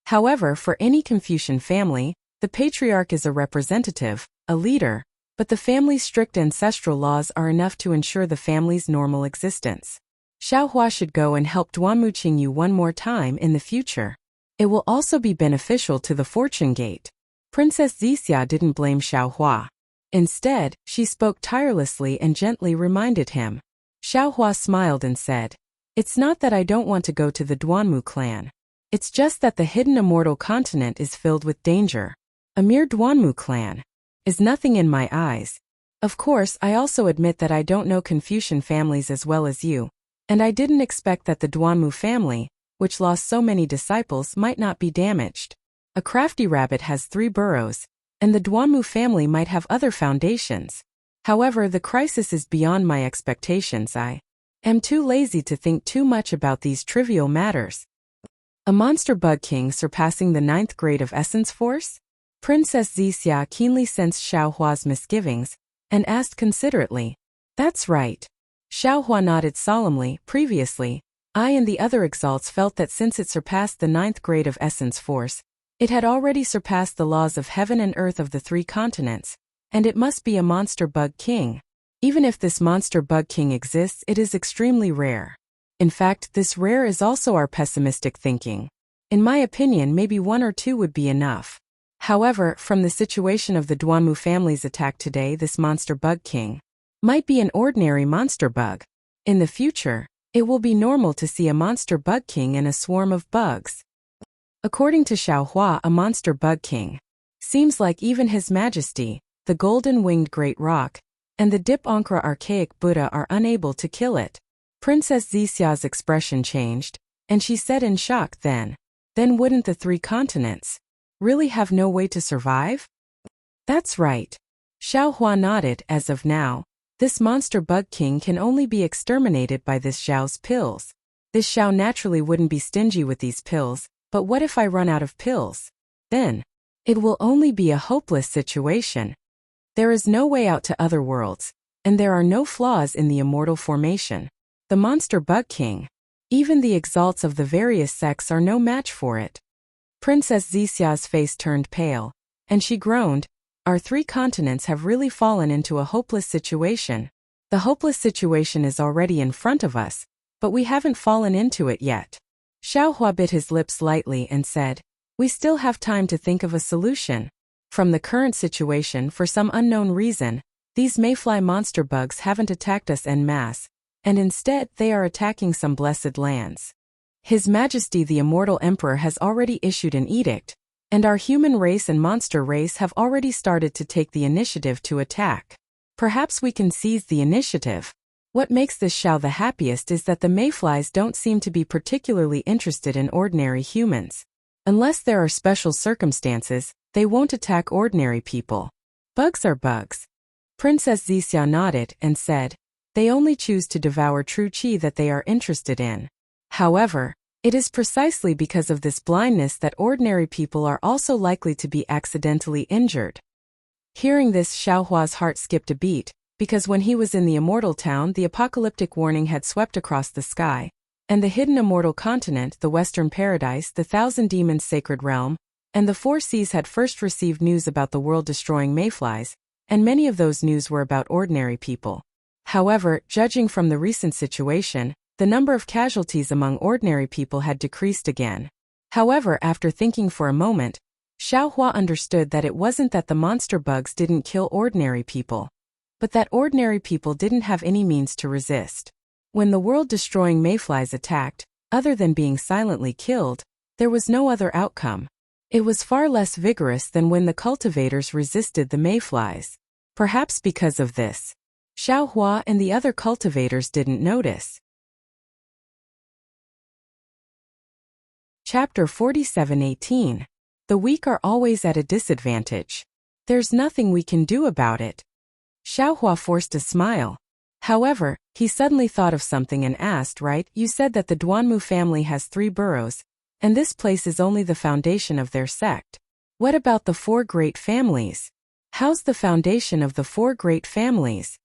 However, for any Confucian family, the patriarch is a representative, a leader, but the family's strict ancestral laws are enough to ensure the family's normal existence. Xiaohua should go and help Duanmu Qingyu one more time in the future. It will also be beneficial to the Fortune Gate. Princess Zixia didn't blame Xiaohua. Instead, she spoke tirelessly and gently reminded him. Xiaohua smiled and said, It's not that I don't want to go to the Duanmu clan. It's just that the hidden immortal continent is filled with danger. A mere Duanmu clan is nothing in my eyes. Of course, I also admit that I don't know Confucian families as well as you, and I didn't expect that the Duanmu family, which lost so many disciples, might not be damaged. A crafty rabbit has 3 burrows, and the Duanmu family might have other foundations. However, the crisis is beyond my expectations. I am too lazy to think too much about these trivial matters. A monster bug king surpassing the 9th grade of essence force? Princess Zixia keenly sensed Xiaohua's misgivings, and asked considerately. That's right. Xiaohua nodded solemnly. Previously, I and the other exalts felt that since it surpassed the 9th grade of essence force, it had already surpassed the laws of heaven and earth of the 3 continents, and it must be a monster bug king. Even if this monster bug king exists, it is extremely rare. In fact, this rare is also our pessimistic thinking. In my opinion, maybe 1 or 2 would be enough. However, from the situation of the Duanmu family's attack today, this monster bug king might be an ordinary monster bug. In the future, it will be normal to see a monster bug king and a swarm of bugs. According to Xiaohua, a monster bug king seems like even His Majesty, the golden-winged great rock, and the Dip Ankara archaic Buddha are unable to kill it. Princess Zixia's expression changed, and she said in shock, Then wouldn't the 3 continents really have no way to survive? That's right. Xiaohua nodded. As of now, this monster bug king can only be exterminated by this Xiao's pills. This Xiao naturally wouldn't be stingy with these pills, but what if I run out of pills? Then it will only be a hopeless situation. There is no way out to other worlds, and there are no flaws in the immortal formation. The monster bug king, even the exalts of the various sects are no match for it. Princess Zixia's face turned pale, and she groaned, Our 3 continents have really fallen into a hopeless situation. The hopeless situation is already in front of us, but we haven't fallen into it yet. Xiaohua bit his lips lightly and said, "We still have time to think of a solution. From the current situation, for some unknown reason, these mayfly monster bugs haven't attacked us en masse, and instead they are attacking some blessed lands. His Majesty the Immortal Emperor has already issued an edict, and our human race and monster race have already started to take the initiative to attack. Perhaps we can seize the initiative." What makes this Xiao the happiest is that the mayflies don't seem to be particularly interested in ordinary humans. Unless there are special circumstances, they won't attack ordinary people. Bugs are bugs. Princess Zixia nodded and said, "They only choose to devour true qi that they are interested in. However, it is precisely because of this blindness that ordinary people are also likely to be accidentally injured." Hearing this, Xiaohua's heart skipped a beat, because when he was in the Immortal Town, the apocalyptic warning had swept across the sky, and the hidden immortal continent, the Western Paradise, the Thousand Demons' sacred realm, and the 4 seas had first received news about the world-destroying mayflies, and many of those news were about ordinary people. However, judging from the recent situation, the number of casualties among ordinary people had decreased again. However, after thinking for a moment, Xiaohua understood that it wasn't that the monster bugs didn't kill ordinary people, but that ordinary people didn't have any means to resist. When the world-destroying mayflies attacked, other than being silently killed, there was no other outcome. It was far less vigorous than when the cultivators resisted the mayflies. Perhaps because of this, Xiaohua and the other cultivators didn't notice. Chapter 47:18. The weak are always at a disadvantage. There's nothing we can do about it. Xiaohua forced a smile. However, he suddenly thought of something and asked, "Right, you said that the Duanmu family has 3 boroughs, and this place is only the foundation of their sect. What about the 4 great families? How's the foundation of the 4 great families?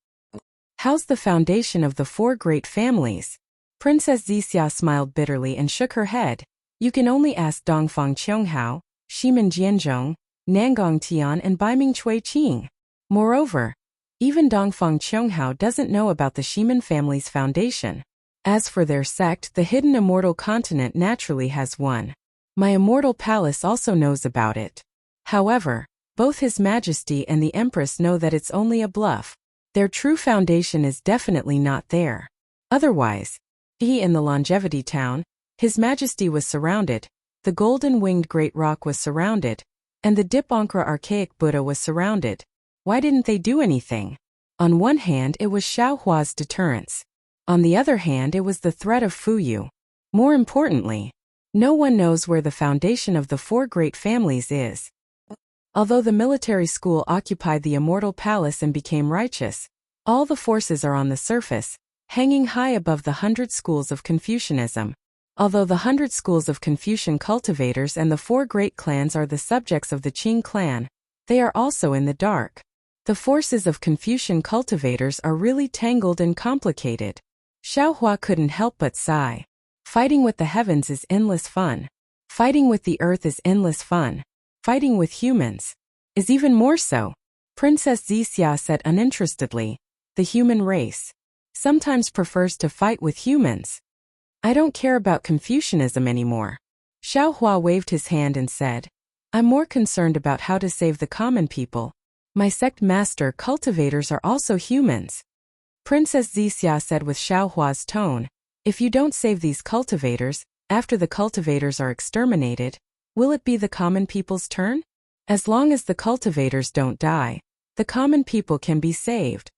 How's the foundation of the 4 great families?" Princess Zixia smiled bitterly and shook her head. "You can only ask Dongfang Qianghao, Ximen Jianzhong, Nangong Tian and Baiming Chui Qing. Moreover, even Dongfang Qianghao doesn't know about the Ximen family's foundation. As for their sect, the hidden immortal continent naturally has one. My immortal palace also knows about it. However, both His Majesty and the Empress know that it's only a bluff. Their true foundation is definitely not there. Otherwise, in the Longevity Town, His Majesty was surrounded, the golden-winged Great Rock was surrounded, and the Dipankra archaic Buddha was surrounded. Why didn't they do anything? On one hand, it was Xiaohua's deterrence. On the other hand, it was the threat of Fuyu. More importantly, no one knows where the foundation of the 4 great families is. Although the military school occupied the immortal palace and became righteous, all the forces are on the surface, hanging high above the 100 schools of Confucianism. Although the 100 schools of Confucian cultivators and the 4 great clans are the subjects of the Qing clan, they are also in the dark. The forces of Confucian cultivators are really tangled and complicated. Xiaohua couldn't help but sigh. Fighting with the heavens is endless fun. Fighting with the earth is endless fun. Fighting with humans is even more so. Princess Zixia said uninterestedly, "The human race sometimes prefers to fight with humans. I don't care about Confucianism anymore." Xiaohua waved his hand and said, "I'm more concerned about how to save the common people. My sect master cultivators are also humans." Princess Zixia said with Xiaohua's tone, "If you don't save these cultivators, after the cultivators are exterminated, will it be the common people's turn? As long as the cultivators don't die, the common people can be saved."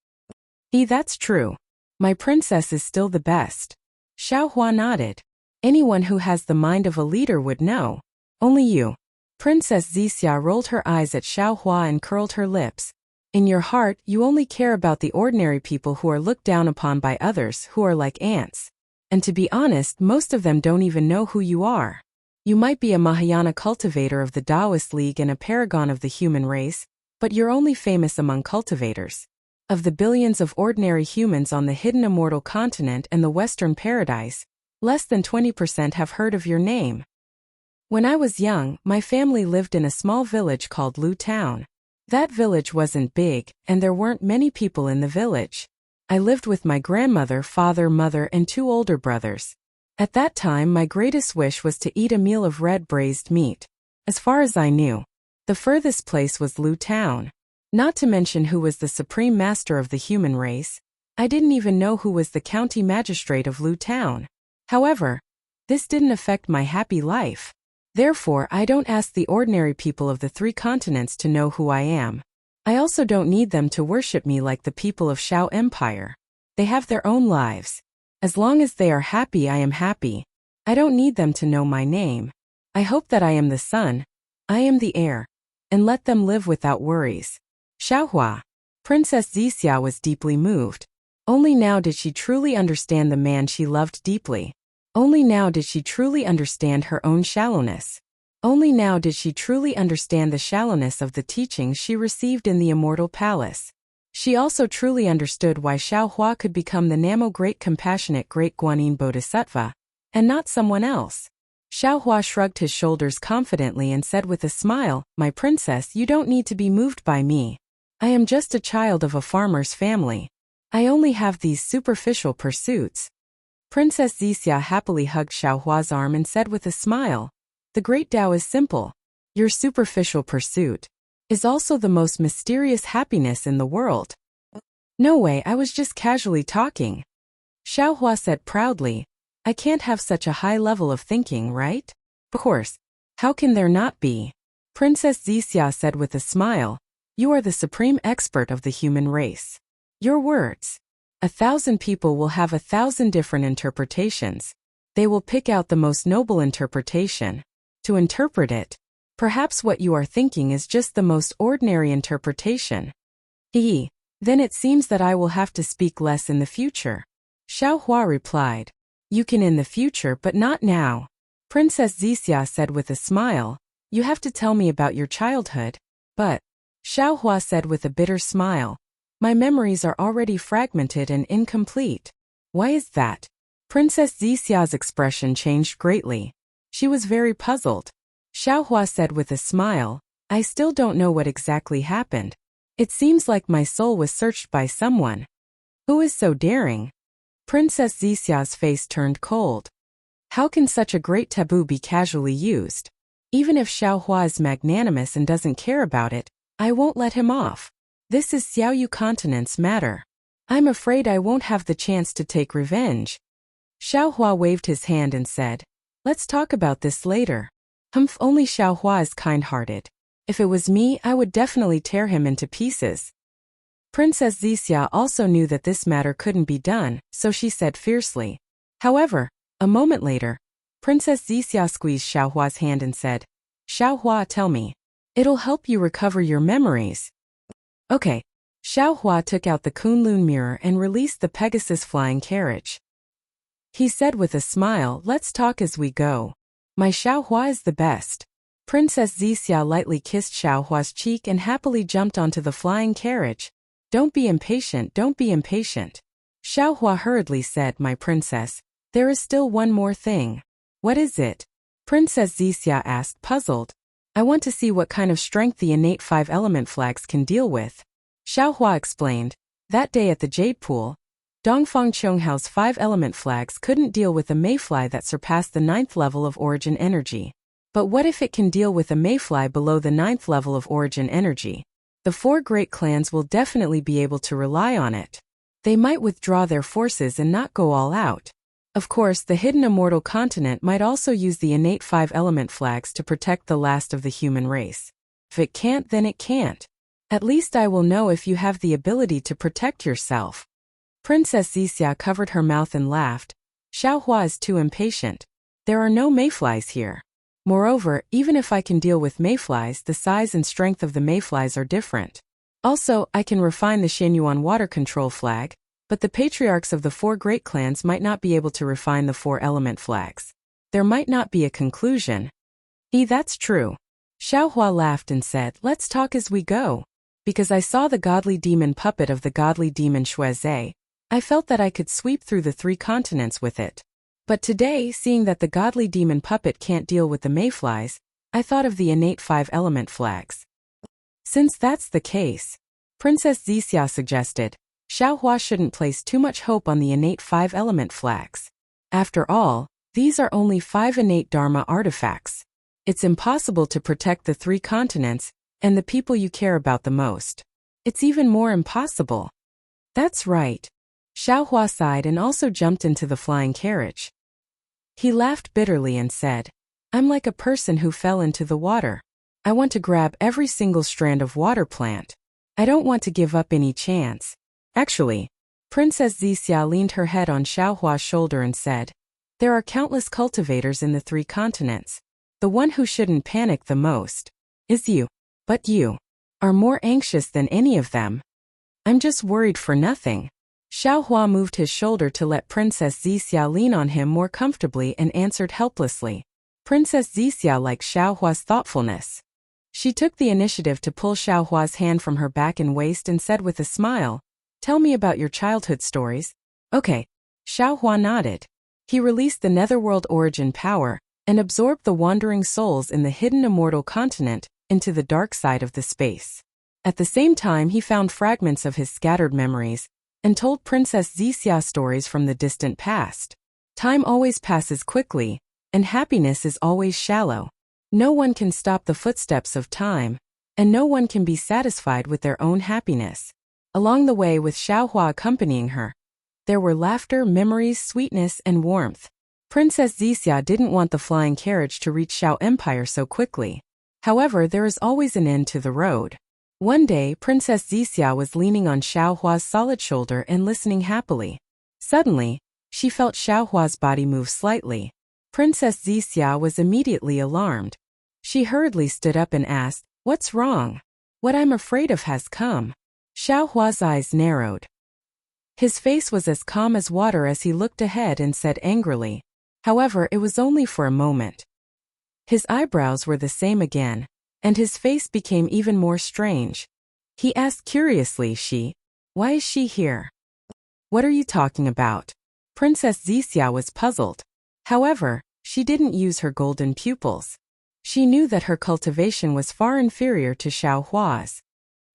That's true. My princess is still the best." Xiaohua nodded. "Anyone who has the mind of a leader would know. Only you." Princess Zixia rolled her eyes at Xiaohua and curled her lips. "In your heart, you only care about the ordinary people who are looked down upon by others who are like ants. And to be honest, most of them don't even know who you are. You might be a Mahayana cultivator of the Taoist League and a paragon of the human race, but you're only famous among cultivators. Of the billions of ordinary humans on the hidden immortal continent and the Western Paradise, less than 20% have heard of your name. When I was young, my family lived in a small village called Lu Town. That village wasn't big, and there weren't many people in the village. I lived with my grandmother, father, mother, and 2 older brothers. At that time, my greatest wish was to eat a meal of red braised meat. As far as I knew, the furthest place was Lu Town. Not to mention who was the supreme master of the human race. I didn't even know who was the county magistrate of Lu Town. However, this didn't affect my happy life. Therefore, I don't ask the ordinary people of the 3 continents to know who I am. I also don't need them to worship me like the people of Shao Empire. They have their own lives. As long as they are happy, I am happy. I don't need them to know my name. I hope that I am the son, I am the heir, and let them live without worries. Xiaohua. Princess Zixia was deeply moved. Only now did she truly understand the man she loved deeply. Only now did she truly understand her own shallowness. Only now did she truly understand the shallowness of the teachings she received in the Immortal Palace. She also truly understood why Xiaohua could become the Namo Great Compassionate Great Guanyin Bodhisattva, and not someone else. Xiaohua shrugged his shoulders confidently and said with a smile, "My princess, you don't need to be moved by me. I am just a child of a farmer's family. I only have these superficial pursuits." Princess Zixia happily hugged Xiaohua's arm and said with a smile, "The Great Tao is simple. Your superficial pursuit is also the most mysterious happiness in the world." "No way, I was just casually talking," Xiaohua said proudly. "I can't have such a high level of thinking, right?" "Of course. How can there not be?" Princess Zixia said with a smile. "You are the supreme expert of the human race. Your words. 1,000 people will have 1,000 different interpretations. They will pick out the most noble interpretation. To interpret it, perhaps what you are thinking is just the most ordinary interpretation." Then it seems that I will have to speak less in the future," Xiaohua replied. "You can in the future, but not now," Princess Zixia said with a smile. "You have to tell me about your childhood." "But," Xiaohua said with a bitter smile, "my memories are already fragmented and incomplete." "Why is that?" Princess Zixia's expression changed greatly. She was very puzzled. Xiaohua said with a smile, "I still don't know what exactly happened. It seems like my soul was searched by someone." "Who is so daring?" Princess Zixia's face turned cold. How can such a great taboo be casually used? Even if Xiaohua is magnanimous and doesn't care about it, I won't let him off. This is Xiaoyu continent's matter. I'm afraid I won't have the chance to take revenge. Xiaohua waved his hand and said, "Let's talk about this later." Only Xiaohua is kind-hearted. If it was me, I would definitely tear him into pieces. Princess Zixia also knew that this matter couldn't be done, so she said fiercely. However, a moment later, Princess Zixia squeezed Xiaohua's hand and said, "Xiaohua, tell me. It'll help you recover your memories." Okay. Xiaohua took out the Kunlun mirror and released the Pegasus flying carriage. He said with a smile, "Let's talk as we go. My Xiaohua is the best." Princess Zixia lightly kissed Xiaohua's cheek and happily jumped onto the flying carriage. "Don't be impatient, don't be impatient." Xiaohua hurriedly said, "My princess, there is still one more thing." "What is it?" Princess Zixia asked, puzzled. "I want to see what kind of strength the innate 5-element flags can deal with." Xiaohua explained. That day at the Jade Pool, Dongfang Chonghao's 5-element flags couldn't deal with a mayfly that surpassed the 9th level of origin energy. But what if it can deal with a mayfly below the 9th level of origin energy? The 4 great clans will definitely be able to rely on it. They might withdraw their forces and not go all out. Of course, the hidden immortal continent might also use the innate 5-element flags to protect the last of the human race. If it can't, then it can't. At least I will know if you have the ability to protect yourself. Princess Zixia covered her mouth and laughed. Xiaohua is too impatient. There are no mayflies here. Moreover, even if I can deal with mayflies, the size and strength of the mayflies are different. Also, I can refine the Xianyuan water control flag, but the patriarchs of the 4 great clans might not be able to refine the 4-element flags. There might not be a conclusion. That's true. Xiaohua laughed and said, "Let's talk as we go." Because I saw the godly demon puppet of the godly demon Shuizhe, I felt that I could sweep through the 3 continents with it. But today, seeing that the godly demon puppet can't deal with the mayflies, I thought of the innate 5-element flags. Since that's the case, Princess Zixia suggested, Xiaohua shouldn't place too much hope on the innate 5-element flags. After all, these are only 5 innate Dharma artifacts. It's impossible to protect the 3 continents and the people you care about the most. It's even more impossible. That's right. Xiaohua sighed and also jumped into the flying carriage. He laughed bitterly and said, I'm like a person who fell into the water. I want to grab every single strand of water plant. I don't want to give up any chance. Actually, Princess Zixia leaned her head on Xiaohua's shoulder and said, there are countless cultivators in the 3 continents. The one who shouldn't panic the most is you. But you are more anxious than any of them. I'm just worried for nothing. Xiaohua moved his shoulder to let Princess Zixia lean on him more comfortably and answered helplessly. Princess Zixia liked Xiaohua's thoughtfulness. She took the initiative to pull Xiaohua's hand from her back and waist and said with a smile, tell me about your childhood stories. Okay. Xiaohua nodded. He released the netherworld origin power and absorbed the wandering souls in the hidden immortal continent into the dark side of the space. At the same time, he found fragments of his scattered memories and told Princess Zixia stories from the distant past. Time always passes quickly, and happiness is always shallow. No one can stop the footsteps of time, and no one can be satisfied with their own happiness. Along the way, with Xiaohua accompanying her, there were laughter, memories, sweetness, and warmth. Princess Zixia didn't want the flying carriage to reach Xiao Empire so quickly. However, there is always an end to the road. One day, Princess Zixia was leaning on Xiaohua's solid shoulder and listening happily. Suddenly, she felt Xiaohua's body move slightly. Princess Zixia was immediately alarmed. She hurriedly stood up and asked, what's wrong? What I'm afraid of has come. Xiaohua's eyes narrowed. His face was as calm as water as he looked ahead and said angrily. However, it was only for a moment. His eyebrows were the same again, and his face became even more strange. He asked curiously, why is she here? What are you talking about? Princess Zixia was puzzled. However, she didn't use her golden pupils. She knew that her cultivation was far inferior to Xiaohua's.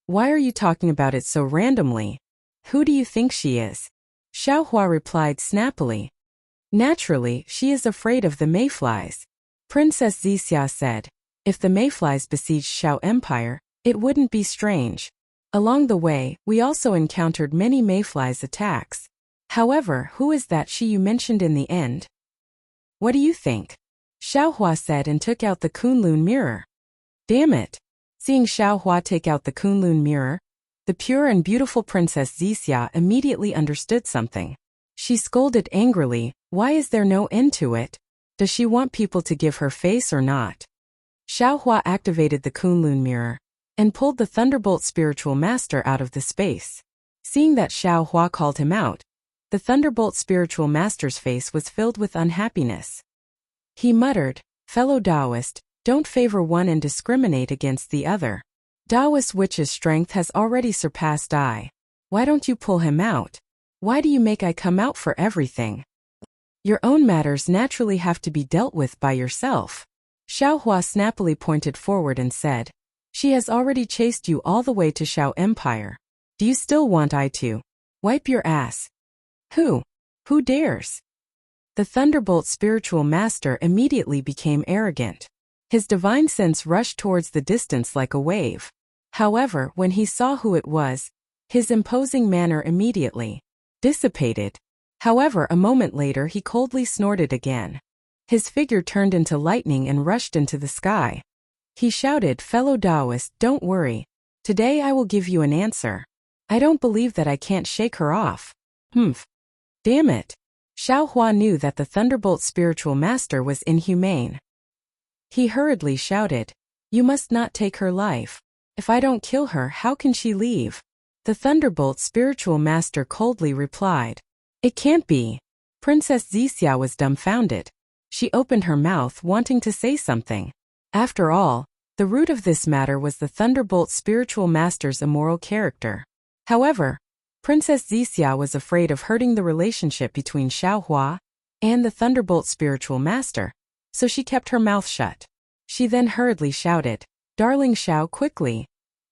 Why are you talking about it so randomly? Who do you think she is? Xiaohua replied snappily. Naturally, she is afraid of the mayflies. Princess Zixia said, if the mayflies besieged Xiao Empire, it wouldn't be strange. Along the way, we also encountered many mayflies attacks. However, who is that you mentioned in the end? What do you think? Xiaohua said and took out the Kunlun mirror. Damn it! Seeing Xiaohua take out the Kunlun mirror, the pure and beautiful Princess Zixia immediately understood something. She scolded angrily, why is there no end to it? Does she want people to give her face or not? Xiaohua activated the Kunlun mirror and pulled the Thunderbolt Spiritual Master out of the space. Seeing that Xiaohua called him out, the Thunderbolt Spiritual Master's face was filled with unhappiness. He muttered, fellow Taoist, don't favor one and discriminate against the other. Taoist witch's strength has already surpassed I. Why don't you pull him out? Why do you make I come out for everything? Your own matters naturally have to be dealt with by yourself. Xiaohua snappily pointed forward and said, she has already chased you all the way to Xiao Empire. Do you still want I to wipe your ass? Who dares? The Thunderbolt Spiritual Master immediately became arrogant. His divine sense rushed towards the distance like a wave. However, when he saw who it was, his imposing manner immediately dissipated. However, a moment later he coldly snorted again. His figure turned into lightning and rushed into the sky. He shouted, fellow Taoist, don't worry. Today I will give you an answer. I don't believe that I can't shake her off. Humph. Damn it. Xiaohua knew that the Thunderbolt Spiritual Master was inhumane. He hurriedly shouted, you must not take her life. If I don't kill her, how can she leave? The Thunderbolt Spiritual Master coldly replied, it can't be. Princess Zixia was dumbfounded. She opened her mouth wanting to say something. After all, the root of this matter was the Thunderbolt Spiritual Master's immoral character. However, Princess Zixia was afraid of hurting the relationship between Xiaohua and the Thunderbolt Spiritual Master, so she kept her mouth shut. She then hurriedly shouted, darling Xiao, quickly.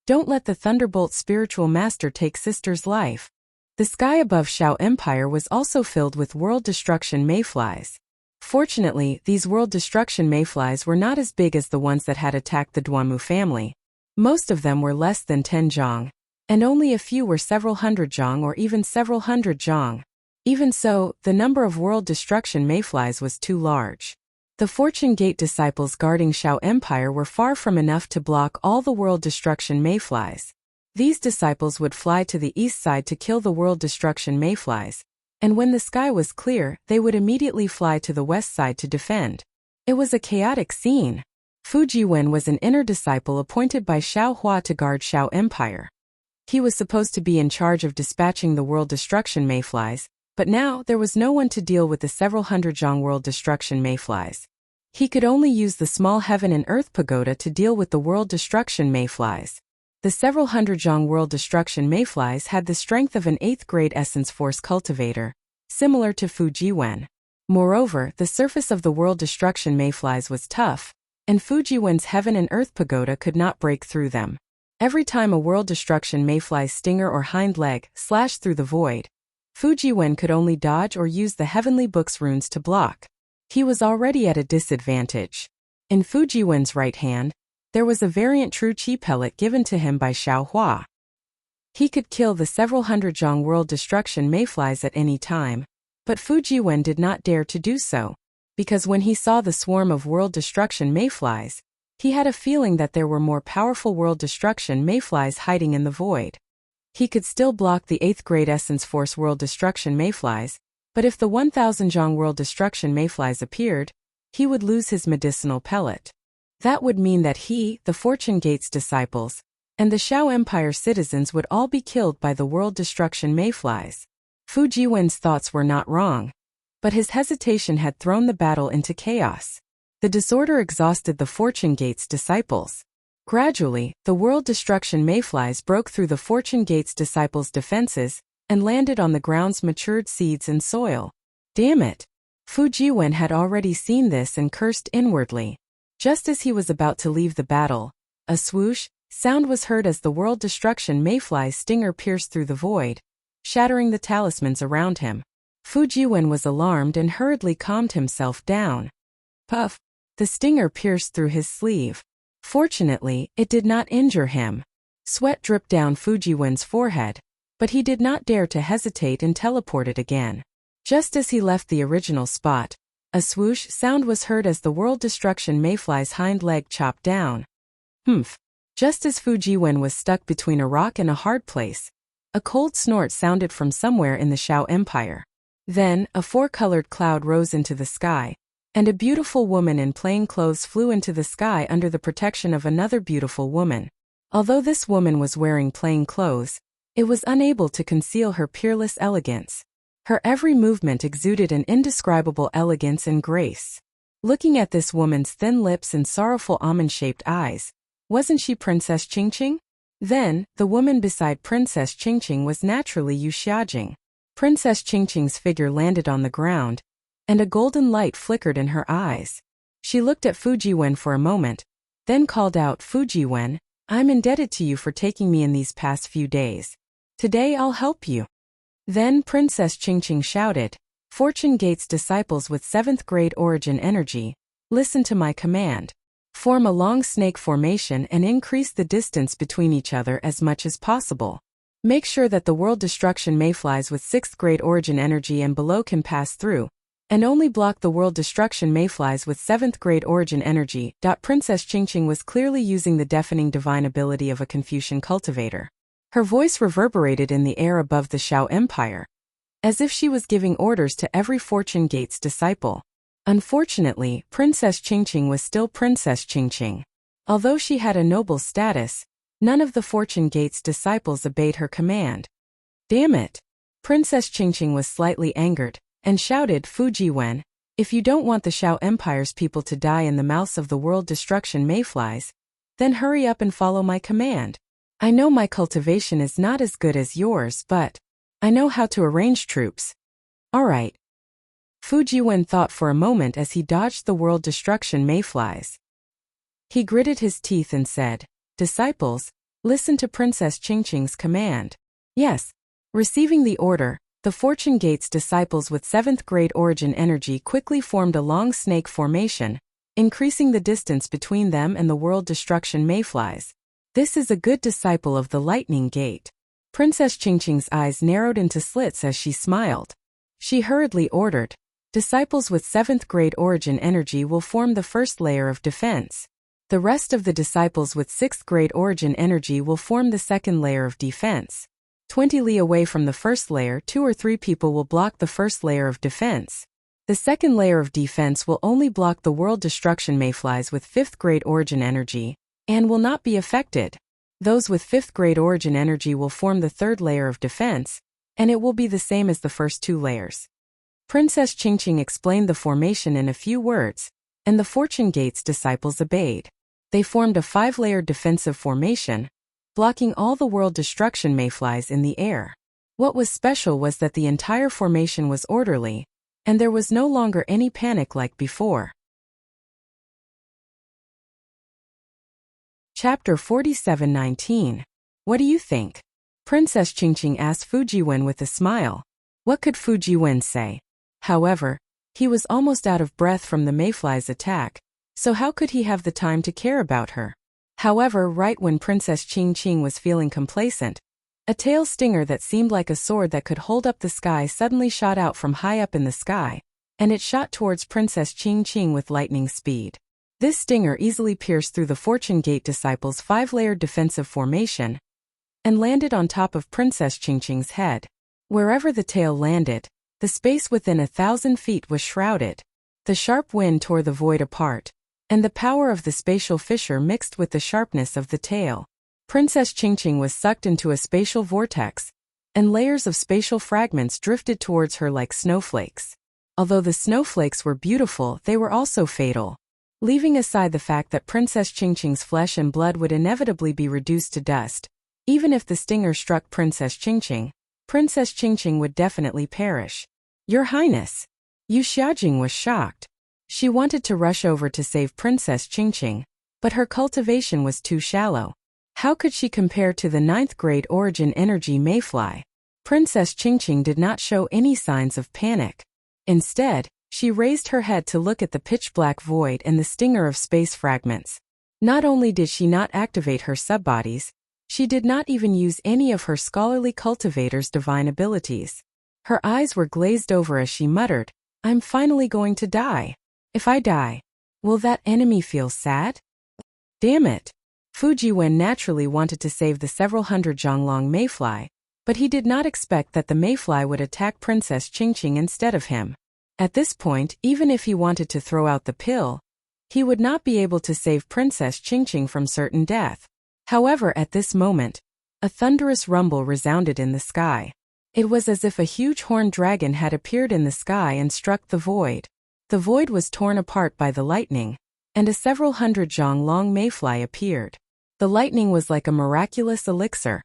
Don't let the Thunderbolt spiritual master take sister's life. The sky above Shao Empire was also filled with world destruction mayflies. Fortunately, these world destruction mayflies were not as big as the ones that had attacked the Duanmu family. Most of them were less than 10 zhang, and only a few were several hundred zhang or even several hundred zhang. Even so, the number of world destruction mayflies was too large. The Fortune Gate disciples guarding Shao Empire were far from enough to block all the world destruction mayflies. These disciples would fly to the east side to kill the world destruction mayflies, and when the sky was clear, they would immediately fly to the west side to defend. It was a chaotic scene. Fu Jiwen was an inner disciple appointed by Xiao Hua to guard Shao Empire. He was supposed to be in charge of dispatching the world destruction mayflies, but now there was no one to deal with the several hundred zhang world destruction mayflies. He could only use the small heaven and earth pagoda to deal with the world destruction mayflies. The several hundred zhang world destruction mayflies had the strength of an 8th grade essence force cultivator, similar to Fu Jiwen. Moreover, the surface of the world destruction mayflies was tough, and Fu Jiwen's heaven and earth pagoda could not break through them. Every time a world destruction mayfly's stinger or hind leg slashed through the void, Fu Jiwen could only dodge or use the heavenly book's runes to block. He was already at a disadvantage. In Fu Jiwen's right hand, there was a variant true chi pellet given to him by Xiao Hua. He could kill the several hundred zhang world destruction mayflies at any time, but Fu Jiwen did not dare to do so, because when he saw the swarm of world destruction mayflies, he had a feeling that there were more powerful world destruction mayflies hiding in the void. He could still block the 8th grade essence force world destruction mayflies, but if the 1000 zhang world destruction mayflies appeared, he would lose his medicinal pellet. That would mean that he, the Fortune Gate's disciples, and the Shao Empire citizens would all be killed by the world destruction mayflies. Fu Jiwen's thoughts were not wrong, but his hesitation had thrown the battle into chaos. The disorder exhausted the Fortune Gate's disciples. Gradually, the world destruction mayflies broke through the Fortune Gate's disciples' defenses and landed on the ground's matured seeds and soil. Damn it! Fu Jiwen had already seen this and cursed inwardly. Just as he was about to leave the battle, a swoosh sound was heard as the world destruction mayfly's stinger pierced through the void, shattering the talismans around him. Fu Jiwen was alarmed and hurriedly calmed himself down. Puff! The stinger pierced through his sleeve. Fortunately, it did not injure him. Sweat dripped down Fu Jiwen's forehead, but he did not dare to hesitate and teleported again. Just as he left the original spot, a swoosh sound was heard as the world destruction mayfly's hind leg chopped down. Humph! Just as Fu Jiwen was stuck between a rock and a hard place, a cold snort sounded from somewhere in the Shao Empire. Then, a four-colored cloud rose into the sky, and a beautiful woman in plain clothes flew into the sky under the protection of another beautiful woman. Although this woman was wearing plain clothes, it was unable to conceal her peerless elegance. Her every movement exuded an indescribable elegance and grace. Looking at this woman's thin lips and sorrowful almond-shaped eyes, wasn't she Princess Qingqing? Then, the woman beside Princess Qingqing was naturally Yu Xiajing. Princess Qingqing's figure landed on the ground, and a golden light flickered in her eyes. She looked at Fu Jiwen for a moment, then called out, "Fu Jiwen, I'm indebted to you for taking me in these past few days. Today I'll help you." Then Princess Qingqing shouted, "Fortune Gate's disciples with 7th grade origin energy, listen to my command. Form a long snake formation and increase the distance between each other as much as possible. Make sure that the world destruction mayflies with 6th grade origin energy and below can pass through, and only block the world destruction mayflies with 7th grade origin energy." Princess Qingqing was clearly using the deafening divine ability of a Confucian cultivator. Her voice reverberated in the air above the Shao Empire, as if she was giving orders to every Fortune Gate's disciple. Unfortunately, Princess Qingqing was still Princess Qingqing. Although she had a noble status, none of the Fortune Gate's disciples obeyed her command. Damn it! Princess Qingqing was slightly angered, and shouted, "Fu Jiwen, if you don't want the Shao Empire's people to die in the mouths of the world destruction mayflies, then hurry up and follow my command. I know my cultivation is not as good as yours, but I know how to arrange troops. All right." Fu Jiwen thought for a moment as he dodged the world destruction mayflies. He gritted his teeth and said, "Disciples, Listen to Princess Qingqing's command. Yes. Receiving the order, the Fortune Gate's disciples with 7th grade origin energy quickly formed a long snake formation, increasing the distance between them and the world destruction mayflies. This is a good disciple of the Lightning Gate. Princess Qingqing's eyes narrowed into slits as she smiled. She hurriedly ordered, disciples with 7th grade origin energy will form the first layer of defense. The rest of the disciples with 6th grade origin energy will form the second layer of defense. 20 li away from the first layer, 2 or 3 people will block the first layer of defense. The second layer of defense will only block the world destruction mayflies with 5th grade origin energy, and will not be affected. Those with 5th grade origin energy will form the third layer of defense, and it will be the same as the first 2 layers. Princess Qingqing explained the formation in a few words, and the Fortune Gate's disciples obeyed. They formed a 5-layered defensive formation, blocking all the world destruction mayflies in the air. What was special was that the entire formation was orderly, and there was no longer any panic like before. Chapter 47:19. What do you think? Princess Qingqing asked Fujiwen with a smile. What could Fujiwen say? However, he was almost out of breath from the mayfly's attack, so how could he have the time to care about her? However, right when Princess Qingqing was feeling complacent, a tail stinger that seemed like a sword that could hold up the sky suddenly shot out from high up in the sky, and it shot towards Princess Qingqing with lightning speed. This stinger easily pierced through the Fortune Gate disciples' 5-layered defensive formation and landed on top of Princess Qingqing's head. Wherever the tail landed, the space within 1,000 feet was shrouded. The sharp wind tore the void apart, and the power of the spatial fissure mixed with the sharpness of the tail. Princess Qingqing was sucked into a spatial vortex, and layers of spatial fragments drifted towards her like snowflakes. Although the snowflakes were beautiful, they were also fatal. Leaving aside the fact that Princess Qingqing's flesh and blood would inevitably be reduced to dust, even if the stinger struck Princess Qingqing would definitely perish. Your Highness! Yu Xiaojing was shocked. She wanted to rush over to save Princess Qingqing, but her cultivation was too shallow. How could she compare to the 9th grade origin energy mayfly? Princess Qingqing did not show any signs of panic. Instead, she raised her head to look at the pitch-black void and the stinger of space fragments. Not only did she not activate her subbodies, she did not even use any of her scholarly cultivator's divine abilities. Her eyes were glazed over as she muttered, I'm finally going to die. If I die, will that enemy feel sad? Damn it! Fujiwen naturally wanted to save the several hundred Zhonglong mayfly, but he did not expect that the mayfly would attack Princess Qingqing instead of him. At this point, even if he wanted to throw out the pill, he would not be able to save Princess Qingqing from certain death. However, at this moment, a thunderous rumble resounded in the sky. It was as if a huge horned dragon had appeared in the sky and struck the void. The void was torn apart by the lightning, and a several hundred Zhonglong mayfly appeared. The lightning was like a miraculous elixir,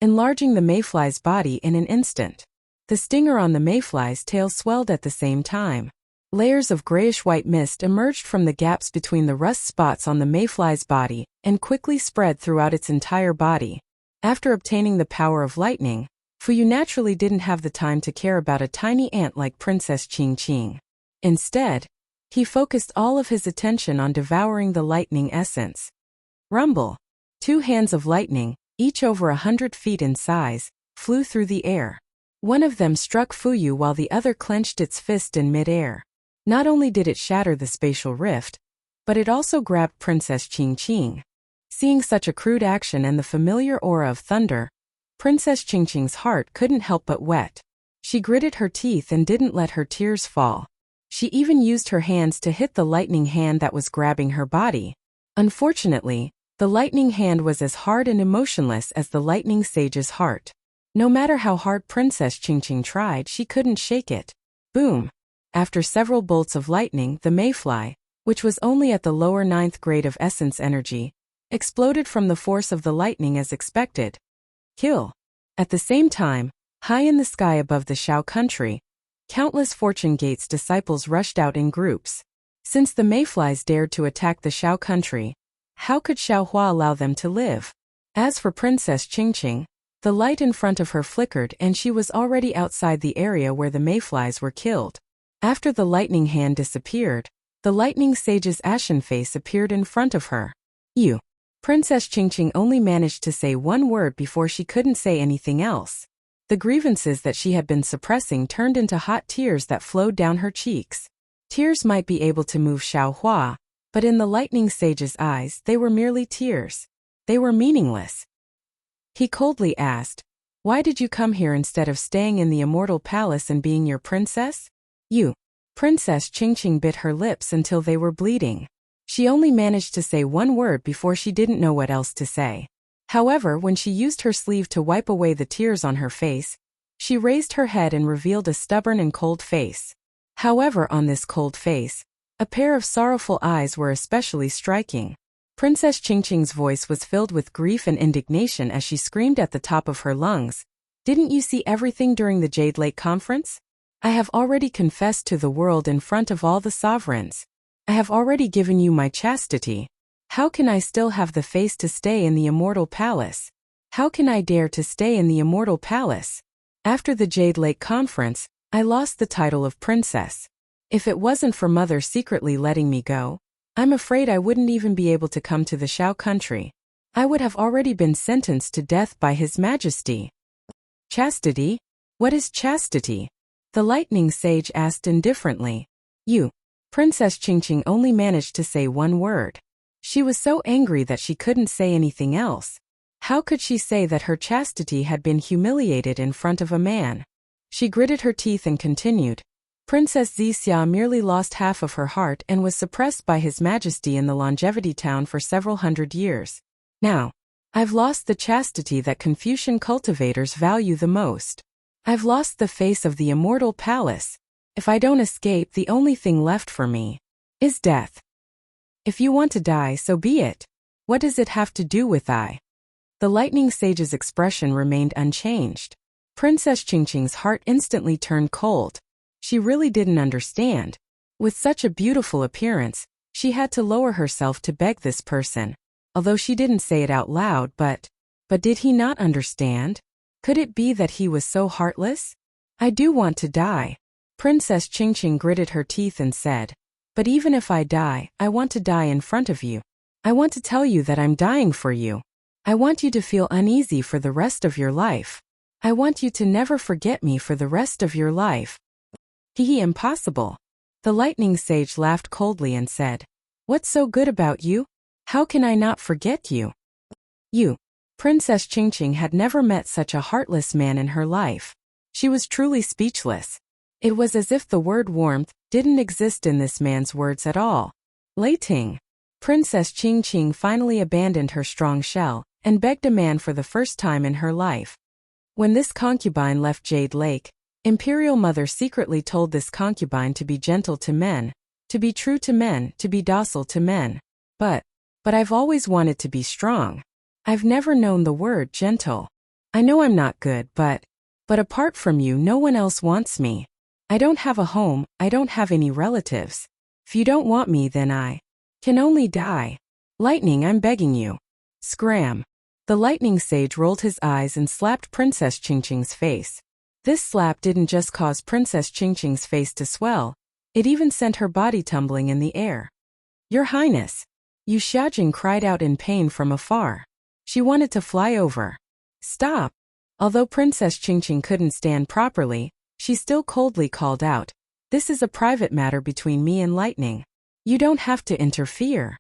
enlarging the mayfly's body in an instant. The stinger on the mayfly's tail swelled at the same time. Layers of grayish-white mist emerged from the gaps between the rust spots on the mayfly's body and quickly spread throughout its entire body. After obtaining the power of lightning, Fuyu naturally didn't have the time to care about a tiny ant like Princess Qingqing. Instead, he focused all of his attention on devouring the lightning essence. Rumble! 2 hands of lightning, each over 100 feet in size, flew through the air. One of them struck Fuyu while the other clenched its fist in mid-air. Not only did it shatter the spatial rift, but it also grabbed Princess Qingqing. Seeing such a crude action and the familiar aura of thunder, Princess Qingqing's heart couldn't help but wet. She gritted her teeth and didn't let her tears fall. She even used her hands to hit the lightning hand that was grabbing her body. Unfortunately, the lightning hand was as hard and emotionless as the lightning sage's heart. No matter how hard Princess Qingqing tried, she couldn't shake it. Boom! After several bolts of lightning, the mayfly, which was only at the lower 9th grade of essence energy, exploded from the force of the lightning as expected. Kill! At the same time, high in the sky above the Shao country, countless Fortune Gate's disciples rushed out in groups. Since the mayflies dared to attack the Shao country, how could Xiaohua allow them to live? As for Princess Qingqing, the light in front of her flickered and she was already outside the area where the mayflies were killed. After the lightning hand disappeared, the lightning sage's ashen face appeared in front of her. You. Princess Qingqing only managed to say one word before she couldn't say anything else. The grievances that she had been suppressing turned into hot tears that flowed down her cheeks. Tears might be able to move Xiaohua, but in the lightning sage's eyes they were merely tears. They were meaningless. He coldly asked, "Why did you come here instead of staying in the immortal palace and being your princess?" You. Princess Qingqing bit her lips until they were bleeding. She only managed to say one word before she didn't know what else to say. However, when she used her sleeve to wipe away the tears on her face, she raised her head and revealed a stubborn and cold face. However, on this cold face, a pair of sorrowful eyes were especially striking. Princess Qingqing's voice was filled with grief and indignation as she screamed at the top of her lungs, "Didn't you see everything during the Jade Lake Conference? I have already confessed to the world in front of all the sovereigns. I have already given you my chastity. How can I still have the face to stay in the immortal palace? How can I dare to stay in the immortal palace? After the Jade Lake Conference, I lost the title of princess. If it wasn't for Mother secretly letting me go, I'm afraid I wouldn't even be able to come to the Shao country. I would have already been sentenced to death by His Majesty." Chastity? What is chastity? The lightning sage asked indifferently. You. Princess Qingqing only managed to say one word. She was so angry that she couldn't say anything else. How could she say that her chastity had been humiliated in front of a man? She gritted her teeth and continued. Princess Zixia merely lost half of her heart and was suppressed by His Majesty in the Longevity Town for several hundred years. Now, I've lost the chastity that Confucian cultivators value the most. I've lost the face of the immortal palace. If I don't escape, the only thing left for me is death. If you want to die, so be it. What does it have to do with I? The lightning sage's expression remained unchanged. Princess Qingqing's heart instantly turned cold. She really didn't understand. With such a beautiful appearance, she had to lower herself to beg this person. Although she didn't say it out loud, but did he not understand? Could it be that he was so heartless? I do want to die. Princess Qingqing gritted her teeth and said, "But even if I die, I want to die in front of you. I want to tell you that I'm dying for you. I want you to feel uneasy for the rest of your life. I want you to never forget me for the rest of your life." Impossible. The lightning sage laughed coldly and said, "What's so good about you? How can I not forget you?" You. Princess Qingqing had never met such a heartless man in her life. She was truly speechless. It was as if the word warmth didn't exist in this man's words at all. Leiting. Princess Qingqing finally abandoned her strong shell and begged a man for the first time in her life. When this concubine left Jade Lake, Imperial Mother secretly told this concubine to be gentle to men, to be true to men, to be docile to men. But I've always wanted to be strong. I've never known the word gentle. I know I'm not good, but apart from you, no one else wants me. I don't have a home, I don't have any relatives. If you don't want me, then I can only die. Lightning, I'm begging you. Scram. The lightning sage rolled his eyes and slapped Princess Qingqing's face. This slap didn't just cause Princess Qingqing's face to swell, it even sent her body tumbling in the air. Your Highness. Yu Xiaojing cried out in pain from afar. She wanted to fly over. Stop. Although Princess Qingqing couldn't stand properly, she still coldly called out, "This is a private matter between me and Lightning. You don't have to interfere."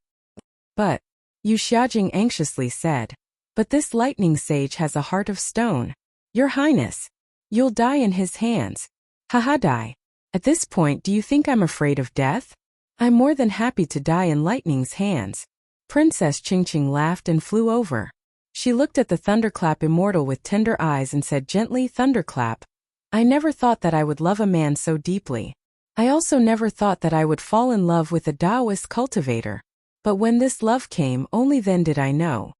But, Yu Xiaojing anxiously said, "But this lightning sage has a heart of stone. Your Highness. You'll die in his hands." Haha, die. At this point, do you think I'm afraid of death? I'm more than happy to die in Lightning's hands. Princess Qingqing laughed and flew over. She looked at the Thunderclap immortal with tender eyes and said gently, "Thunderclap, I never thought that I would love a man so deeply. I also never thought that I would fall in love with a Taoist cultivator. But when this love came, only then did I know."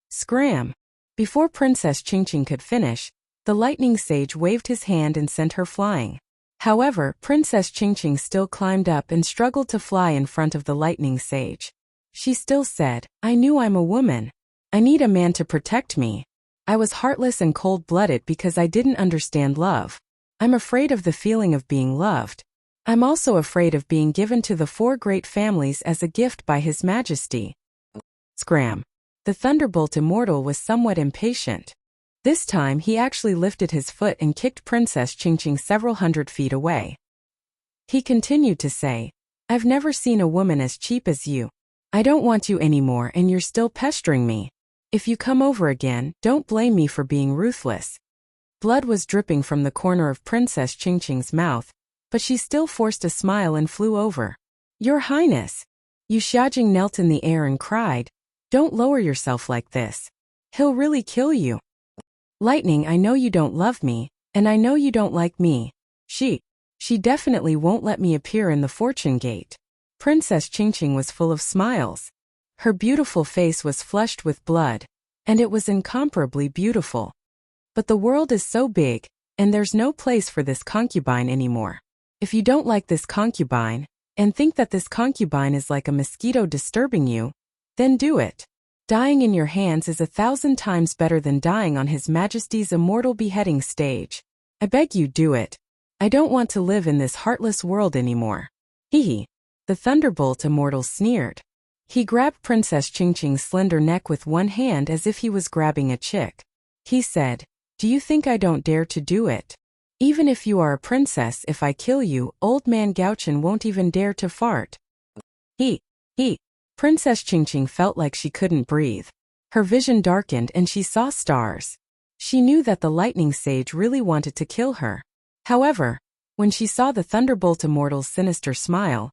Scram. Before Princess Qingqing could finish, the lightning sage waved his hand and sent her flying. However, Princess Qingqing still climbed up and struggled to fly in front of the lightning sage. She still said, "I knew I'm a woman. I need a man to protect me. I was heartless and cold-blooded because I didn't understand love. I'm afraid of the feeling of being loved. I'm also afraid of being given to the 4 great families as a gift by His Majesty. Scram. The Thunderbolt Immortal was somewhat impatient. This time he actually lifted his foot and kicked Princess Qingqing several hundred feet away. He continued to say, I've never seen a woman as cheap as you. I don't want you anymore and you're still pestering me. If you come over again, don't blame me for being ruthless. Blood was dripping from the corner of Princess Qingqing's mouth, but she still forced a smile and flew over. Your Highness! Yu Xiaojing knelt in the air and cried, Don't lower yourself like this. He'll really kill you. Lightning, I know you don't love me, and I know you don't like me. She definitely won't let me appear in the fortune gate. Princess Qingqing was full of smiles. Her beautiful face was flushed with blood, and it was incomparably beautiful. But the world is so big, and there's no place for this concubine anymore. If you don't like this concubine, and think that this concubine is like a mosquito disturbing you, then do it. Dying in your hands is 1,000 times better than dying on His Majesty's immortal beheading stage. I beg you, do it. I don't want to live in this heartless world anymore. Hee. The Thunderbolt Immortal sneered. He grabbed Princess Qingqing's slender neck with one hand as if he was grabbing a chick. He said, Do you think I don't dare to do it? Even if you are a princess, if I kill you, old man Gaochen won't even dare to fart. He. Princess Qingqing felt like she couldn't breathe. Her vision darkened and she saw stars. She knew that the Lightning Sage really wanted to kill her. However, when she saw the Thunderbolt Immortal's sinister smile,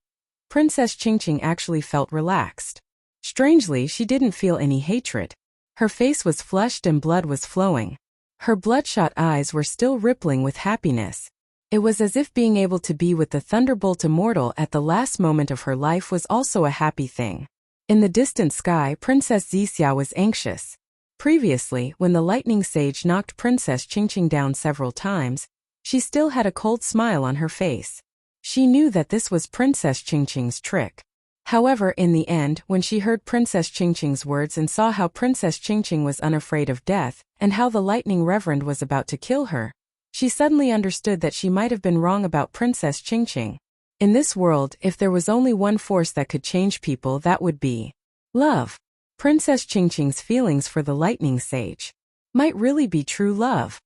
Princess Qingqing actually felt relaxed. Strangely, she didn't feel any hatred. Her face was flushed and blood was flowing. Her bloodshot eyes were still rippling with happiness. It was as if being able to be with the Thunderbolt Immortal at the last moment of her life was also a happy thing. In the distant sky, Princess Zixia was anxious. Previously, when the Lightning Sage knocked Princess Qingqing down several times, she still had a cold smile on her face. She knew that this was Princess Qingqing's trick. However, in the end, when she heard Princess Qingqing's words and saw how Princess Qingqing was unafraid of death, and how the Lightning Reverend was about to kill her, she suddenly understood that she might have been wrong about Princess Qingqing. In this world, if there was only one force that could change people, that would be love. Princess Qingqing's feelings for the Lightning Sage might really be true love.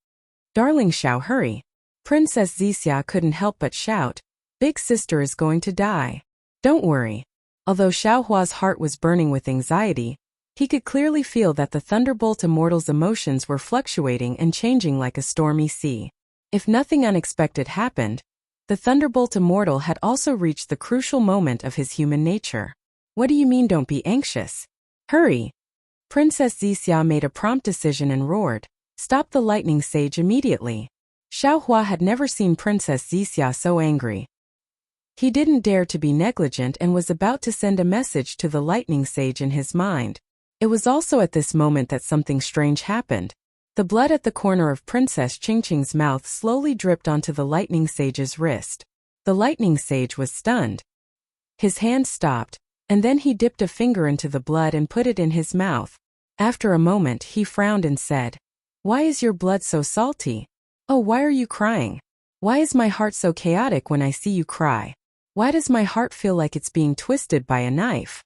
Darling Xiao, hurry. Princess Zixia couldn't help but shout, Big sister is going to die. Don't worry. Although Xiao Hua's heart was burning with anxiety, he could clearly feel that the Thunderbolt Immortal's emotions were fluctuating and changing like a stormy sea. If nothing unexpected happened, the Thunderbolt Immortal had also reached the crucial moment of his human nature. What do you mean don't be anxious? Hurry! Princess Zixia made a prompt decision and roared, Stop the Lightning Sage immediately. Xiao Hua had never seen Princess Zixia so angry. He didn't dare to be negligent and was about to send a message to the Lightning Sage in his mind. It was also at this moment that something strange happened. The blood at the corner of Princess Qingqing's mouth slowly dripped onto the Lightning Sage's wrist. The Lightning Sage was stunned. His hand stopped, and then he dipped a finger into the blood and put it in his mouth. After a moment, he frowned and said, Why is your blood so salty? Oh, why are you crying? Why is my heart so chaotic when I see you cry? Why does my heart feel like it's being twisted by a knife?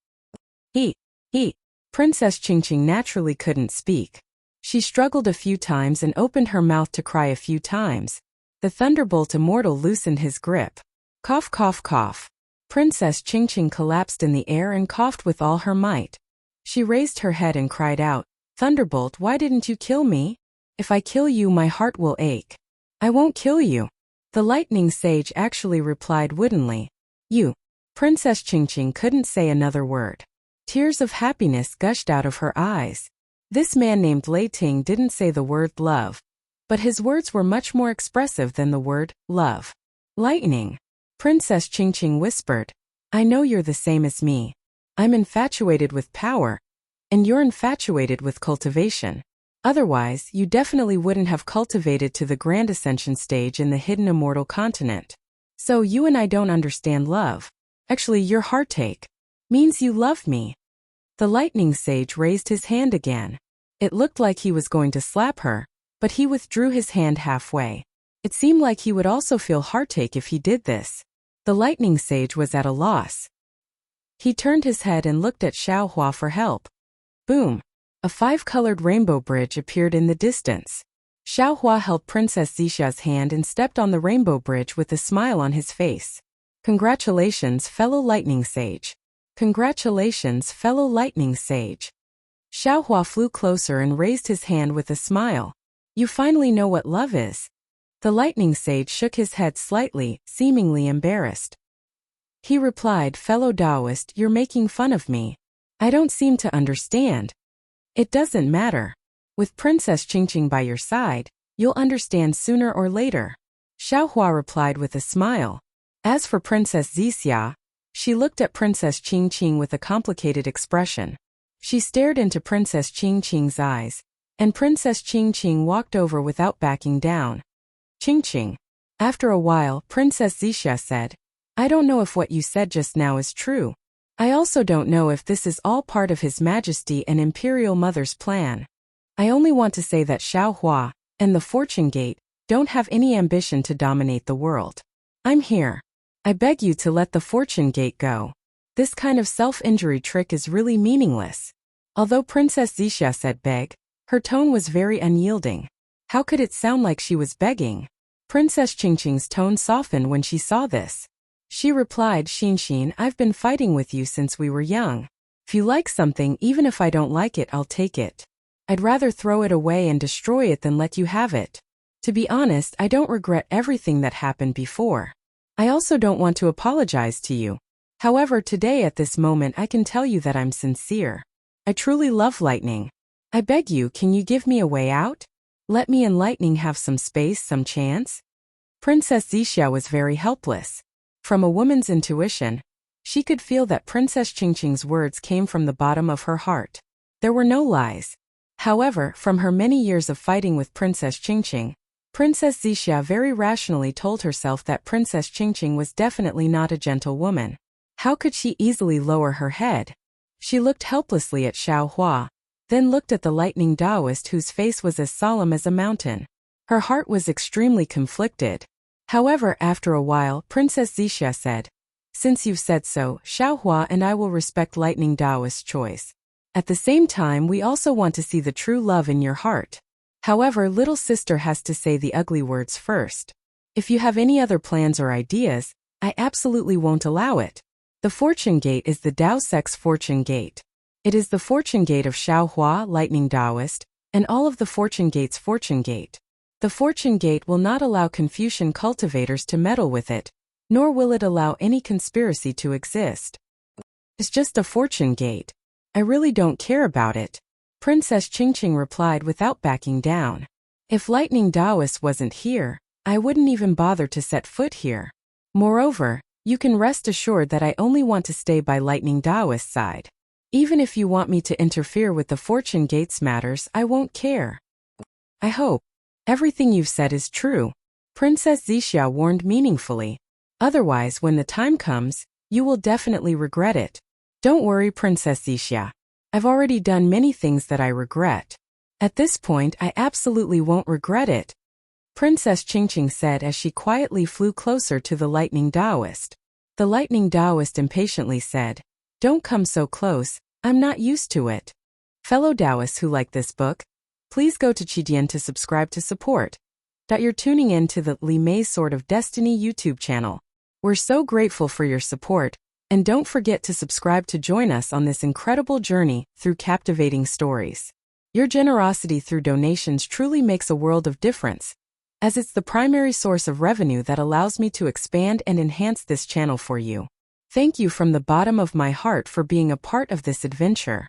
Princess Qingqing naturally couldn't speak. She struggled a few times and opened her mouth to cry a few times. The Thunderbolt Immortal loosened his grip. Cough, cough, cough. Princess Qingqing collapsed in the air and coughed with all her might. She raised her head and cried out, Thunderbolt, why didn't you kill me? If I kill you, my heart will ache. I won't kill you. The Lightning Sage actually replied woodenly. You. Princess Qingqing couldn't say another word. Tears of happiness gushed out of her eyes. This man named Lei Ting didn't say the word love, but his words were much more expressive than the word love. Lightning. Princess Qingqing whispered, I know you're the same as me. I'm infatuated with power, and you're infatuated with cultivation. Otherwise, you definitely wouldn't have cultivated to the Grand Ascension stage in the hidden immortal continent. So you and I don't understand love. Actually, your heartache means you love me. The lightning sage raised his hand again. It looked like he was going to slap her, but he withdrew his hand halfway. It seemed like he would also feel heartache if he did this. The lightning sage was at a loss. He turned his head and looked at Xiaohua for help. Boom! A 5-colored rainbow bridge appeared in the distance. Xiaohua held Princess Zixa's hand and stepped on the rainbow bridge with a smile on his face. Congratulations, fellow lightning sage. Congratulations, fellow lightning sage. Xiaohua flew closer and raised his hand with a smile. You finally know what love is. The lightning sage shook his head slightly, seemingly embarrassed. He replied, fellow Taoist, you're making fun of me. I don't seem to understand. It doesn't matter. With Princess Qingqing by your side, you'll understand sooner or later. Xiaohua replied with a smile. As for Princess Zixia, she looked at Princess Qingqing with a complicated expression. She stared into Princess Qingqing's eyes, and Princess Qingqing walked over without backing down. Qingqing. After a while, Princess Zixia said, I don't know if what you said just now is true. I also don't know if this is all part of His Majesty and Imperial Mother's plan. I only want to say that Xiaohua and the Fortune Gate don't have any ambition to dominate the world. I'm here. I beg you to let the Fortune Gate go. This kind of self-injury trick is really meaningless. Although Princess Zixia said beg, her tone was very unyielding. How could it sound like she was begging? Princess Qingqing's tone softened when she saw this. She replied, Xinxin, I've been fighting with you since we were young. If you like something, even if I don't like it, I'll take it. I'd rather throw it away and destroy it than let you have it. To be honest, I don't regret everything that happened before. I also don't want to apologize to you. However, today at this moment I can tell you that I'm sincere. I truly love lightning. I beg you, can you give me a way out? Let me and lightning have some space, some chance? Princess Zixia was very helpless. From a woman's intuition, she could feel that Princess Qingqing's words came from the bottom of her heart. There were no lies. However, from her many years of fighting with Princess Qingqing, Princess Zixia very rationally told herself that Princess Qingqing was definitely not a gentle woman. How could she easily lower her head? She looked helplessly at Xiaohua, then looked at the lightning Taoist whose face was as solemn as a mountain. Her heart was extremely conflicted. However, after a while, Princess Zixia said, Since you've said so, Xiaohua and I will respect lightning Taoist's choice. At the same time, we also want to see the true love in your heart. However, little sister has to say the ugly words first. If you have any other plans or ideas, I absolutely won't allow it. The Fortune Gate is the Tao Sect's Fortune Gate. It is the Fortune Gate of Xiaohua, Lightning Taoist, and all of the Fortune Gate's Fortune Gate. The Fortune Gate will not allow Confucian cultivators to meddle with it, nor will it allow any conspiracy to exist. It's just a Fortune Gate. I really don't care about it. Princess Qingqing replied without backing down. If Lightning Taoist wasn't here, I wouldn't even bother to set foot here. Moreover, you can rest assured that I only want to stay by Lightning Taoist's side. Even if you want me to interfere with the Fortune Gate's matters, I won't care. I hope everything you've said is true, Princess Zixia warned meaningfully. Otherwise, when the time comes, you will definitely regret it. Don't worry, Princess Zixia. I've already done many things that I regret. At this point, I absolutely won't regret it, Princess Qingqing said as she quietly flew closer to the Lightning Taoist. The Lightning Taoist impatiently said, Don't come so close, I'm not used to it. Fellow Taoists who like this book, please go to Qidian to subscribe to support. You're tuning in to the Li Mei's Sword of Destiny YouTube channel. We're so grateful for your support, and don't forget to subscribe to join us on this incredible journey through captivating stories. Your generosity through donations truly makes a world of difference, as it's the primary source of revenue that allows me to expand and enhance this channel for you. Thank you from the bottom of my heart for being a part of this adventure.